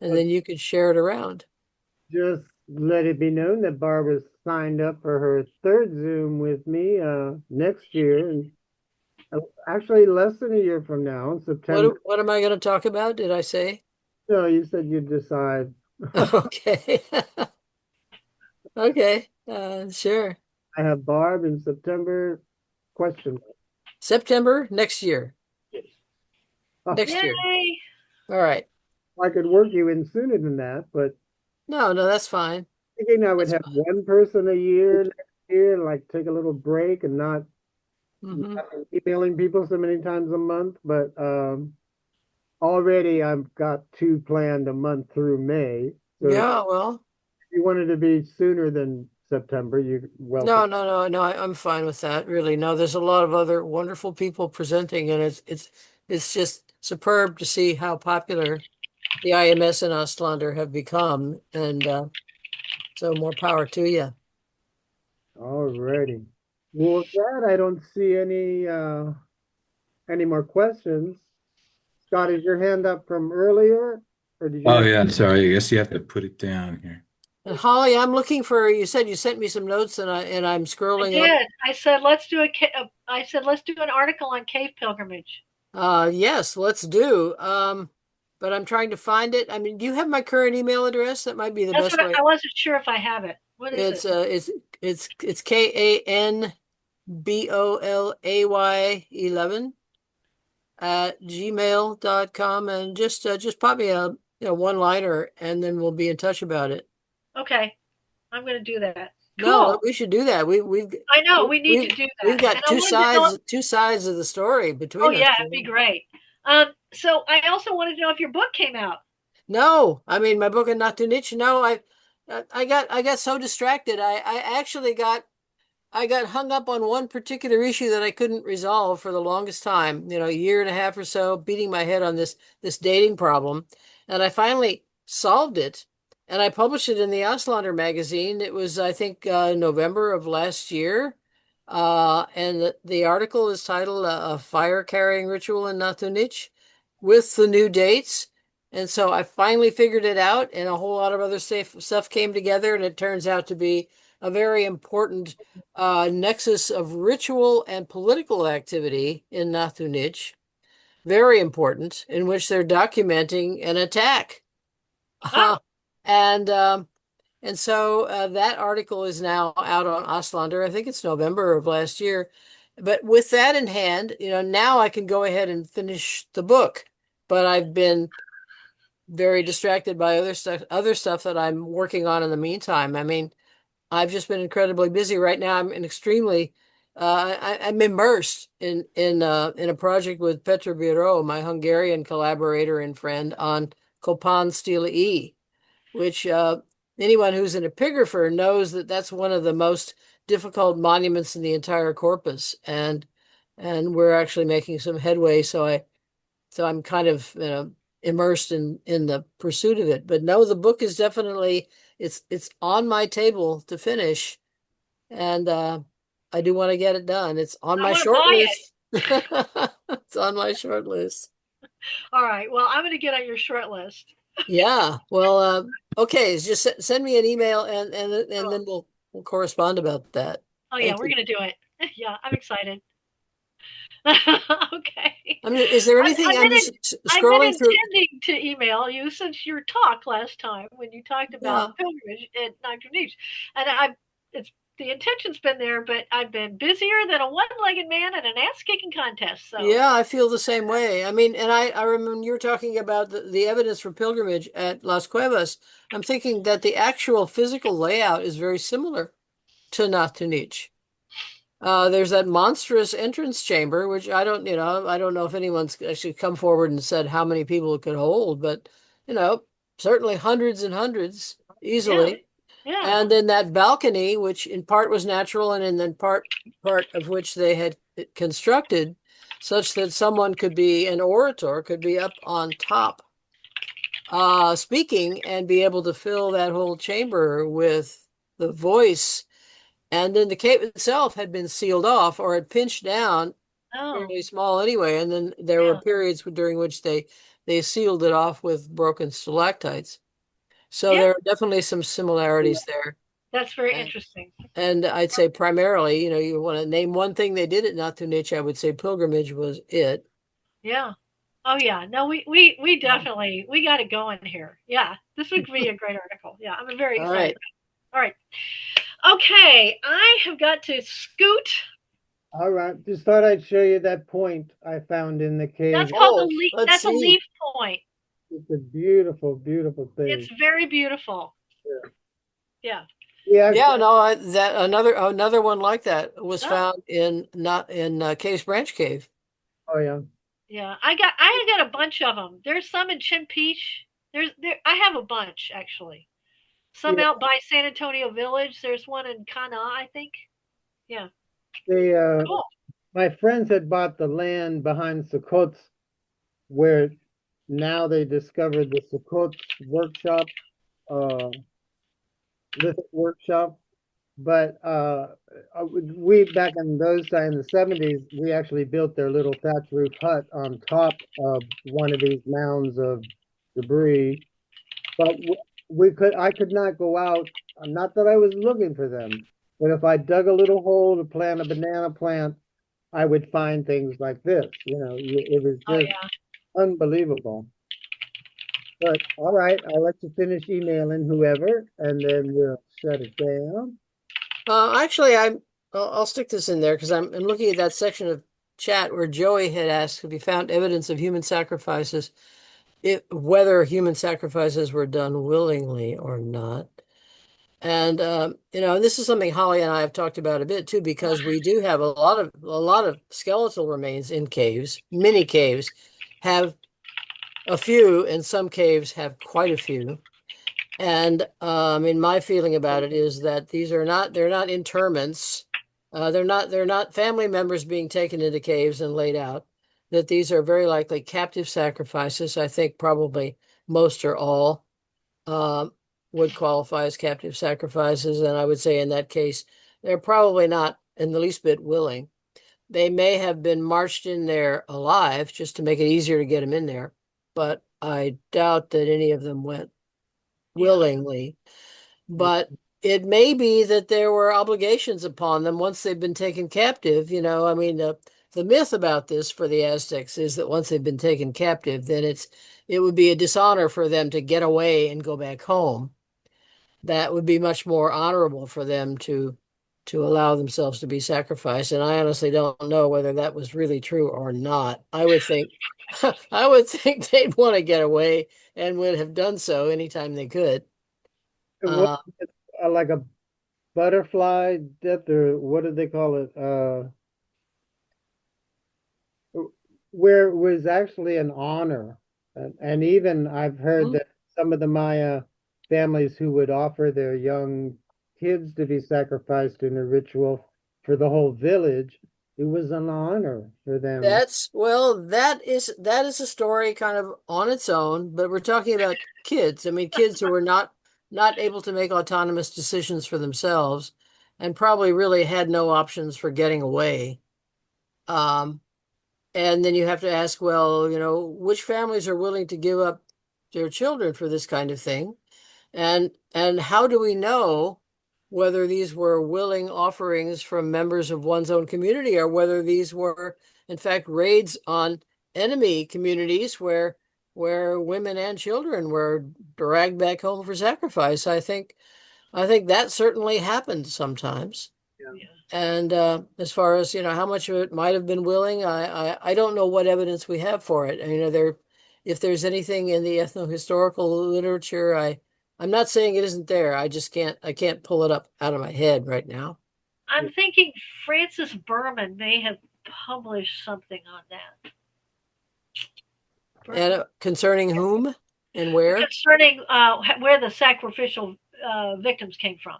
and But then you can share it around. just let it be known that Barbara's signed up for her third Zoom with me next year, and actually less than a year from now, in September. What am I going to talk about? Did I say? No, you said you'd decide. Okay. Okay. Sure. I have Barb in September. Question. September next year. Oh, Next year. Yay. All right. I could work you in sooner than that, but No, no, that's fine. thinking I would That's have fine. one person a year next year, like take a little break and Hmm. not be emailing people so many times a month. But already I've got two planned a month through May. So if Yeah, well, you wanted to be sooner than September, you're welcome. no. I'm fine with that. Really. No, there's a lot of other wonderful people presenting, and it's just superb to see how popular the IMS and Ostlander have become, and so more power to you. Alrighty. Well, with that, I don't see any more questions. Scott, is your hand up from earlier, or did you Oh have? yeah, I'm sorry. I guess you have to put it down here. And Holly, I'm looking for. You said you sent me some notes, and I'm I scrolling up. did. I said let's do an article on cave pilgrimage. Yes, let's do. But I'm trying to find it. I mean, do you have my current email address? That might be the That's best what way. I wasn't sure if I have it. What is It's it? it's Kan BOLAY11 at gmail.com, and just pop me a one-liner, and then we'll be in touch about it. Okay. I'm going to do that. No, Cool. we should do that. I know we need to do we've that. And got I wanted to know. two sides of the story Oh between us. yeah, it'd be great. So I also wanted to know if your book came out. No, I mean my book, Not Too Niche. No, I got so distracted. I actually got hung up on one particular issue that I couldn't resolve for the longest time, a year and a half or so, beating my head on this dating problem. And I finally solved it. And I published it in the Auslander magazine. It was, I think, November of last year. And the article is titled A Fire Carrying Ritual in Natunich with the new dates. And so I finally figured it out, and a whole lot of other stuff came together, and it turns out to be a very important nexus of ritual and political activity in Nathunich, very important, in which they're documenting an attack. Oh, And so that article is now out on Auslander. I think it's November of last year. But with that in hand, now I can go ahead and finish the book. But I've been very distracted by other stuff that I'm working on in the meantime. I mean, I've just been incredibly busy right now. I'm an extremely I'm immersed in a project with Petra Biro, my Hungarian collaborator and friend, on Kopan Stele E, which anyone who's an epigrapher knows that that's one of the most difficult monuments in the entire corpus, and we're actually making some headway. So I'm kind of immersed in the pursuit of it. But no, the book is definitely it's on my table to finish, and I do want to get it done. It's on I my want to short buy it. list. It's on my short list. All right. Well, I'm going to get on your short list. Yeah. Well, okay. Just send me an email, and Oh, then we'll correspond about that. oh yeah, Thank we're you. going to do it. Yeah, I'm excited. Okay. I mean, is there anything? I've I'm been just I've been scrolling through. intending to email you since your talk last time when you talked Yeah. about pilgrimage at Nitrogen, and I it's the intention's been there, but I've been busier than a one-legged man at an ass-kicking contest. So Yeah, I feel the same way. I mean, and I remember you were talking about the evidence for pilgrimage at Las Cuevas. I'm thinking that the actual physical layout is very similar to Natunich. There's that monstrous entrance chamber, which I don't know if anyone's actually come forward and said how many people it could hold, but you know, certainly hundreds and hundreds yeah, easily. yeah. And then that balcony, which in part was natural, and then part of which they had constructed, such that someone could be an orator, could be up on top, speaking, and be able to fill that whole chamber with the voice. And then the cave itself had been sealed off or had pinched down, Oh, fairly small anyway. And then there were yeah, periods during which they sealed it off with broken stalactites. So yeah. there are definitely some similarities there. That's very And, interesting. and I'd say primarily, you want to name one thing they did at Natunich, I would say pilgrimage was it. Yeah. Oh yeah. No, we definitely we got it going here. Yeah, this would be a great article. Yeah, I'm very All excited. right. All right. Okay, I have got to scoot. All right. Just thought I'd show you that point I found in the cave. That's called the Oh, leaf. let's That's a see. leaf point. It's a beautiful, beautiful It's thing. very beautiful. Yeah. Yeah, Yeah, no, that another one like that was Oh, found in not in Cave's Branch Cave. oh yeah. yeah. I got a bunch of them. There's some in Chimpeach. I have a bunch actually. Some Yeah. out by San Antonio Village. There's one in Kana, I think. Yeah. They Cool. my friends had bought the land behind Sukot's where now they discovered the Sukot's workshop, lithic workshop. But we back in those times, in the 70s, we actually built their little thatch roof hut on top of one of these mounds of debris. But I could not go out. Not that I was looking for them, but if I dug a little hole to plant a banana plant, I would find things like this. It was Oh just yeah. unbelievable. But all right, I'll let you finish emailing whoever, and then we'll shut it down. Actually, I'll stick this in there because I'm looking at that section of chat where Joey had asked if he found evidence of human sacrifices, whether human sacrifices were done willingly or not. And this is something Holly and I have talked about a bit too, because we do have a lot of skeletal remains in caves. Many caves have a few, and some caves have quite a few. And my feeling about it is that they're not interments. They're not family members being taken into caves and laid out. That these are very likely captive sacrifices. I think probably most or all um, would qualify as captive sacrifices. And I would say in that case, they're probably not in the least bit willing. They may have been marched in there alive just to make it easier to get them in there, but I doubt that any of them went willingly. But it may be that there were obligations upon them once they've been taken captive. The myth about this for the Aztecs is that once they've been taken captive, then it would be a dishonor for them to get away and go back home. That would be much more honorable for them to allow themselves to be sacrificed. And I honestly don't know whether that was really true or not. I would think I would think they'd want to get away and would have done so anytime they could. What, Uh, like a butterfly death, or what do they call it? Where it was actually an honor. And even I've heard mhm. that some of the Maya families who would offer their young kids to be sacrificed in a ritual for the whole village, it was an honor for them. That is a story kind of on its own, but we're talking about kids. I mean, kids who were not able to make autonomous decisions for themselves and probably really had no options for getting away. Um, and then you have to ask, well, which families are willing to give up their children for this kind of thing? And how do we know whether these were willing offerings from members of one's own community or whether these were, in fact, raids on enemy communities where women and children were dragged back home for sacrifice? I think that certainly happened sometimes. Yeah. And as far as how much of it might have been willing, I don't know what evidence we have for it. And, if there's anything in the ethnohistorical literature, I'm not saying it isn't there. I can't pull it up out of my head right now. I'm thinking Francis Berman may have published something on that. And concerning whom and where? Concerning where the sacrificial victims came from.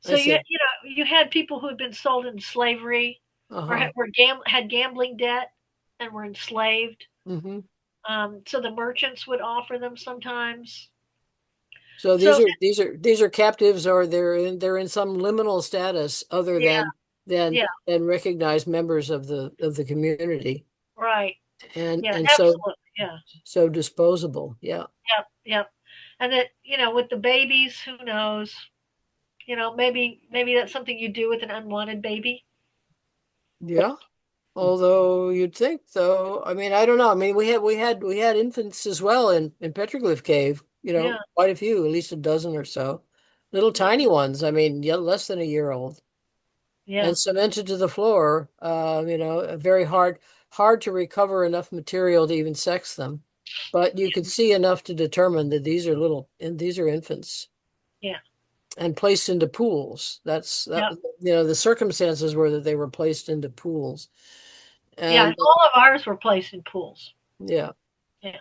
I So see. you had people who had been sold into slavery or Uh-huh. had gambling debt and were enslaved. Hmm. So the merchants would offer them sometimes. So these So are these are these are captives, or they're in some liminal status other yeah, than yeah, than recognized members of the community, right, and yeah, and so absolutely, yeah, so disposable. Yeah. yep, yep. And that with the babies, who knows? Maybe that's something you do with an unwanted baby. Yeah. Although you'd think, though, I mean, I don't know. I mean, we had infants as well in Petroglyph Cave, Yeah, quite a few, at least a dozen or so. Little yeah, tiny ones, I mean, yeah, less than a year old, yeah, and cemented to the floor, very hard to recover enough material to even sex them. But you could see enough to determine that these are infants yeah, and placed into pools. yeah, The circumstances were that they were placed into pools. yeah. And And all of ours were placed in pools. yeah. Yeah,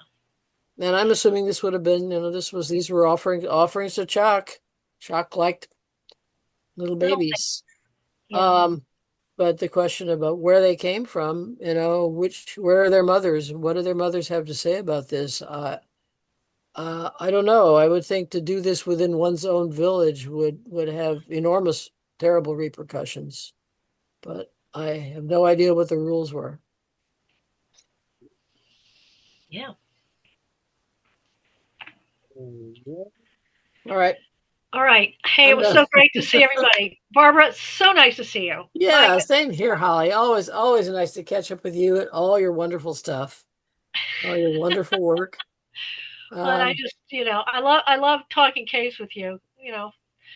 And I'm assuming this would have been, these were offerings to Chalk liked little little thing. babies. Yeah, Um, but the question about where they came from, where are their mothers? What do their mothers have to say about this? I don't know. I would think to do this within one's own village would have enormous, terrible repercussions. But I have no idea what the rules were. yeah. All right, All right. Hey, it I'm was done. so great to see everybody. Barbara, it's so nice to see you. My Yeah, goodness. same here, Holly. Always nice to catch up with you and all your wonderful stuff, all your wonderful work. But I Um, just, I love talking case with you.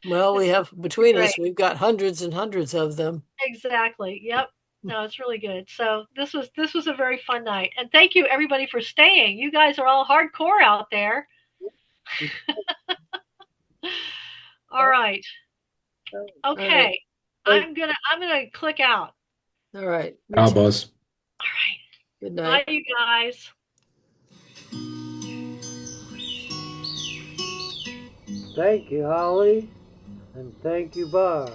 Well, we have between Great. us, we've got hundreds and hundreds of them. Exactly. Yep. No, it's really good. So this was a very fun night. And thank you everybody for staying. You guys are all hardcore out there. All right. Okay. I'm gonna click out. All right. I'll buzz. All right. Good night. Bye, you guys. Thank you, Holly. And thank you, Barb.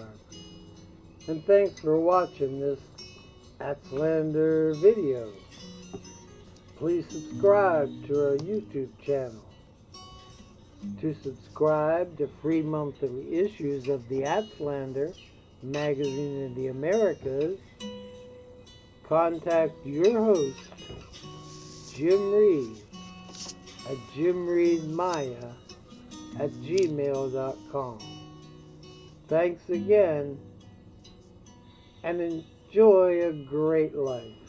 And thanks for watching this Axlander video. Please subscribe to our YouTube channel. To subscribe to free monthly issues of the Axlander magazine in the Americas, contact your host, Jim Reed, at jimreedmaya@gmail.com. Thanks again, and enjoy a great life.